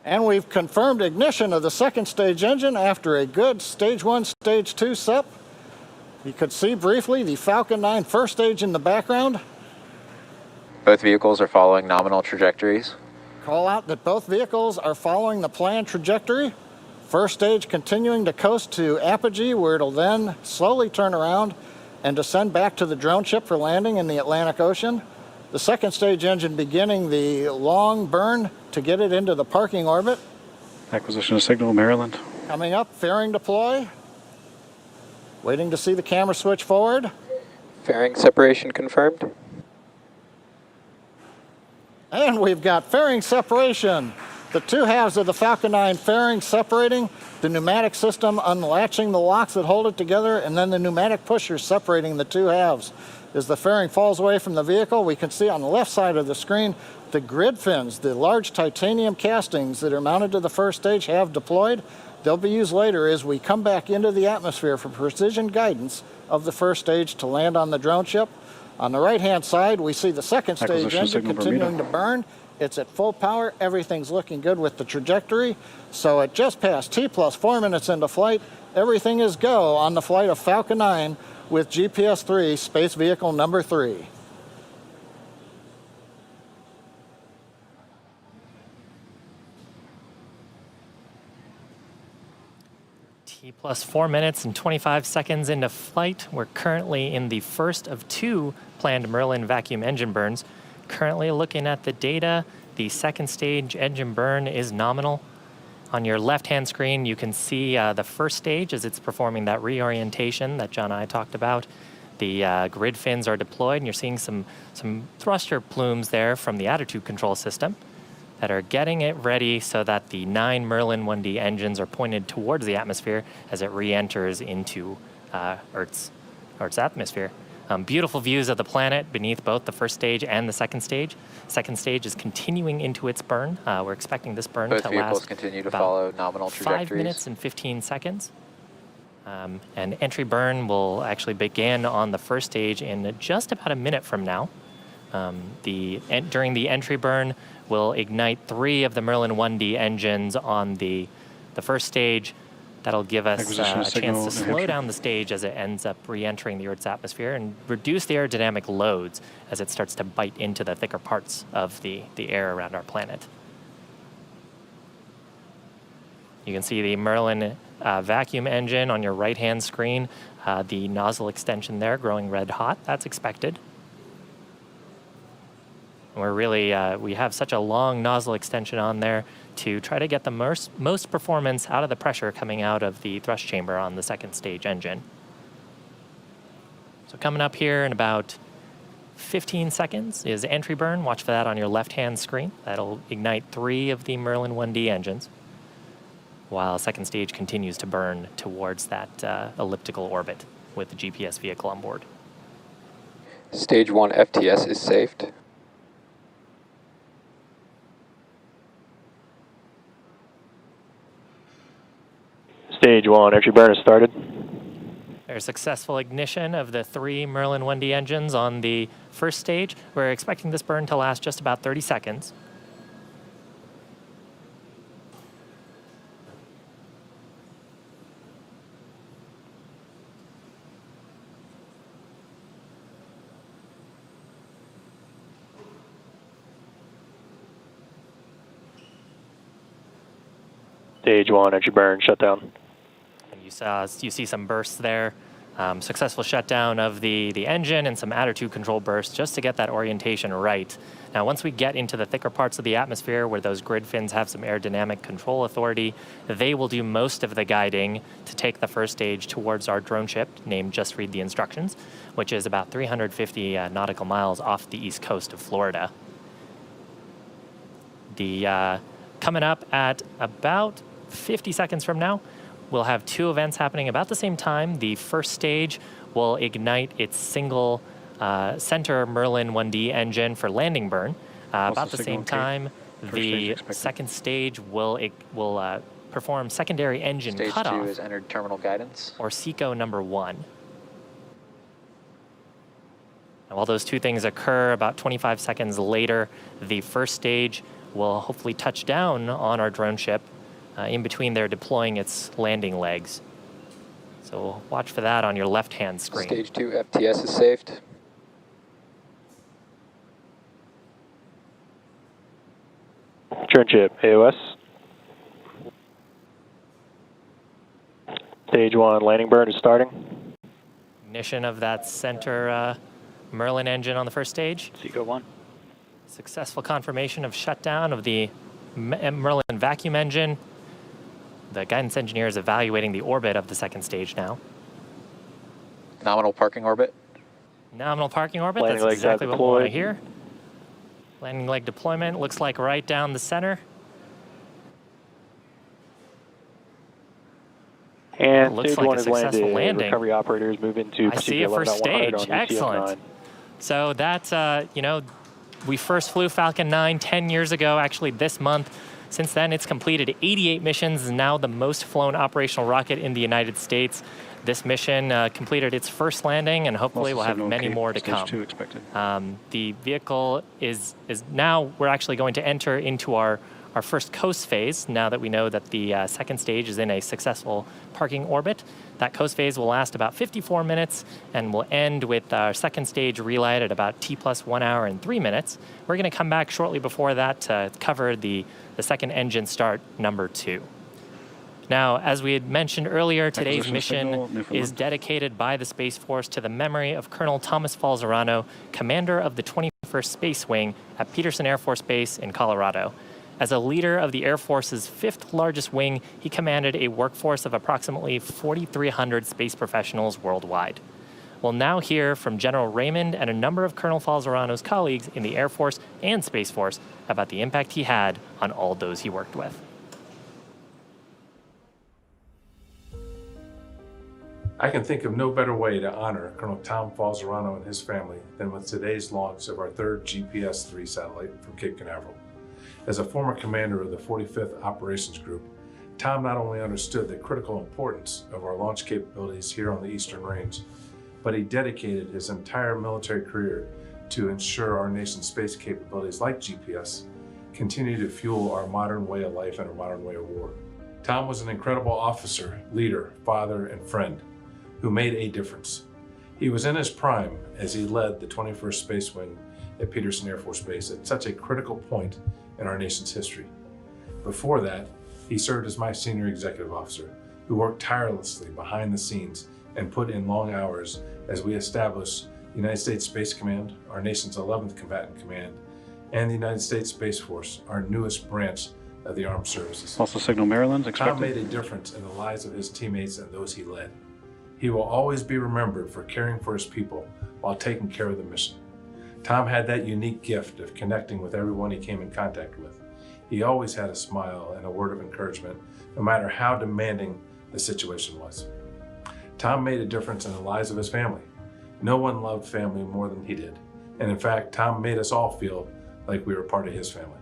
And we've confirmed ignition of the second stage engine after a good stage 1, stage 2 SEP. You could see briefly the Falcon 9 first stage in the background. Both vehicles are following nominal trajectories. Call out that both vehicles are following the planned trajectory. First stage continuing to coast to apogee, where it'll then slowly turn around and descend back to the drone ship for landing in the Atlantic Ocean. The second stage engine beginning the long burn to get it into the parking orbit. Acquisition of signal, Maryland. Coming up, fairing deploy. Waiting to see the camera switch forward. Fairing separation confirmed. And we've got fairing separation. The 2 halves of the Falcon 9 fairing separating, the pneumatic system unlatching the locks that hold it together, and then the pneumatic pusher separating the 2 halves. As the fairing falls away from the vehicle, we can see on the left side of the screen the grid fins, the large titanium castings that are mounted to the first stage have deployed. They'll be used later as we come back into the atmosphere for precision guidance of the first stage to land on the drone ship. On the right-hand side, we see the second stage engine continuing to burn. It's at full power. Everything's looking good with the trajectory. So at just past T+4 minutes into flight, everything is go on the flight of Falcon 9 with GPS-3, space vehicle number 3. T+4 minutes and 25 seconds into flight. We're currently in the first of 2 planned Merlin vacuum engine burns. Currently looking at the data, the second stage engine burn is nominal. On your left-hand screen, you can see the first stage as it's performing that reorientation that John and I talked about. The grid fins are deployed, and you're seeing some thruster plumes there from the attitude control system that are getting it ready so that the 9 Merlin 1D engines are pointed towards the atmosphere as it re-enters into Earth's atmosphere. Beautiful views of the planet beneath both the first stage and the second stage. Second stage is continuing into its burn. We're expecting this burn Both to vehicles last continue to follow nominal trajectories. 5 minutes and 15 seconds. And entry burn will actually begin on the first stage in just about a minute from now. During the entry burn, we'll ignite 3 of the Merlin 1D engines on the first stage. That'll give us a chance to slow down the stage as it ends up re-entering the Earth's atmosphere and reduce the aerodynamic loads as it starts to bite into the thicker parts of the air around our planet. You can see the Merlin vacuum engine on your right-hand screen, the nozzle extension there growing red hot. That's expected. We're really, we have such a long nozzle extension on there to try to get the most performance out of the pressure coming out of the thrust chamber on the second stage engine. So coming up here in about 15 seconds is entry burn. Watch for that on your left-hand screen. That'll ignite 3 of the Merlin 1D engines while second stage continues to burn towards that elliptical orbit with the GPS vehicle on board. Stage 1 FTS is saved. Stage 1 entry burn has started. There's successful ignition of the 3 Merlin 1D engines on the first stage. We're expecting this burn to last just about 30 seconds. Stage 1, entry burn, shutdown. And you see some bursts there. Successful shutdown of the engine and some attitude control bursts just to get that orientation right. Now, once we get into the thicker parts of the atmosphere where those grid fins have some aerodynamic control authority, they will do most of the guiding to take the first stage towards our drone ship named Just Read the Instructions, which is about 350 nautical miles off the east coast of Florida. Coming up at about 50 seconds from now, we'll have 2 events happening about the same time. The first stage will ignite its single center Merlin 1D engine for landing burn. About the same time, the second stage will perform secondary engine cutoff. Stage 2 has entered terminal guidance. Or SECO number 1. And while those 2 things occur, about 25 seconds later, the first stage will hopefully touch down on our drone ship. In between, they're deploying its landing legs. So watch for that on your left-hand screen. Stage 2 FTS is saved. Drone ship, AOS. Stage 1 landing burn is starting. Ignition of that center Merlin engine on the first stage. SECO 1. Successful confirmation of shutdown of the Merlin vacuum engine. The guidance engineer is evaluating the orbit of the second stage now. Nominal parking orbit. Nominal parking orbit, Landing that's exactly what we want to deployed. hear. Landing leg deployment looks like right down the center. And Looks stage like 1 a is successful landed. landing. Recovery operators move into I see procedure it first 11.100 stage. on Excellent. ECF9. So that's, we first flew Falcon 9 10 years ago, actually this month. Since then, it's completed 88 missions, and now the most flown operational rocket in the United States. This mission completed its first landing, and hopefully we'll have many more to come. Stage 2 expected. The vehicle is now, we're actually going to enter into our first coast phase, now that we know that the second stage is in a successful parking orbit. That coast phase will last about 54 minutes and will end with our second stage relight at about T+1 hour and 3 minutes. We're going to come back shortly before that to cover the second engine start, number 2. Now, as we had mentioned earlier, today's mission is dedicated by the Space Force to the memory of Colonel Thomas Falzerano, commander of the 21st Space Wing at Peterson Air Force Base in Colorado. As a leader of the Air Force's 5th largest wing, he commanded a workforce of approximately 4,300 space professionals worldwide. We'll now hear from General Raymond and a number of Colonel Falzerano's colleagues in the Air Force and Space Force about the impact he had on all those he worked with. I can think of no better way to honor Colonel Tom Falzerano and his family than with today's launch of our 3rd GPS-3 satellite from Cape Canaveral. As a former commander of the 45th Operations Group, Tom not only understood the critical importance of our launch capabilities here on the Eastern Range, but he dedicated his entire military career to ensure our nation's space capabilities like GPS continue to fuel our modern way of life and our modern way of war. Tom was an incredible officer, leader, father, and friend who made a difference. He was in his prime as he led the 21st Space Wing at Peterson Air Force Base at such a critical point in our nation's history. Before that, he served as my senior executive officer, who worked tirelessly behind the scenes and put in long hours as we established the United States Space Command, our nation's 11th Combatant Command, and the United States Space Force, our newest branch of the Armed Services. Also signal Maryland's expected. Tom made a difference in the lives of his teammates and those he led. He will always be remembered for caring for his people while taking care of the mission. Tom had that unique gift of connecting with everyone he came in contact with. He always had a smile and a word of encouragement, no matter how demanding the situation was. Tom made a difference in the lives of his family. No one loved family more than he did. And in fact, Tom made us all feel like we were part of his family.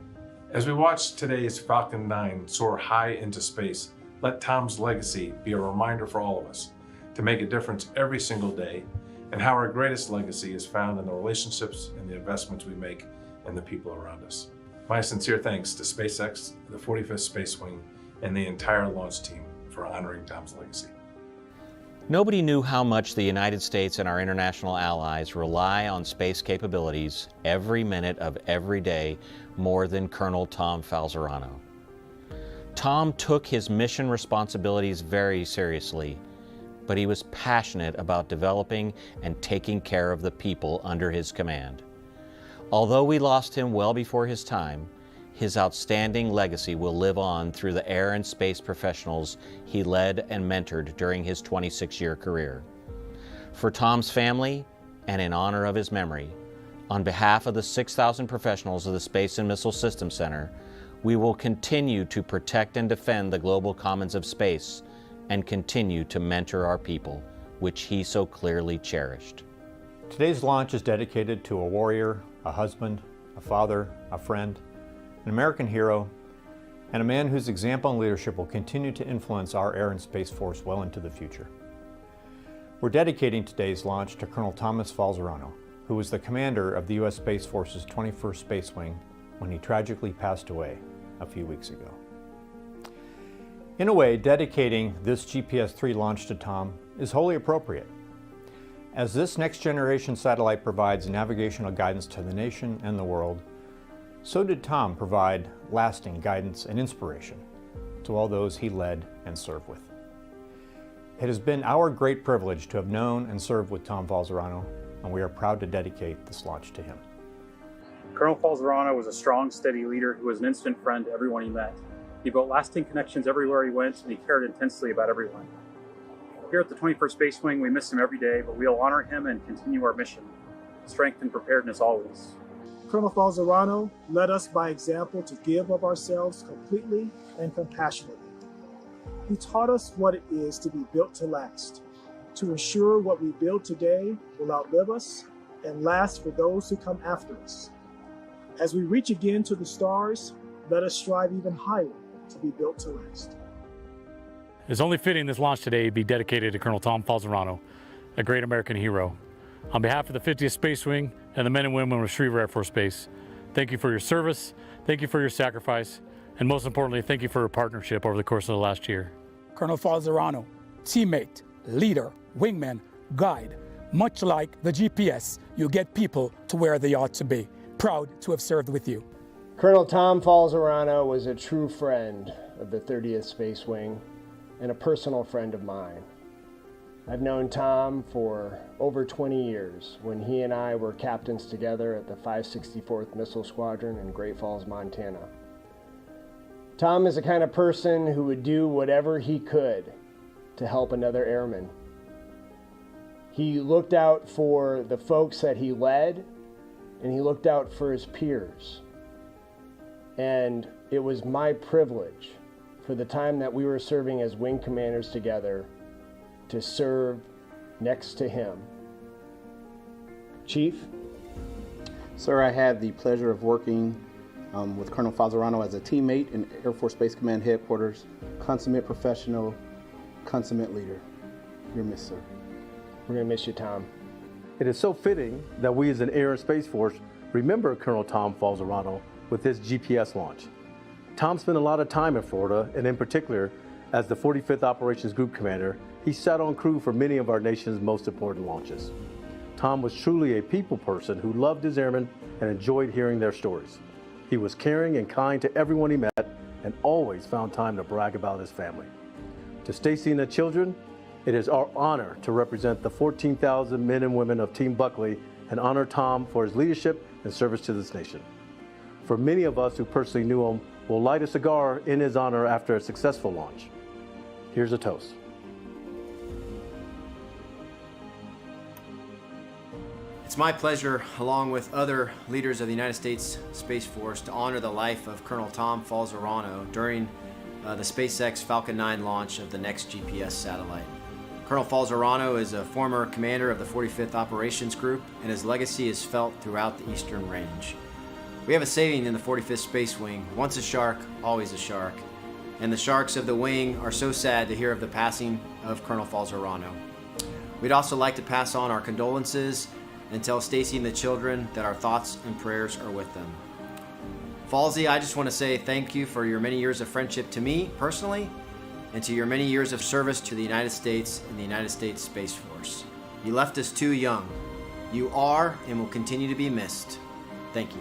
As we watch today's Falcon 9 soar high into space, let Tom's legacy be a reminder for all of us to make a difference every single day, and how our greatest legacy is found in the relationships and the investments we make in the people around us. My sincere thanks to SpaceX, the 45th Space Wing, and the entire launch team for honoring Tom's legacy. Nobody knew how much the United States and our international allies rely on space capabilities every minute of every day more than Colonel Tom Falzarano. Tom took his mission responsibilities very seriously, but he was passionate about developing and taking care of the people under his command. Although we lost him well before his time, his outstanding legacy will live on through the air and space professionals he led and mentored during his 26-year career. For Tom's family, and in honor of his memory, on behalf of the 6,000 professionals of the Space and Missile Systems Center, we will continue to protect and defend the global commons of space and continue to mentor our people, which he so clearly cherished. Today's launch is dedicated to a warrior, a husband, a father, a friend, an American hero, and a man whose example and leadership will continue to influence our Air and Space Force well into the future. We're dedicating today's launch to Colonel Thomas Falzarano, who was the commander of the U.S. Space Force's 21st Space Wing when he tragically passed away a few weeks ago. In a way, dedicating this GPS-3 launch to Tom is wholly appropriate, as this next-generation satellite provides navigational guidance to the nation and the world. So did Tom provide lasting guidance and inspiration to all those he led and served with. It has been our great privilege to have known and served with Tom Falzarano, and we are proud to dedicate this launch to him. Colonel Falzarano was a strong, steady leader who was an instant friend to everyone he met. He built lasting connections everywhere he went, and he cared intensely about everyone. Here at the 21st Space Wing, we miss him every day, but we'll honor him and continue our mission. Strength and preparedness always. Colonel Falzarano led us by example to give of ourselves completely and compassionately. He taught us what it is to be built to last, to ensure what we build today will outlive us and last for those who come after us. As we reach again to the stars, let us strive even higher to be built to last. It's only fitting this launch today be dedicated to Colonel Tom Falzarano, a great American hero. On behalf of the 50th Space Wing and the men and women of Schriever Air Force Base, thank you for your service, thank you for your sacrifice, and most importantly, thank you for your partnership over the course of the last year. Colonel Falzarano, teammate, leader, wingman, guide. Much like the GPS, you get people to where they ought to be. Proud to have served with you. Colonel Tom Falzarano was a true friend of the 30th Space Wing and a personal friend of mine. I've known Tom for over 20 years when he and I were captains together at the 564th Missile Squadron in Great Falls, Montana. Tom is the kind of person who would do whatever he could to help another airman. He looked out for the folks that he led, and he looked out for his peers. And it was my privilege for the time that we were serving as wing commanders together to serve next to him. Chief, sir, I had the pleasure of working with Colonel Falzarano as a teammate in Air Force Space Command headquarters. Consummate professional, consummate leader. You're missed, sir. We're gonna miss you, Tom. It is so fitting that we as an Air and Space Force remember Colonel Tom Falzarano with his GPS launch. Tom spent a lot of time in Florida, and in particular, as the 45th Operations Group Commander, he sat on crew for many of our nation's most important launches. Tom was truly a people person who loved his airmen and enjoyed hearing their stories. He was caring and kind to everyone he met and always found time to brag about his family. To Stacy and the children, it is our honor to represent the 14,000 men and women of Team Buckley and honor Tom for his leadership and service to this nation. For many of us who personally knew him, we'll light a cigar in his honor after a successful launch. Here's a toast. It's my pleasure, along with other leaders of the United States Space Force, to honor the life of Colonel Tom Falzarano during the SpaceX Falcon 9 launch of the next GPS satellite. Colonel Falzarano is a former commander of the 45th Operations Group, and his legacy is felt throughout the Eastern Range. We have a saying in the 45th Space Wing: once a shark, always a shark. And the sharks of the wing are so sad to hear of the passing of Colonel Falzarano. We'd also like to pass on our condolences and tell Stacy and the children that our thoughts and prayers are with them. Falsey, I just want to say thank you for your many years of friendship to me personally, and to your many years of service to the United States and the United States Space Force. You left us too young. You are and will continue to be missed. Thank you.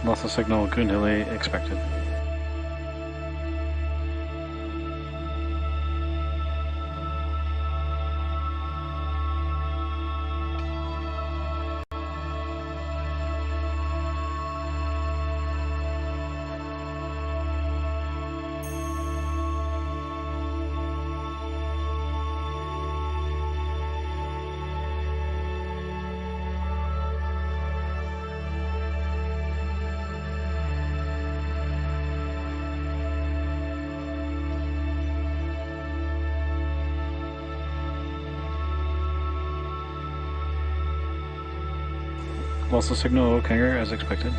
Loss of signal, Goonhilly expected. Loss of signal, Oak Hangar as expected.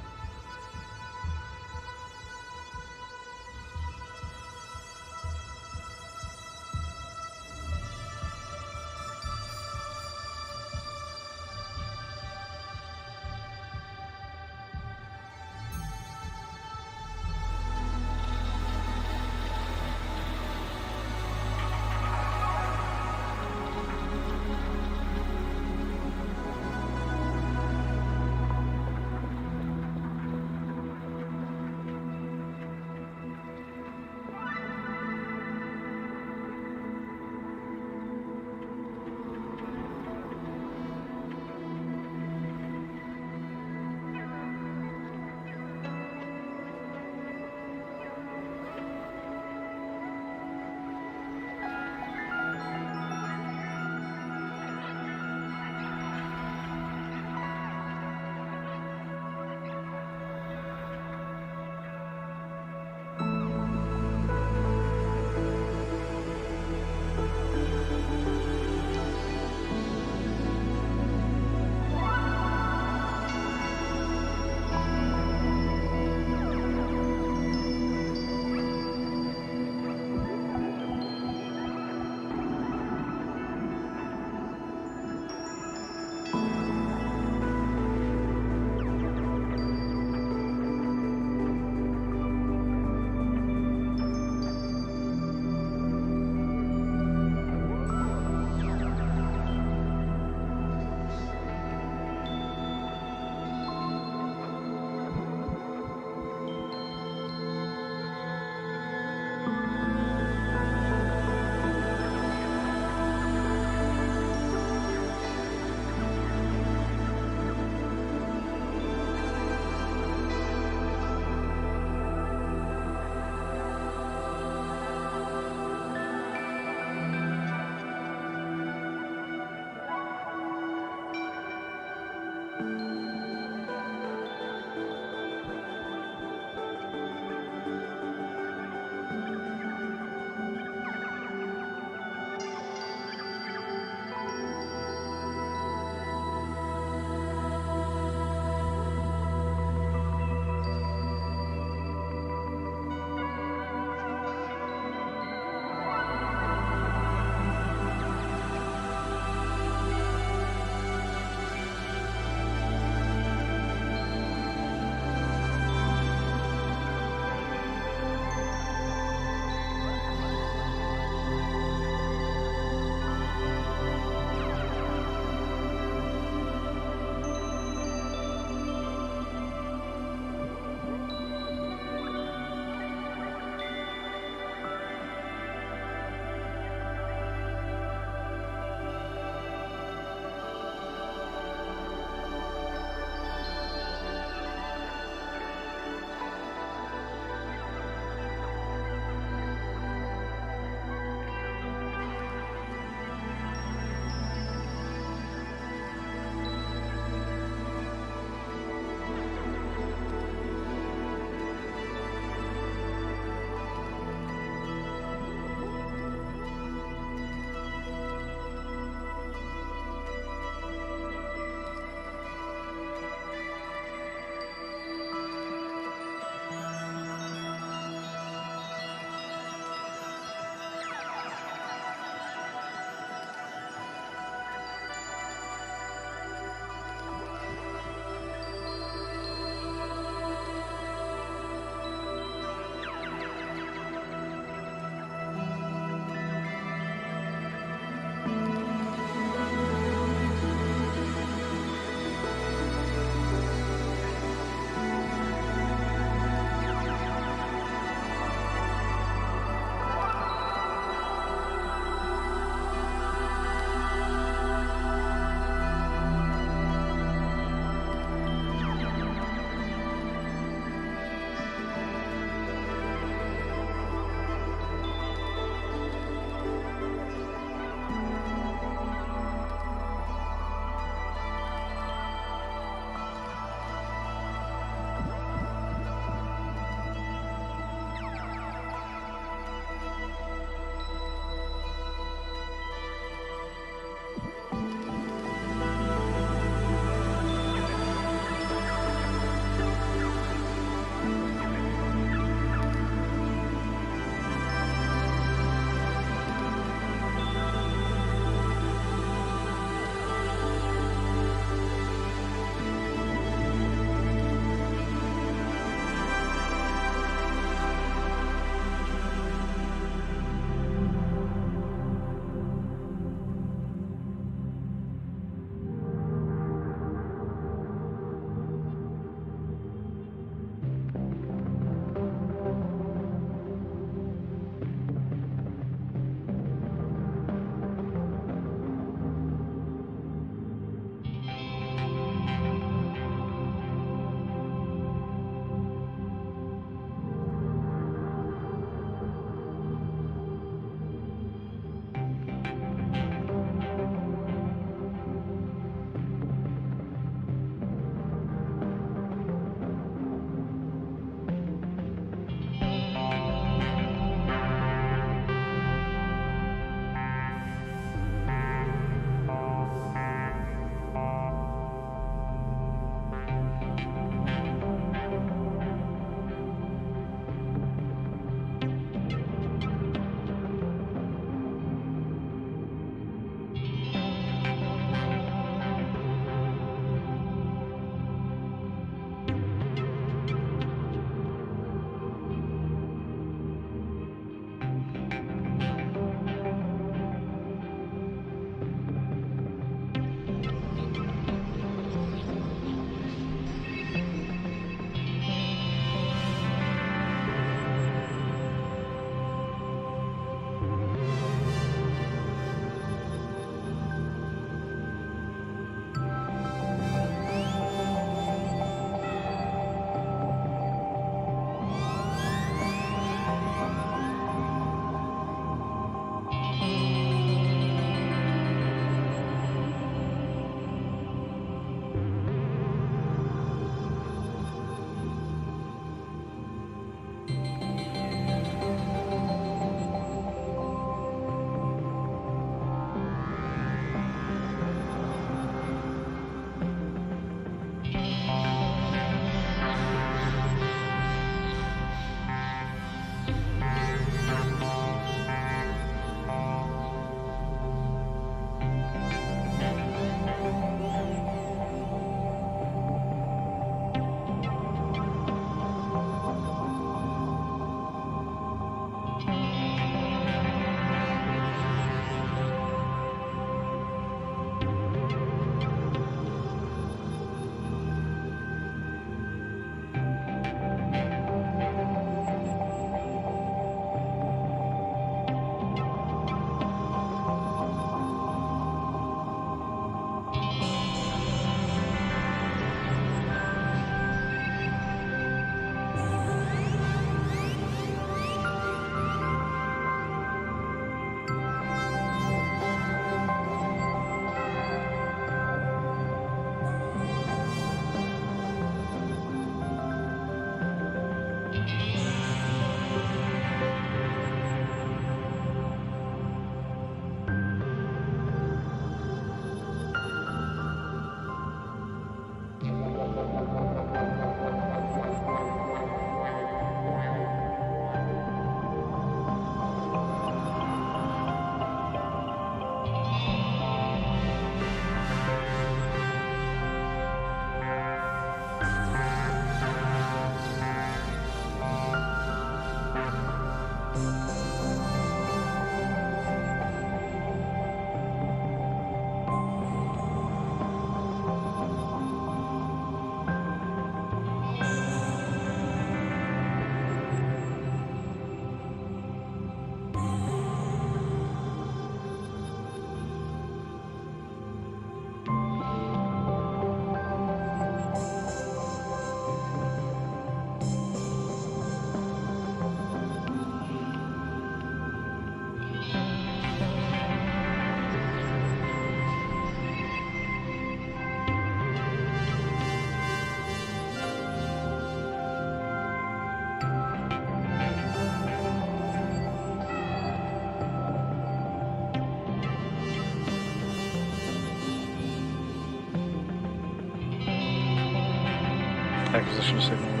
Acquisition signal